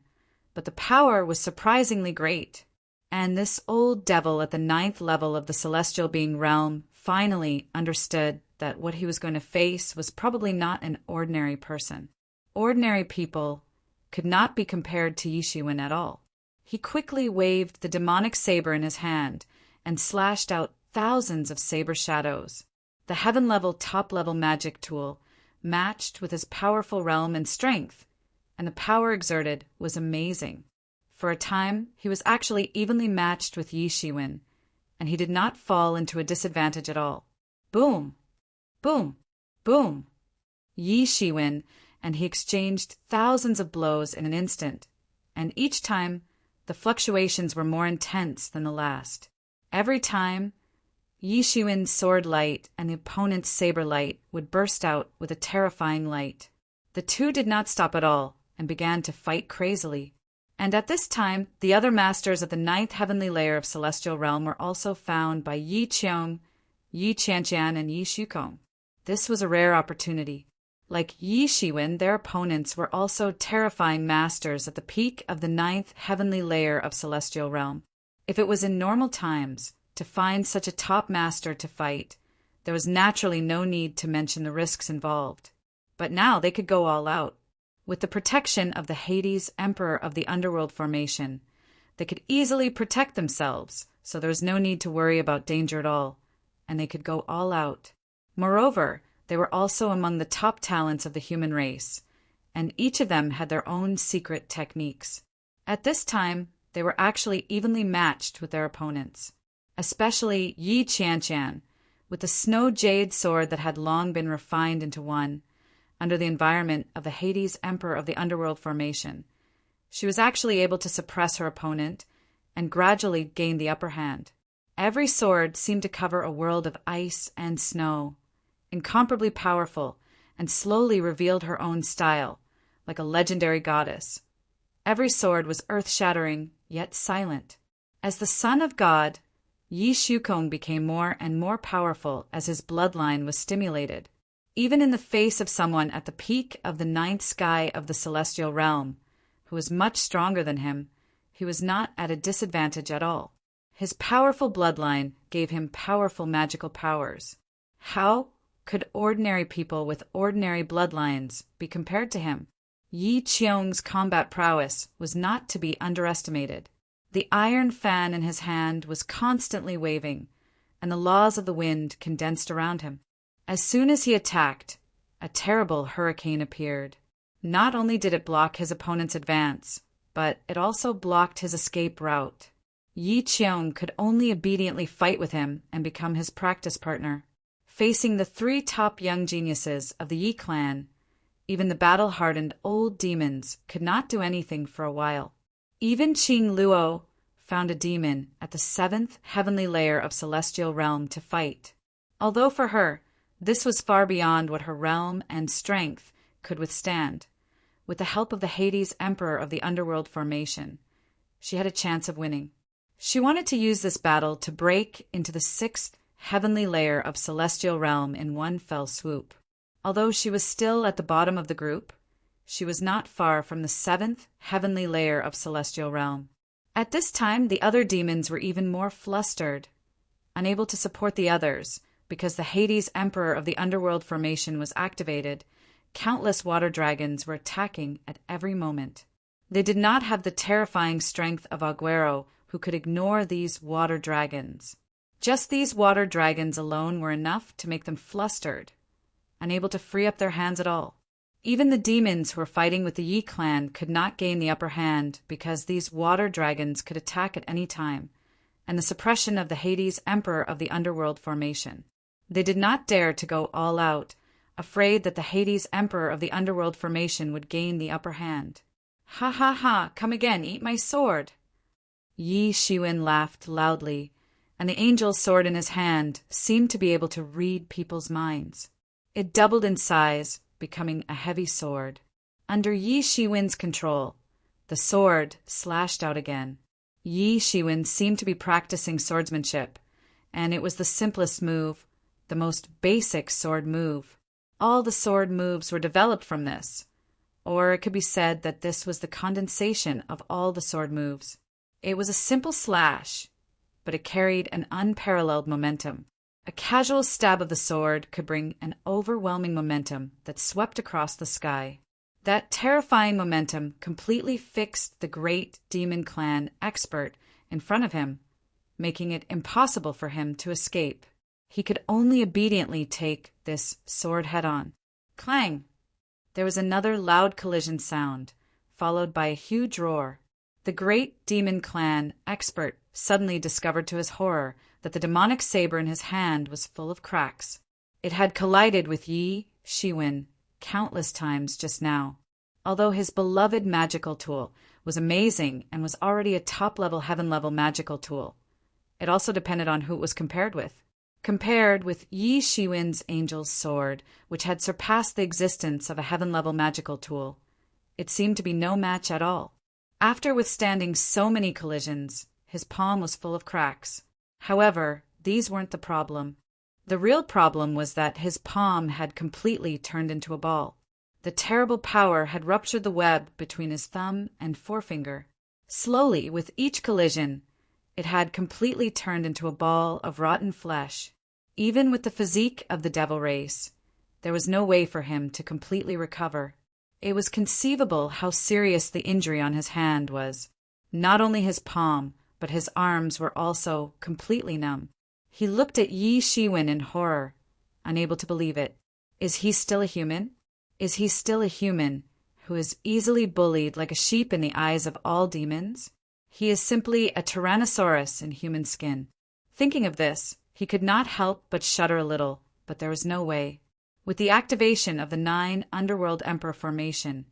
but the power was surprisingly great. And this old devil at the 9th level of the celestial being realm finally understood that what he was going to face was probably not an ordinary person. Ordinary people could not be compared to Yi Shiwen at all. He quickly waved the demonic saber in his hand and slashed out thousands of saber shadows. The heaven-level top-level magic tool matched with his powerful realm and strength, and the power exerted was amazing. For a time, he was actually evenly matched with Yi Shiwen, and he did not fall into a disadvantage at all. Boom! Boom! Boom! Yi Shiwen and he exchanged thousands of blows in an instant, and each time the fluctuations were more intense than the last. Every time, Yi Shiwen's sword light and the opponent's saber light would burst out with a terrifying light. The two did not stop at all and began to fight crazily. And at this time, the other masters of the 9th heavenly layer of celestial realm were also found by Yi Qiong, Yi Qianqian, and Yi Shukong. This was a rare opportunity. Like Yi Shiwen, their opponents were also terrifying masters at the peak of the 9th heavenly layer of celestial realm. If it was in normal times, to find such a top master to fight, there was naturally no need to mention the risks involved. But now they could go all out. With the protection of the Hades Emperor of the Underworld formation, they could easily protect themselves, so there was no need to worry about danger at all, and they could go all out. Moreover, they were also among the top talents of the human race, and each of them had their own secret techniques. At this time, they were actually evenly matched with their opponents, especially Yi Qianqian, with the snow jade sword that had long been refined into one, under the environment of the Hades Emperor of the Underworld formation. She was actually able to suppress her opponent and gradually gain the upper hand. Every sword seemed to cover a world of ice and snow, incomparably powerful, and slowly revealed her own style, like a legendary goddess. Every sword was earth-shattering, yet silent. As the son of God, Yi Shukong became more and more powerful as his bloodline was stimulated. Even in the face of someone at the peak of the 9th sky of the celestial realm, who was much stronger than him, he was not at a disadvantage at all. His powerful bloodline gave him powerful magical powers. How could ordinary people with ordinary bloodlines be compared to him? Yi Qiong's combat prowess was not to be underestimated. The iron fan in his hand was constantly waving, and the laws of the wind condensed around him. As soon as he attacked, a terrible hurricane appeared. Not only did it block his opponent's advance, but it also blocked his escape route. Yi Qiong could only obediently fight with him and become his practice partner. Facing the 3 top young geniuses of the Yi clan, even the battle-hardened old demons could not do anything for a while. Even Qing Luo found a demon at the 7th heavenly layer of celestial realm to fight. Although for her, This was far beyond what her realm and strength could withstand. With the help of the Hades Emperor of the Underworld formation, she had a chance of winning. She wanted to use this battle to break into the sixth heavenly layer of celestial realm in one fell swoop. Although she was still at the bottom of the group, she was not far from the seventh heavenly layer of celestial realm. At this time, the other demons were even more flustered, unable to support the others, because the Hades Emperor of the Underworld formation was activated. Countless water dragons were attacking at every moment. They did not have the terrifying strength of Aguero, who could ignore these water dragons. Just these water dragons alone were enough to make them flustered, unable to free up their hands at all. Even the demons who were fighting with the Yi clan could not gain the upper hand because these water dragons could attack at any time, and the suppression of the Hades Emperor of the Underworld formation. They did not dare to go all out, afraid that the Hades Emperor of the Underworld formation would gain the upper hand. "Ha ha ha, come again, eat my sword!" Yi Shiwen laughed loudly, and the angel's sword in his hand seemed to be able to read people's minds. It doubled in size, becoming a heavy sword. Under Yi Shiwen's control, the sword slashed out again. Yi Shiwen seemed to be practicing swordsmanship, and it was the simplest move, the most basic sword move. All the sword moves were developed from this, or it could be said that this was the condensation of all the sword moves. It was a simple slash, but it carried an unparalleled momentum. A casual stab of the sword could bring an overwhelming momentum that swept across the sky. That terrifying momentum completely fixed the great demon clan expert in front of him, making it impossible for him to escape. He could only obediently take this sword head-on. Clang! There was another loud collision sound, followed by a huge roar. The great demon clan expert suddenly discovered to his horror that the demonic saber in his hand was full of cracks. It had collided with Yi Shiwen countless times just now. Although his beloved magical tool was amazing and was already a top-level, heaven-level magical tool, it also depended on who it was compared with. Compared with Yi Shiwen's angel's sword, which had surpassed the existence of a heaven-level magical tool, it seemed to be no match at all. After withstanding so many collisions, his palm was full of cracks. However, these weren't the problem. The real problem was that his palm had completely turned into a ball. The terrible power had ruptured the web between his thumb and forefinger. Slowly, with each collision, it had completely turned into a ball of rotten flesh. Even with the physique of the devil race, there was no way for him to completely recover. It was conceivable how serious the injury on his hand was. Not only his palm, but his arms were also completely numb. He looked at Yi Shiwen in horror, unable to believe it. Is he still a human? Is he still a human who is easily bullied like a sheep in the eyes of all demons? He is simply a tyrannosaurus in human skin. Thinking of this, he could not help but shudder a little, but there was no way. With the activation of the 9 Underworld Emperor formation,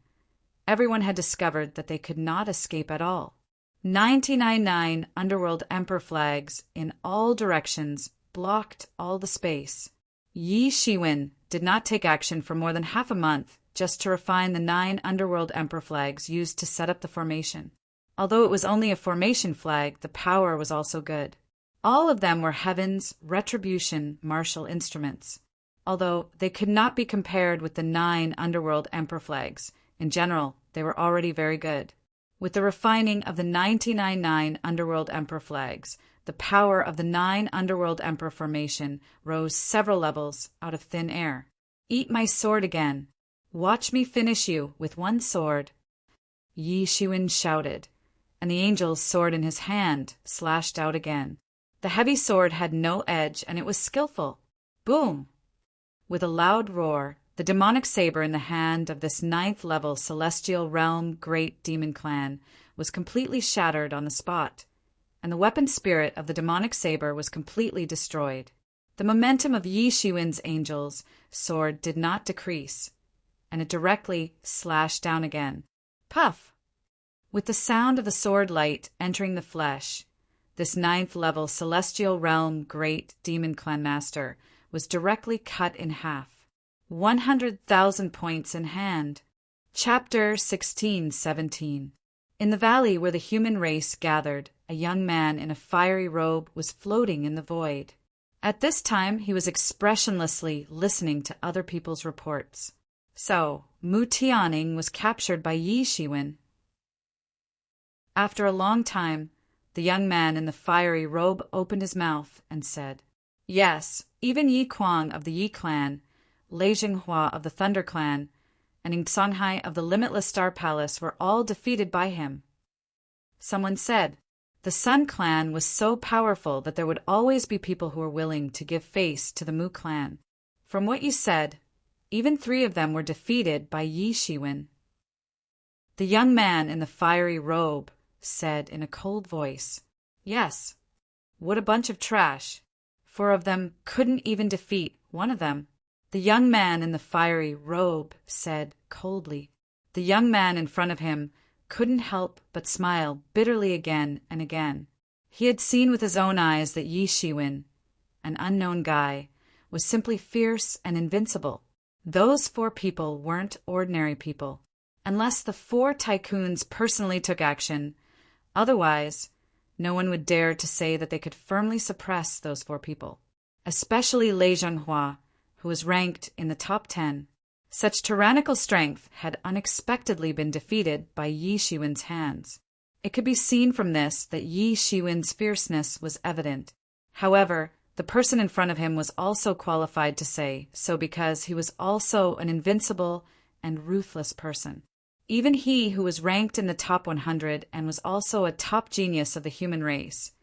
everyone had discovered that they could not escape at all. 99 Underworld Emperor flags in all directions blocked all the space. Yi Shiwen did not take action for more than half a month just to refine the 9 Underworld Emperor flags used to set up the formation. Although it was only a formation flag, the power was also good. All of them were Heaven's retribution martial instruments. Although they could not be compared with the 9 Underworld Emperor flags, in general, they were already very good. With the refining of the 99 Underworld Emperor flags, the power of the 9 Underworld Emperor formation rose several levels out of thin air. Eat my sword again. Watch me finish you with one sword. Yi Shiwen shouted, and the angel's sword in his hand slashed out again. The heavy sword had no edge, and it was skillful. Boom! With a loud roar, the demonic saber in the hand of this 9th-level celestial realm great demon clan was completely shattered on the spot, and the weapon spirit of the demonic saber was completely destroyed. The momentum of Yi Shiwen's angel's sword did not decrease, and it directly slashed down again. Puff! With the sound of the sword light entering the flesh, this 9th-level celestial realm great demon clan master was directly cut in half. 100,000 points in hand. Chapter 16:17. In the valley where the human race gathered, a young man in a fiery robe was floating in the void. At this time, he was expressionlessly listening to other people's reports. So, Mu Tianning was captured by Yi Shiwen. After a long time, the young man in the fiery robe opened his mouth and said, "Yes, even Yi Kuang of the Yi clan, Lei Jinghua of the Thunder clan, and Ing Songhai of the Limitless Star Palace were all defeated by him." Someone said, "The Sun clan was so powerful that there would always be people who were willing to give face to the Mu clan. From what you said, even 3 of them were defeated by Yi Shiwen." The young man in the fiery robe said in a cold voice, "Yes, what a bunch of trash. 4 of them couldn't even defeat 1 of them." The young man in the fiery robe said coldly. The young man in front of him couldn't help but smile bitterly again and again. He had seen with his own eyes that Yi Shiwen, an unknown guy, was simply fierce and invincible. Those 4 people weren't ordinary people, unless the 4 tycoons personally took action. Otherwise, no one would dare to say that they could firmly suppress those 4 people, especially Lei Zhenghua, who was ranked in the top 10. Such tyrannical strength had unexpectedly been defeated by Yi Shiwen's hands. It could be seen from this that Yi Shiwen's fierceness was evident. However, the person in front of him was also qualified to say so because he was also an invincible and ruthless person. Even he, who was ranked in the top 100 and was also a top genius of the human race,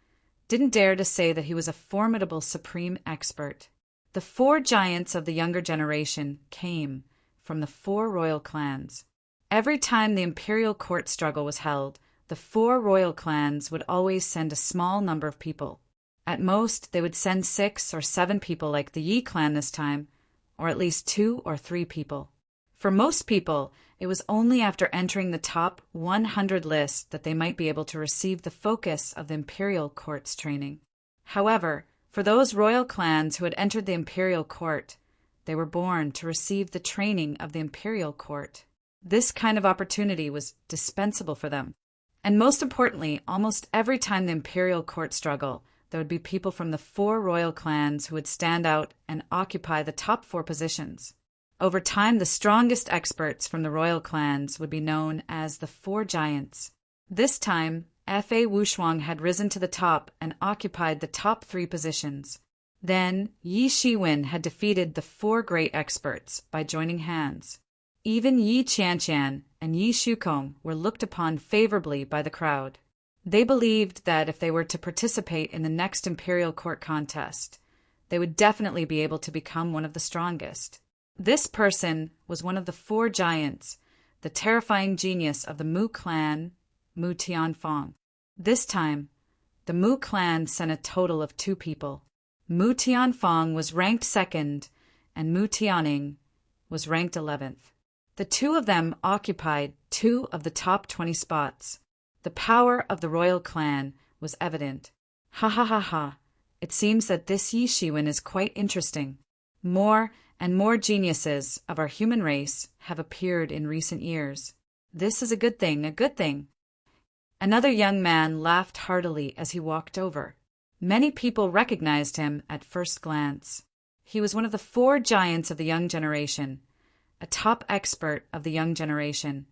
didn't dare to say that he was a formidable supreme expert. The 4 giants of the younger generation came from the 4 royal clans. Every time the imperial court struggle was held, the 4 royal clans would always send a small number of people. At most, they would send 6 or 7 people like the Yi clan this time, or at least 2 or 3 people. For most people, it was only after entering the top 100 list that they might be able to receive the focus of the imperial court's training. However, for those royal clans who had entered the imperial court, they were born to receive the training of the imperial court. This kind of opportunity was dispensable for them. And most importantly, almost every time the imperial court struggle, there would be people from the 4 royal clans who would stand out and occupy the top 4 positions. Over time, the strongest experts from the royal clans would be known as the 4 giants. This time, Fa Wushuang had risen to the top and occupied the top 3 positions. Then, Yi Shiwen had defeated the 4 great experts by joining hands. Even Yi Qianqian and Yi Shukong were looked upon favorably by the crowd. They believed that if they were to participate in the next imperial court contest, they would definitely be able to become one of the strongest. This person was one of the 4 giants, the terrifying genius of the Mu clan, Mu Tianfang. This time, the Mu clan sent a total of 2 people. Mu Tianfang was ranked 2nd, and Mu Tianning was ranked 11th. The 2 of them occupied 2 of the top 20 spots. The power of the royal clan was evident. Ha ha ha ha. It seems that this Yi Shiwen is quite interesting. More and more geniuses of our human race have appeared in recent years. This is a good thing, a good thing. Another young man laughed heartily as he walked over. Many people recognized him at first glance. He was one of the 4 giants of the young generation, a top expert of the young generation,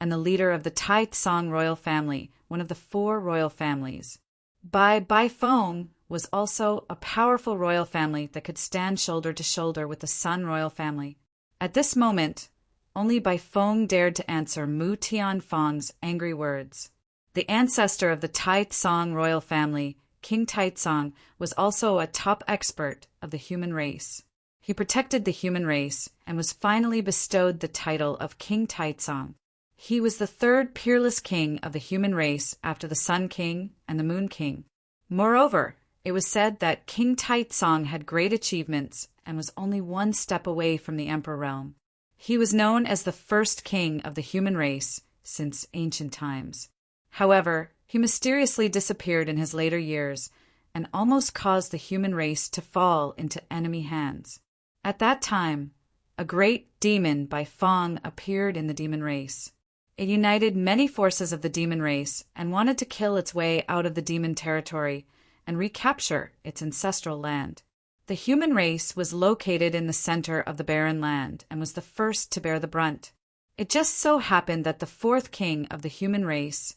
and the leader of the Tai Tsang royal family, one of the 4 royal families. Bai Feng was also a powerful royal family that could stand shoulder to shoulder with the Sun royal family. At this moment, only Bai Feng dared to answer Mu Tianfang's angry words. The ancestor of the Tai Tsang royal family, King Taitsong, was also a top expert of the human race. He protected the human race and was finally bestowed the title of King Taitsong. He was the 3rd peerless king of the human race after the Sun King and the Moon King. Moreover, it was said that King Taitsong had great achievements and was only 1 step away from the emperor realm. He was known as the first king of the human race since ancient times. However, he mysteriously disappeared in his later years, and almost caused the human race to fall into enemy hands. At that time, a great demon by Fong appeared in the demon race. It united many forces of the demon race and wanted to kill its way out of the demon territory and recapture its ancestral land. The human race was located in the center of the barren land and was the first to bear the brunt. It just so happened that the fourth king of the human race,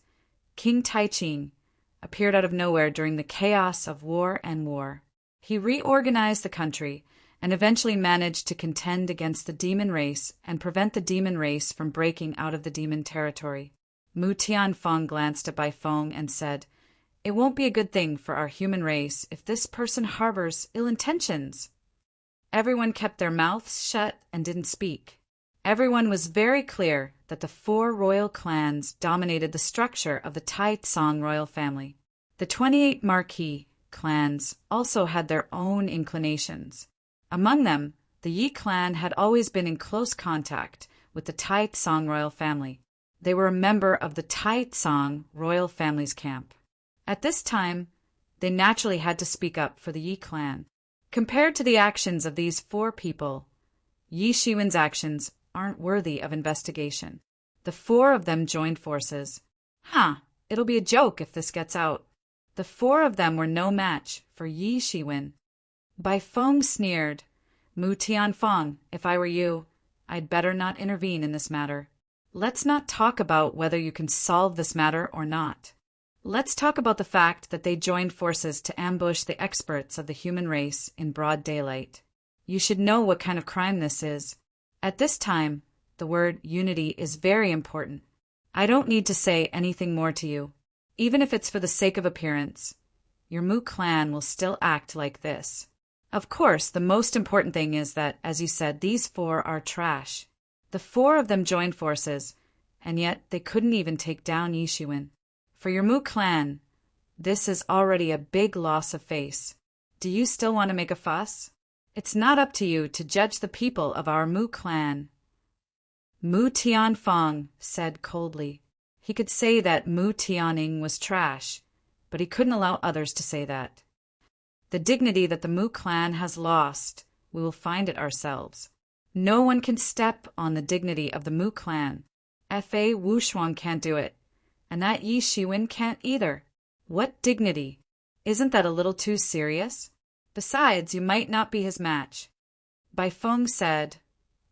King Taiching, appeared out of nowhere during the chaos of war and war. He reorganized the country and eventually managed to contend against the demon race and prevent the demon race from breaking out of the demon territory. Mu Tianfeng glanced at Bai Feng and said, "It won't be a good thing for our human race if this person harbors ill intentions." Everyone kept their mouths shut and didn't speak. Everyone was very clear that the four royal clans dominated the structure of the Tai Tsang royal family. The 28 marquis clans also had their own inclinations. Among them, the Yi clan had always been in close contact with the Tai Tsang royal family. They were a member of the Tai Tsang royal family's camp. At this time, they naturally had to speak up for the Yi clan. Compared to the actions of these four people, Yi Shiwen's actions aren't worthy of investigation. The four of them joined forces. It'll be a joke if this gets out. The four of them were no match for Yi Shiwen. Bai Feng sneered, "Mu Tianfeng, if I were you, I'd better not intervene in this matter. Let's not talk about whether you can solve this matter or not. Let's talk about the fact that they joined forces to ambush the experts of the human race in broad daylight. You should know what kind of crime this is. At this time, the word unity is very important. I don't need to say anything more to you. Even if it's for the sake of appearance, your Mu clan will still act like this. Of course, the most important thing is that, as you said, these four are trash. The four of them joined forces, and yet they couldn't even take down Yi Shiwen. For your Mu clan, this is already a big loss of face. Do you still want to make a fuss? It's not up to you to judge the people of our Mu clan." Mu Tianfeng said coldly. He could say that Mu Tianing was trash, but he couldn't allow others to say that. The dignity that the Mu clan has lost, we will find it ourselves. No one can step on the dignity of the Mu clan. Fa Wushuang can't do it, and that Yi Shiwen can't either. What dignity? Isn't that a little too serious? Besides, you might not be his match. Bai Feng said,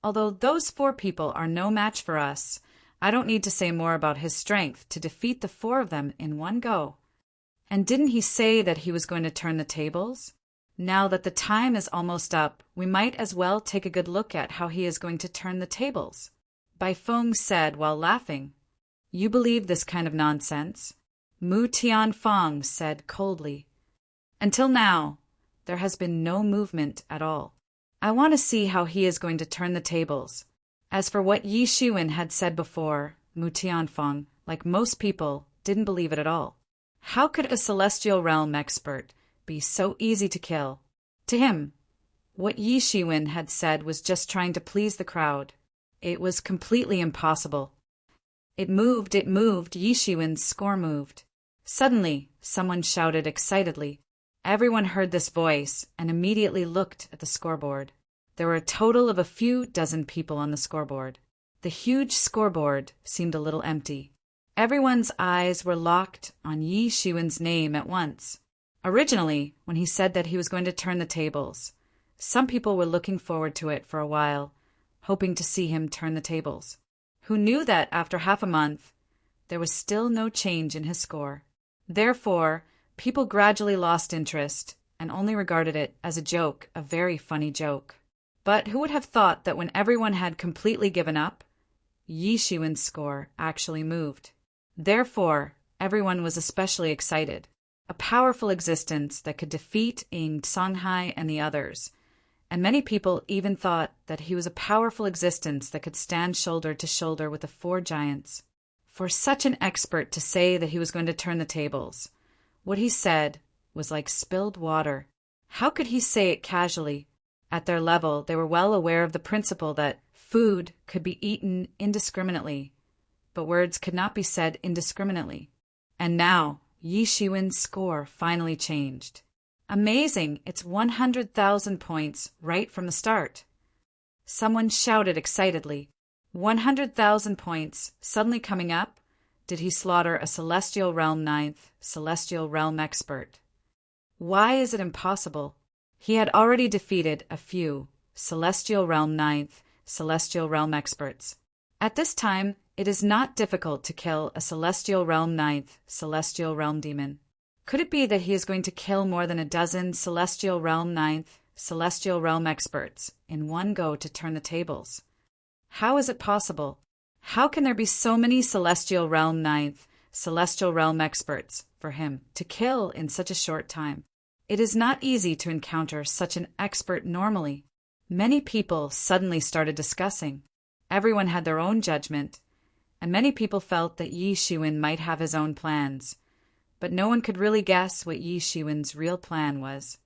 "Although those four people are no match for us, I don't need to say more about his strength to defeat the four of them in one go. And didn't he say that he was going to turn the tables? Now that the time is almost up, we might as well take a good look at how he is going to turn the tables." Bai Feng said while laughing, "You believe this kind of nonsense?" Mu Tianfeng said coldly, "Until now, there has been no movement at all. I want to see how he is going to turn the tables." As for what Yi Shiwen had said before, Mu Tianfeng, like most people, didn't believe it at all. How could a celestial realm expert be so easy to kill? To him, what Yi Shiwen had said was just trying to please the crowd. It was completely impossible. It moved, Yi Shiwen's score moved. Suddenly, someone shouted excitedly. Everyone heard this voice and immediately looked at the scoreboard. There were a total of a few dozen people on the scoreboard. The huge scoreboard seemed a little empty. Everyone's eyes were locked on Yi Shiwen's name at once. Originally, when he said that he was going to turn the tables, some people were looking forward to it for a while, hoping to see him turn the tables. Who knew that after half a month, there was still no change in his score. Therefore, people gradually lost interest and only regarded it as a joke, a very funny joke. But who would have thought that when everyone had completely given up, Yi Shiwen's score actually moved? Therefore, everyone was especially excited. A powerful existence that could defeat Ying Songhai and the others. And many people even thought that he was a powerful existence that could stand shoulder to shoulder with the four giants. For such an expert to say that he was going to turn the tables, what he said was like spilled water. How could he say it casually? At their level, they were well aware of the principle that food could be eaten indiscriminately, but words could not be said indiscriminately. And now, Yi Shiwen's score finally changed. Amazing, it's 100,000 points right from the start. Someone shouted excitedly. 100,000 points, suddenly coming up. Did he slaughter a Celestial Realm 9th Celestial Realm expert? Why is it impossible? He had already defeated a few Celestial Realm 9th Celestial Realm experts. At this time, it is not difficult to kill a Celestial Realm 9th Celestial Realm demon. Could it be that he is going to kill more than a dozen Celestial Realm 9th Celestial Realm experts in one go to turn the tables? How is it possible? How can there be so many Celestial Realm 9th Celestial Realm experts for him to kill in such a short time? It is not easy to encounter such an expert normally. Many people suddenly started discussing. Everyone had their own judgment, and many people felt that Yi Shiwen might have his own plans, but no one could really guess what Yi Shiwen's real plan was.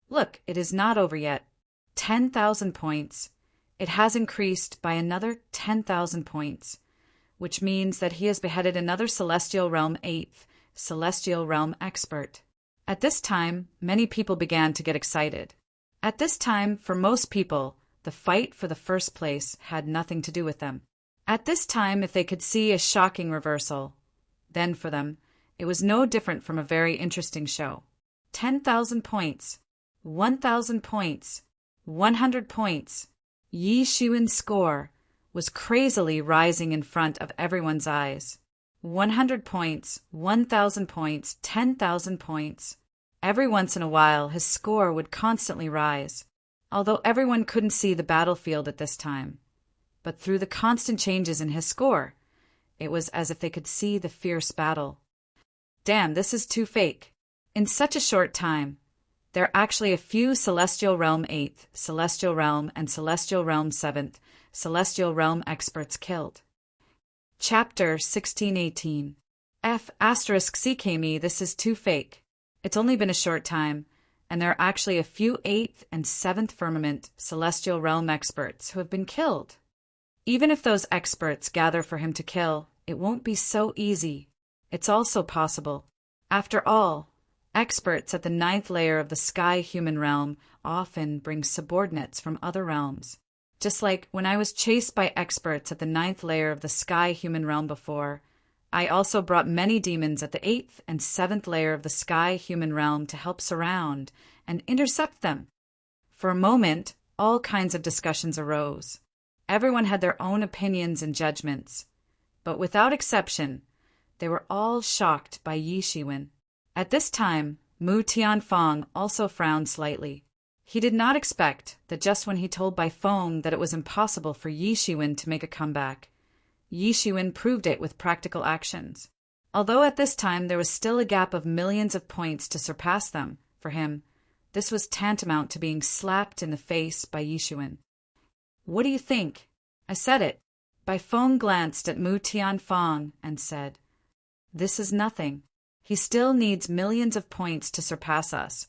Look, it is not over yet. 10,000 points. It has increased by another 10,000 points, which means that he has beheaded another Celestial Realm 8th Celestial Realm expert. At this time, many people began to get excited. At this time, for most people, the fight for the first place had nothing to do with them. At this time, if they could see a shocking reversal, then for them, it was no different from a very interesting show. 10,000 points, 1,000 points, 100 points. Yi Shiwen's score was crazily rising in front of everyone's eyes. 100 points, 1,000 points, 10,000 points. Every once in a while, his score would constantly rise, although everyone couldn't see the battlefield at this time. But through the constant changes in his score, it was as if they could see the fierce battle. Damn, this is too fake. In such a short time, there are actually a few Celestial Realm 8th Celestial Realm and Celestial Realm 7th Celestial Realm experts killed. Chapter 1618. CKME, this is too fake. It's only been a short time, and there are actually a few 8th and 7th Firmament Celestial Realm experts who have been killed. Even if those experts gather for him to kill, it won't be so easy. It's also possible. After all, experts at the 9th layer of the Sky Human Realm often bring subordinates from other realms. Just like when I was chased by experts at the 9th layer of the Sky Human Realm before, I also brought many demons at the 8th and 7th layer of the Sky Human Realm to help surround and intercept them. For a moment, all kinds of discussions arose. Everyone had their own opinions and judgments, but without exception, they were all shocked by Yi Shiwen. At this time, Mu Tianfeng also frowned slightly. He did not expect that just when he told Bai Feng that it was impossible for Yi Shiwen to make a comeback, Yi Shiwen proved it with practical actions. Although at this time there was still a gap of millions of points to surpass them, for him, this was tantamount to being slapped in the face by Yi Shiwen. What do you think? I said it. Bai Feng glanced at Mu Tianfeng and said, "This is nothing. He still needs millions of points to surpass us,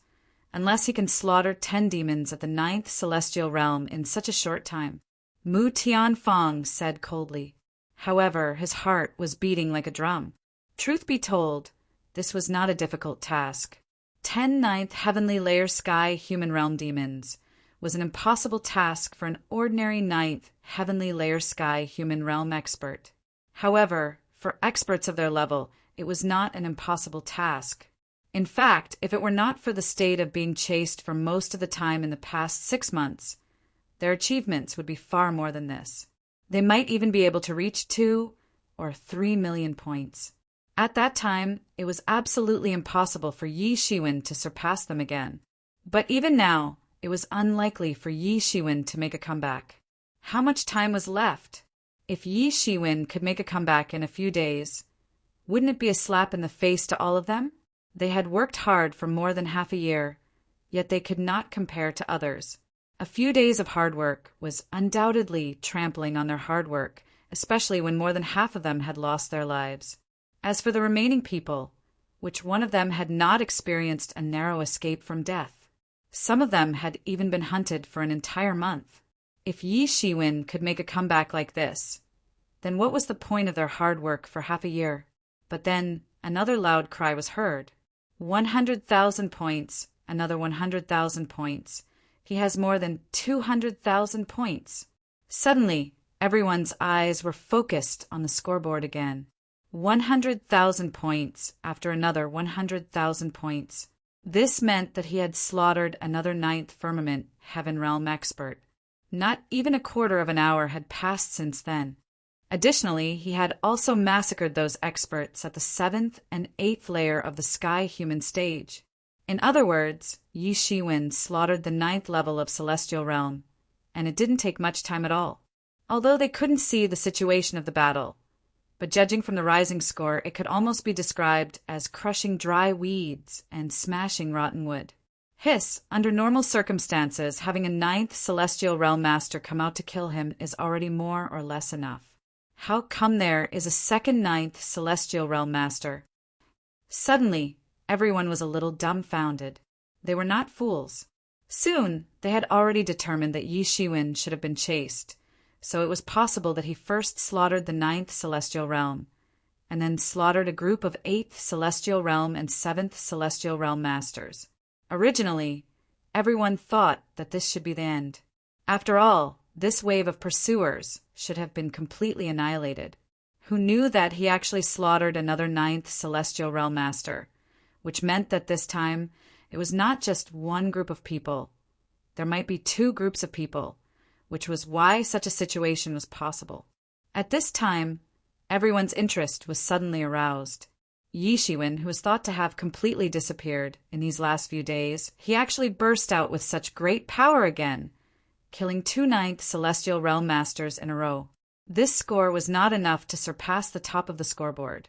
unless he can slaughter 10 demons at the 9th Celestial Realm in such a short time." Mu Tianfeng said coldly. However, his heart was beating like a drum. Truth be told, this was not a difficult task. 10 9th Heavenly Layer Sky Human Realm demons was an impossible task for an ordinary 9th Heavenly Layer Sky Human Realm expert. However, for experts of their level, it was not an impossible task. In fact, if it were not for the state of being chased for most of the time in the past 6 months, their achievements would be far more than this. They might even be able to reach 2 or 3 million points. At that time, it was absolutely impossible for Yi Shiwen to surpass them again. But even now, it was unlikely for Yi Shiwen to make a comeback. How much time was left? If Yi Shiwen could make a comeback in a few days, wouldn't it be a slap in the face to all of them? They had worked hard for more than half a year, yet they could not compare to others. A few days of hard work was undoubtedly trampling on their hard work, especially when more than half of them had lost their lives. As for the remaining people, which one of them had not experienced a narrow escape from death, some of them had even been hunted for an entire month. If Yi Shiwen could make a comeback like this, then what was the point of their hard work for half a year? But then another loud cry was heard. 100,000 points, another 100,000 points. He has more than 200,000 points. Suddenly, everyone's eyes were focused on the scoreboard again. 100,000 points after another 100,000 points. This meant that he had slaughtered another ninth firmament heaven realm expert. Not even a quarter of an hour had passed since then. Additionally, he had also massacred those experts at the 7th and 8th layer of the sky human stage. In other words, Yi Shiwen slaughtered the 9th level of celestial realm, and it didn't take much time at all. Although they couldn't see the situation of the battle, but judging from the rising score, it could almost be described as crushing dry weeds and smashing rotten wood. Under normal circumstances, having a 9th celestial realm master come out to kill him is already more or less enough. How come there is a second 9th celestial realm master? Suddenly, everyone was a little dumbfounded. They were not fools. Soon, they had already determined that Yi Shiwen should have been chased, so it was possible that he first slaughtered the 9th celestial realm, and then slaughtered a group of 8th celestial realm and 7th celestial realm masters. Originally, everyone thought that this should be the end. After all, this wave of pursuers should have been completely annihilated. Who knew that he actually slaughtered another 9th celestial realm master, which meant that this time it was not just one group of people. There might be 2 groups of people, which was why such a situation was possible. At this time, everyone's interest was suddenly aroused. Yi Shiwen, who was thought to have completely disappeared in these last few days, he actually burst out with such great power again, killing 2 9th celestial realm masters in a row. This score was not enough to surpass the top of the scoreboard,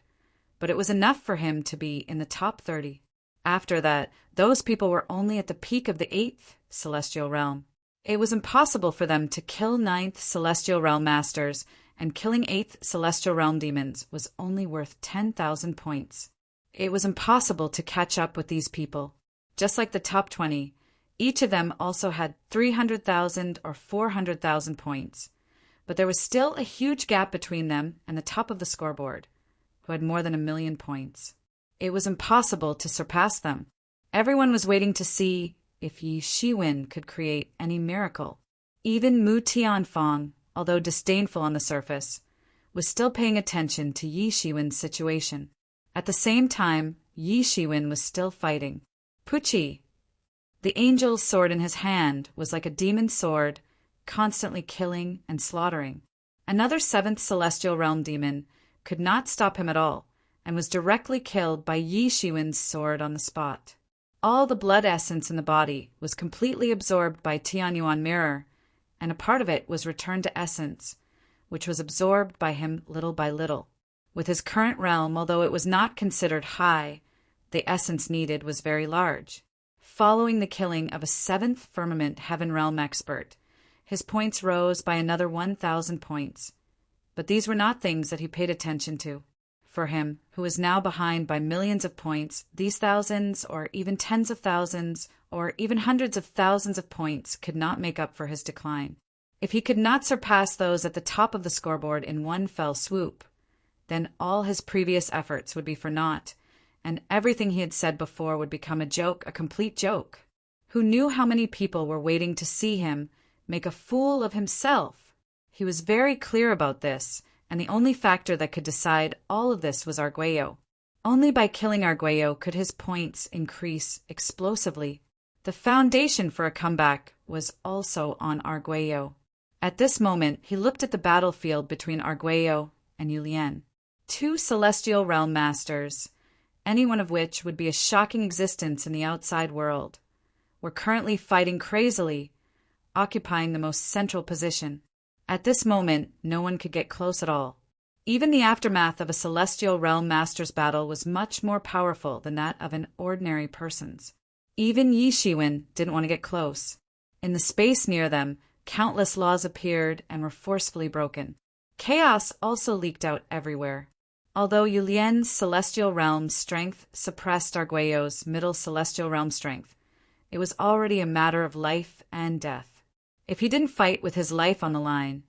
but it was enough for him to be in the top 30. After that, those people were only at the peak of the 8th celestial realm. It was impossible for them to kill 9th celestial realm masters, and killing 8th celestial realm demons was only worth 10,000 points. It was impossible to catch up with these people. Just like the top 20, each of them also had 300,000 or 400,000 points. But there was still a huge gap between them and the top of the scoreboard, who had more than 1,000,000 points. It was impossible to surpass them. Everyone was waiting to see if Yi Shiwen could create any miracle. Even Mu Tianfang, although disdainful on the surface, was still paying attention to Yi Shiwen's situation. At the same time, Yi Shiwen was still fighting. Puchi, the angel's sword in his hand, was like a demon's sword, constantly killing and slaughtering. Another 7th celestial realm demon could not stop him at all, and was directly killed by Yi Shiwen's sword on the spot. All the blood essence in the body was completely absorbed by Tianyuan mirror, and a part of it was returned to essence, which was absorbed by him little by little. With his current realm, although it was not considered high, the essence needed was very large. Following the killing of a 7th firmament heaven realm expert, his points rose by another 1,000 points. But these were not things that he paid attention to. For him, who was now behind by millions of points, these thousands, or even tens of thousands, or even hundreds of thousands of points could not make up for his decline. If he could not surpass those at the top of the scoreboard in one fell swoop, then all his previous efforts would be for naught, and everything he had said before would become a joke, a complete joke. Who knew how many people were waiting to see him make a fool of himself? He was very clear about this, and the only factor that could decide all of this was Arguello. Only by killing Arguello could his points increase explosively. The foundation for a comeback was also on Arguello. At this moment, he looked at the battlefield between Arguello and Yulien, 2 celestial realm masters, any one of which would be a shocking existence in the outside world, were currently fighting crazily, occupying the most central position. At this moment, no one could get close at all. Even the aftermath of a celestial realm master's battle was much more powerful than that of an ordinary person's. Even Yi Shiwen didn't want to get close. In the space near them, countless laws appeared and were forcefully broken. Chaos also leaked out everywhere. Although Yulien's celestial realm strength suppressed Arguello's middle celestial realm strength, it was already a matter of life and death. If he didn't fight with his life on the line,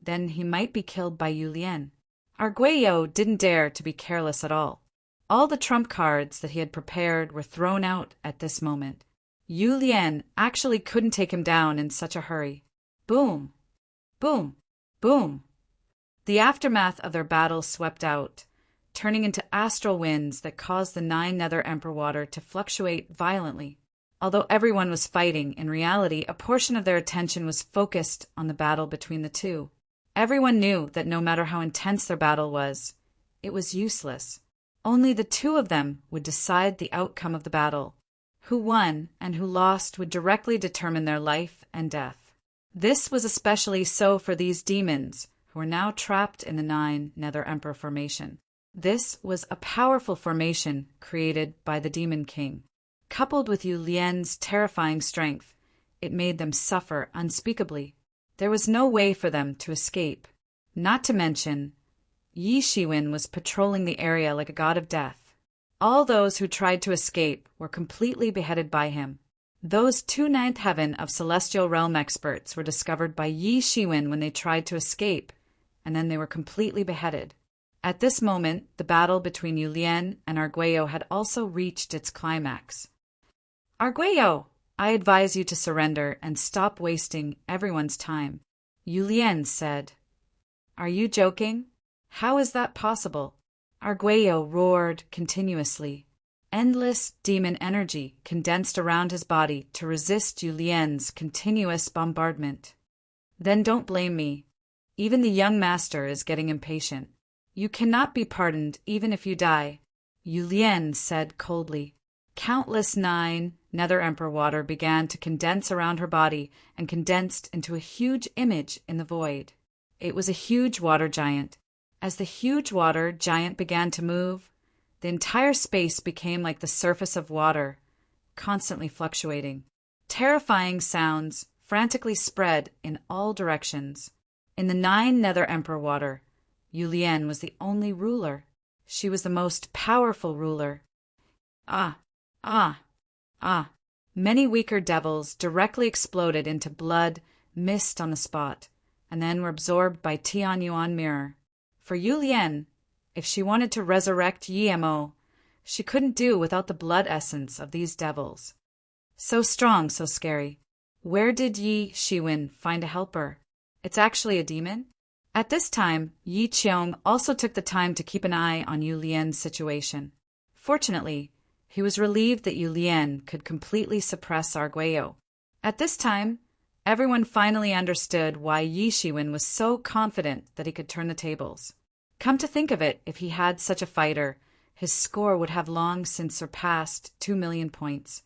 then he might be killed by Yulien. Arguello didn't dare to be careless at all. All the trump cards that he had prepared were thrown out at this moment. Yu Lian actually couldn't take him down in such a hurry. Boom! Boom! Boom! The aftermath of their battle swept out, turning into astral winds that caused the 9 Nether Emperor water to fluctuate violently. Although everyone was fighting, in reality, a portion of their attention was focused on the battle between the two. Everyone knew that no matter how intense their battle was, it was useless. Only the two of them would decide the outcome of the battle. Who won and who lost would directly determine their life and death. This was especially so for these demons, who were now trapped in the 9 Nether Emperor formation. This was a powerful formation created by the Demon King. Coupled with Yu Lian's terrifying strength, it made them suffer unspeakably. There was no way for them to escape. Not to mention, Yi Shiwen was patrolling the area like a god of death. All those who tried to escape were completely beheaded by him. Those 2 ninth heaven of celestial realm experts were discovered by Yi Shiwen when they tried to escape, and then they were completely beheaded. At this moment, the battle between Yu Lian and Arguello had also reached its climax. Arguello, I advise you to surrender and stop wasting everyone's time, Yu Lian said. Are you joking? How is that possible? Arguello roared continuously. Endless demon energy condensed around his body to resist Yu Lian's continuous bombardment. Then don't blame me. Even the young master is getting impatient. You cannot be pardoned even if you die, Yu Lian said coldly. Countless 9 Nether Emperor water began to condense around her body and condensed into a huge image in the void. It was a huge water giant. As the huge water giant began to move, the entire space became like the surface of water, constantly fluctuating. Terrifying sounds frantically spread in all directions. In the 9 Nether Emperor water, Yu Lian was the only ruler. She was the most powerful ruler. Ah! Ah! Ah! Many weaker devils directly exploded into blood, mist on the spot, and then were absorbed by Tian Yuan Mirror. For Yu Lian, if she wanted to resurrect Yi Mo, she couldn't do without the blood essence of these devils. So strong, so scary. Where did Yi Shiwen find a helper? It's actually a demon? At this time, Yi Qiong also took the time to keep an eye on Yu Lian's situation. Fortunately, he was relieved that Yu Lian could completely suppress Arguello. At this time, everyone finally understood why Yi Shiwen was so confident that he could turn the tables. Come to think of it, if he had such a fighter, his score would have long since surpassed 2 million points.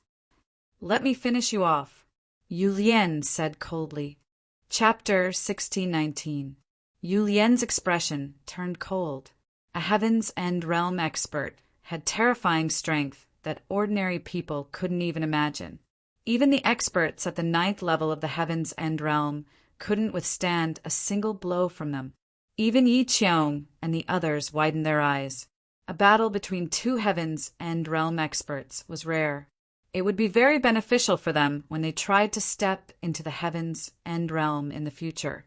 Let me finish you off, Yu Lian said coldly. Chapter 1619. Yu Lian's expression turned cold. A Heaven's End realm expert had terrifying strength that ordinary people couldn't even imagine. Even the experts at the 9th level of the Heaven's End realm couldn't withstand a single blow from them. Even Yi Qiong and the others widened their eyes. A battle between 2 Heaven's End realm experts was rare. It would be very beneficial for them when they tried to step into the Heaven's End realm in the future.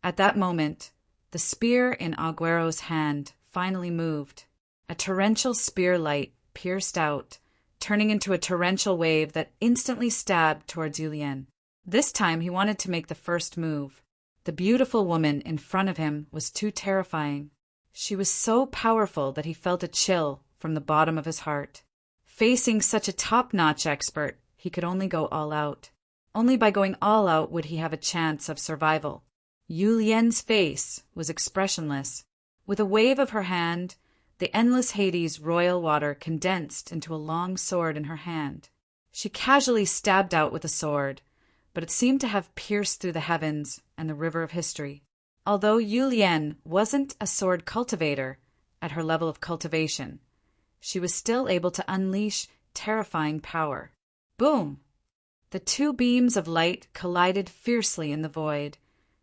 At that moment, the spear in Arguello's hand finally moved. A torrential spear light pierced out, turning into a torrential wave that instantly stabbed towards Yu Lian. This time he wanted to make the first move. The beautiful woman in front of him was too terrifying. She was so powerful that he felt a chill from the bottom of his heart. Facing such a top-notch expert, he could only go all out. Only by going all out would he have a chance of survival. Yu Lian's face was expressionless. With a wave of her hand, the endless Hades royal water condensed into a long sword in her hand. She casually stabbed out with the sword, but it seemed to have pierced through the heavens and the river of history. Although Yu Lian wasn't a sword cultivator at her level of cultivation, she was still able to unleash terrifying power. Boom! The 2 beams of light collided fiercely in the void,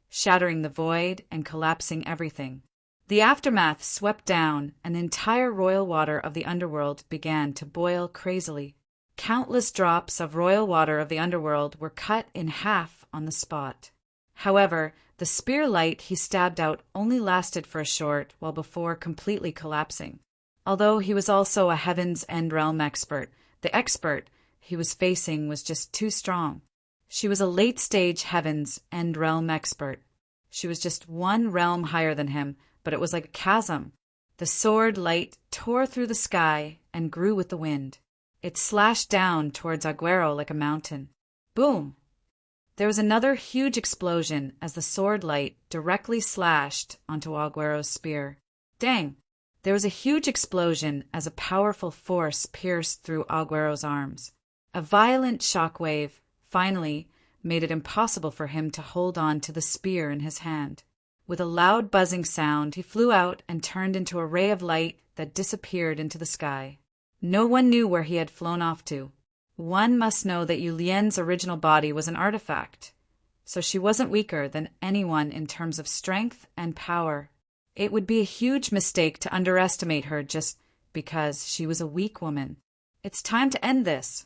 shattering the void and collapsing everything. The aftermath swept down, and the entire royal water of the underworld began to boil crazily. Countless drops of royal water of the underworld were cut in half on the spot. However, the spear light he stabbed out only lasted for a short while before completely collapsing. Although he was also a Heaven's End realm expert, the expert, he was facing was just too strong. She was a late-stage Heaven's End realm expert. She was just one realm higher than him, but it was like a chasm. The sword light tore through the sky and grew with the wind. It slashed down towards Aguero like a mountain. Boom! There was another huge explosion as the sword light directly slashed onto Aguero's spear. Dang! There was a huge explosion as a powerful force pierced through Aguero's arms. A violent shockwave finally made it impossible for him to hold on to the spear in his hand. With a loud buzzing sound, he flew out and turned into a ray of light that disappeared into the sky. No one knew where he had flown off to. One must know that Yu Lian's original body was an artifact, so she wasn't weaker than anyone in terms of strength and power. It would be a huge mistake to underestimate her just because she was a weak woman. It's time to end this.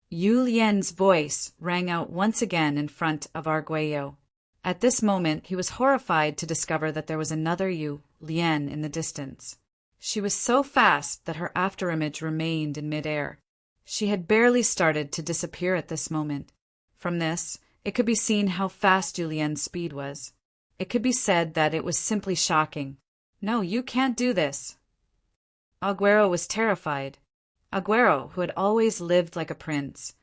Yu Lian's voice rang out once again in front of Arguello. At this moment, he was horrified to discover that there was another Yu Lian in the distance. She was so fast that her afterimage remained in midair. She had barely started to disappear at this moment. From this, it could be seen how fast Yu Lian's speed was. It could be said that it was simply shocking. No, you can't do this. Aguero was terrified. Aguero, who had always lived like a prince,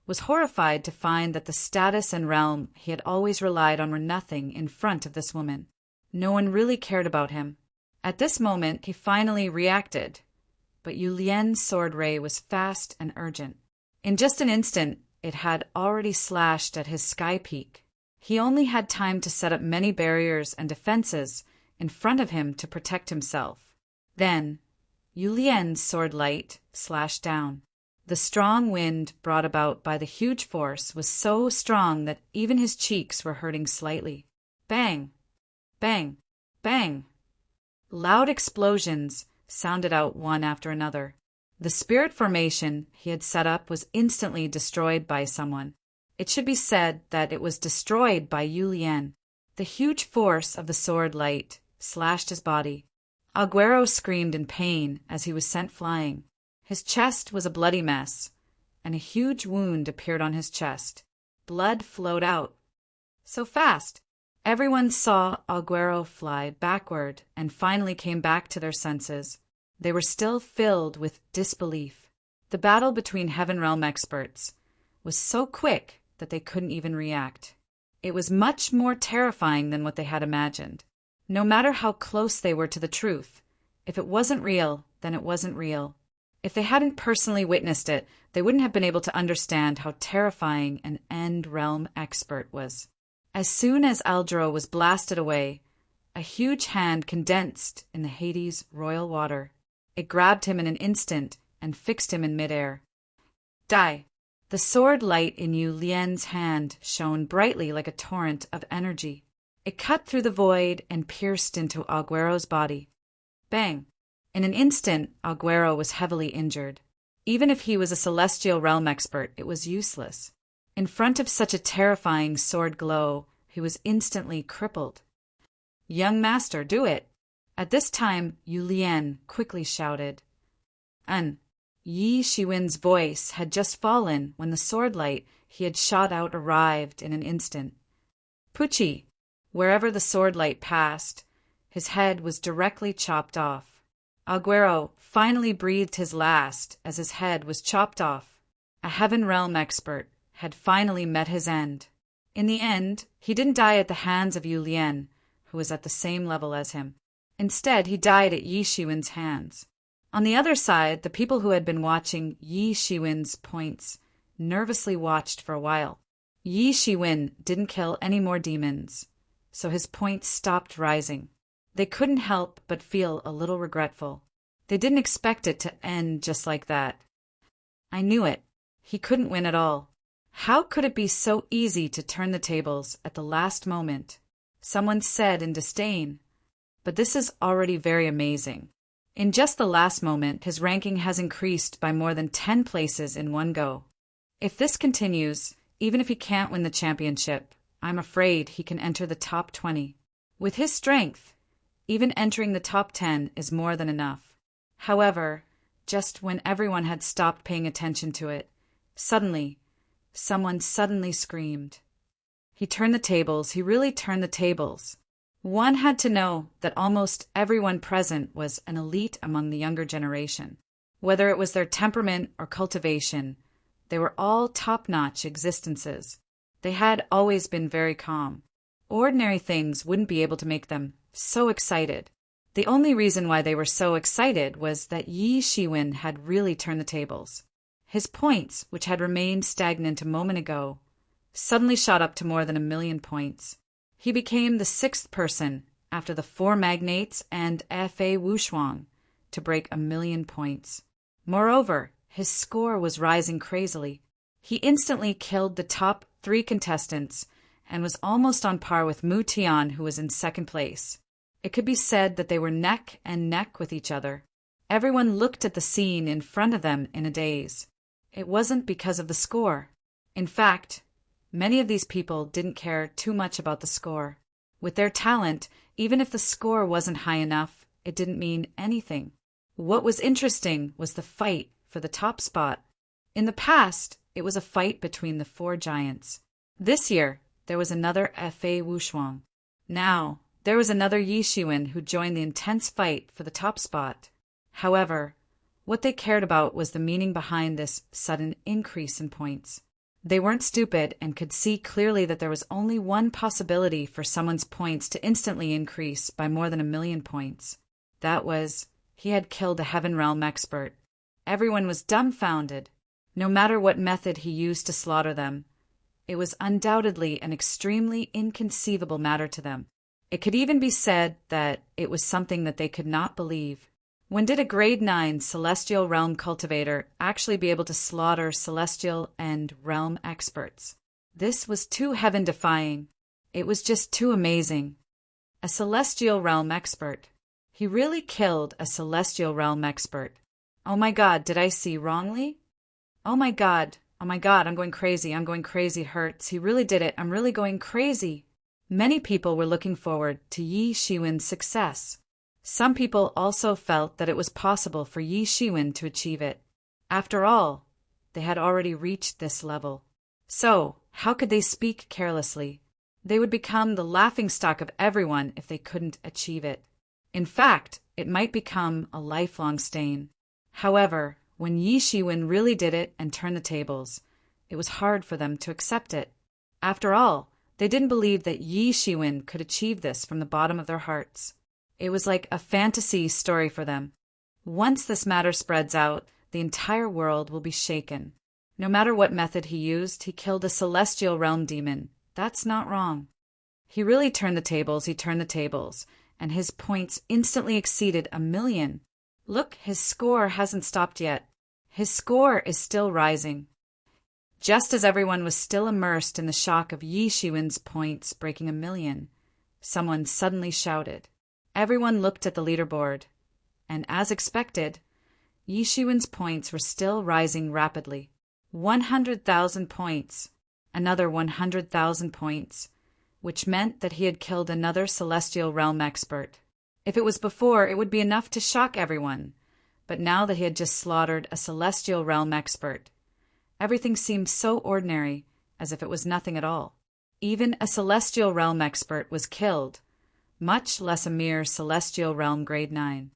was horrified to find that the status and realm he had always relied on were nothing in front of this woman. No one really cared about him. At this moment, he finally reacted, but Yu Lian's sword ray was fast and urgent. In just an instant, it had already slashed at his sky peak. He only had time to set up many barriers and defenses in front of him to protect himself. Then, Yu Lian's sword light slashed down. The strong wind brought about by the huge force was so strong that even his cheeks were hurting slightly. Bang! Bang! Bang! Loud explosions sounded out one after another. The spirit formation he had set up was instantly destroyed by someone. It should be said that it was destroyed by Yu Lian. The huge force of the sword light slashed his body. Aguero screamed in pain as he was sent flying. His chest was a bloody mess, and a huge wound appeared on his chest. Blood flowed out. So fast! Everyone saw Aguero fly backward and finally came back to their senses. They were still filled with disbelief. The battle between Heaven Realm experts was so quick that they couldn't even react. It was much more terrifying than what they had imagined. No matter how close they were to the truth, if it wasn't real, then it wasn't real. If they hadn't personally witnessed it, they wouldn't have been able to understand how terrifying an End Realm expert was. As soon as Aldro was blasted away, a huge hand condensed in the Hades royal water. It grabbed him in an instant and fixed him in midair. Die! The sword light in Yu Lian's hand shone brightly like a torrent of energy. It cut through the void and pierced into Aguero's body. Bang! In an instant, Aguero was heavily injured. Even if he was a celestial realm expert, it was useless. In front of such a terrifying sword glow, he was instantly crippled. Young master, do it! At this time, Yu Lian quickly shouted. Yi Shiwen's voice had just fallen when the sword light he had shot out arrived in an instant. Pucci! Wherever the sword light passed, his head was directly chopped off. Aguero finally breathed his last as his head was chopped off. A Heaven Realm expert had finally met his end. In the end, he didn't die at the hands of Yu Lian, who was at the same level as him. Instead, he died at Yi Shiwen's hands. On the other side, the people who had been watching Yi Shiwen's points nervously watched for a while. Yi Shiwen didn't kill any more demons, so his points stopped rising. They couldn't help but feel a little regretful. They didn't expect it to end just like that. I knew it. He couldn't win at all. How could it be so easy to turn the tables at the last moment? Someone said in disdain. But this is already very amazing. In just the last moment, his ranking has increased by more than 10 places in one go. If this continues, even if he can't win the championship, I'm afraid he can enter the top 20. With his strength, even entering the top 10 is more than enough. However, just when everyone had stopped paying attention to it, Suddenly, someone suddenly screamed. He turned the tables, he really turned the tables. One had to know that almost everyone present was an elite among the younger generation. Whether it was their temperament or cultivation, they were all top-notch existences. They had always been very calm. Ordinary things wouldn't be able to make them so excited. The only reason why they were so excited was that Yi Shiwen had really turned the tables. His points, which had remained stagnant a moment ago, suddenly shot up to more than 1,000,000 points. He became the 6th person, after the 4 magnates and Fa Wushuang, to break 1,000,000 points. Moreover, his score was rising crazily. He instantly killed the top 3 contestants and was almost on par with Mu Tian, who was in 2nd place. It could be said that they were neck and neck with each other. Everyone looked at the scene in front of them in a daze. It wasn't because of the score. In fact, many of these people didn't care too much about the score. With their talent, even if the score wasn't high enough, it didn't mean anything. What was interesting was the fight for the top spot. In the past, it was a fight between the 4 giants. This year, there was another Fa Wushuang. Now, there was another Yi Shiwen who joined the intense fight for the top spot. However, what they cared about was the meaning behind this sudden increase in points. They weren't stupid and could see clearly that there was only one possibility for someone's points to instantly increase by more than 1,000,000 points. That was, he had killed a Heaven Realm expert. Everyone was dumbfounded. No matter what method he used to slaughter them, it was undoubtedly an extremely inconceivable matter to them. It could even be said that it was something that they could not believe. When did a grade 9 Celestial Realm cultivator actually be able to slaughter Celestial and Realm experts? This was too heaven-defying. It was just too amazing. A Celestial Realm expert. He really killed a Celestial Realm expert. Oh my God, did I see wrongly? Oh my God, I'm going crazy, hurts. He really did it, I'm really going crazy. Many people were looking forward to Yi Shiwen's success. Some people also felt that it was possible for Yi Shiwen to achieve it. After all, they had already reached this level. So, how could they speak carelessly? They would become the laughingstock of everyone if they couldn't achieve it. In fact, it might become a lifelong stain. However, when Yi Shiwen really did it and turned the tables, it was hard for them to accept it. After all, they didn't believe that Yi Shiwen could achieve this from the bottom of their hearts. It was like a fantasy story for them. Once this matter spreads out, the entire world will be shaken. No matter what method he used, he killed a Celestial Realm demon. That's not wrong. He really turned the tables, and his points instantly exceeded 1,000,000. Look, his score hasn't stopped yet. His score is still rising. Just as everyone was still immersed in the shock of Yi Shiwen's points breaking 1,000,000, someone suddenly shouted. Everyone looked at the leaderboard, and as expected, Yi Shiwen's points were still rising rapidly. 100,000 points, another 100,000 points, which meant that he had killed another Celestial Realm expert. If it was before, it would be enough to shock everyone, but now that he had just slaughtered a Celestial Realm expert, everything seemed so ordinary, as if it was nothing at all. Even a Celestial Realm expert was killed, much less a mere Celestial Realm grade 9.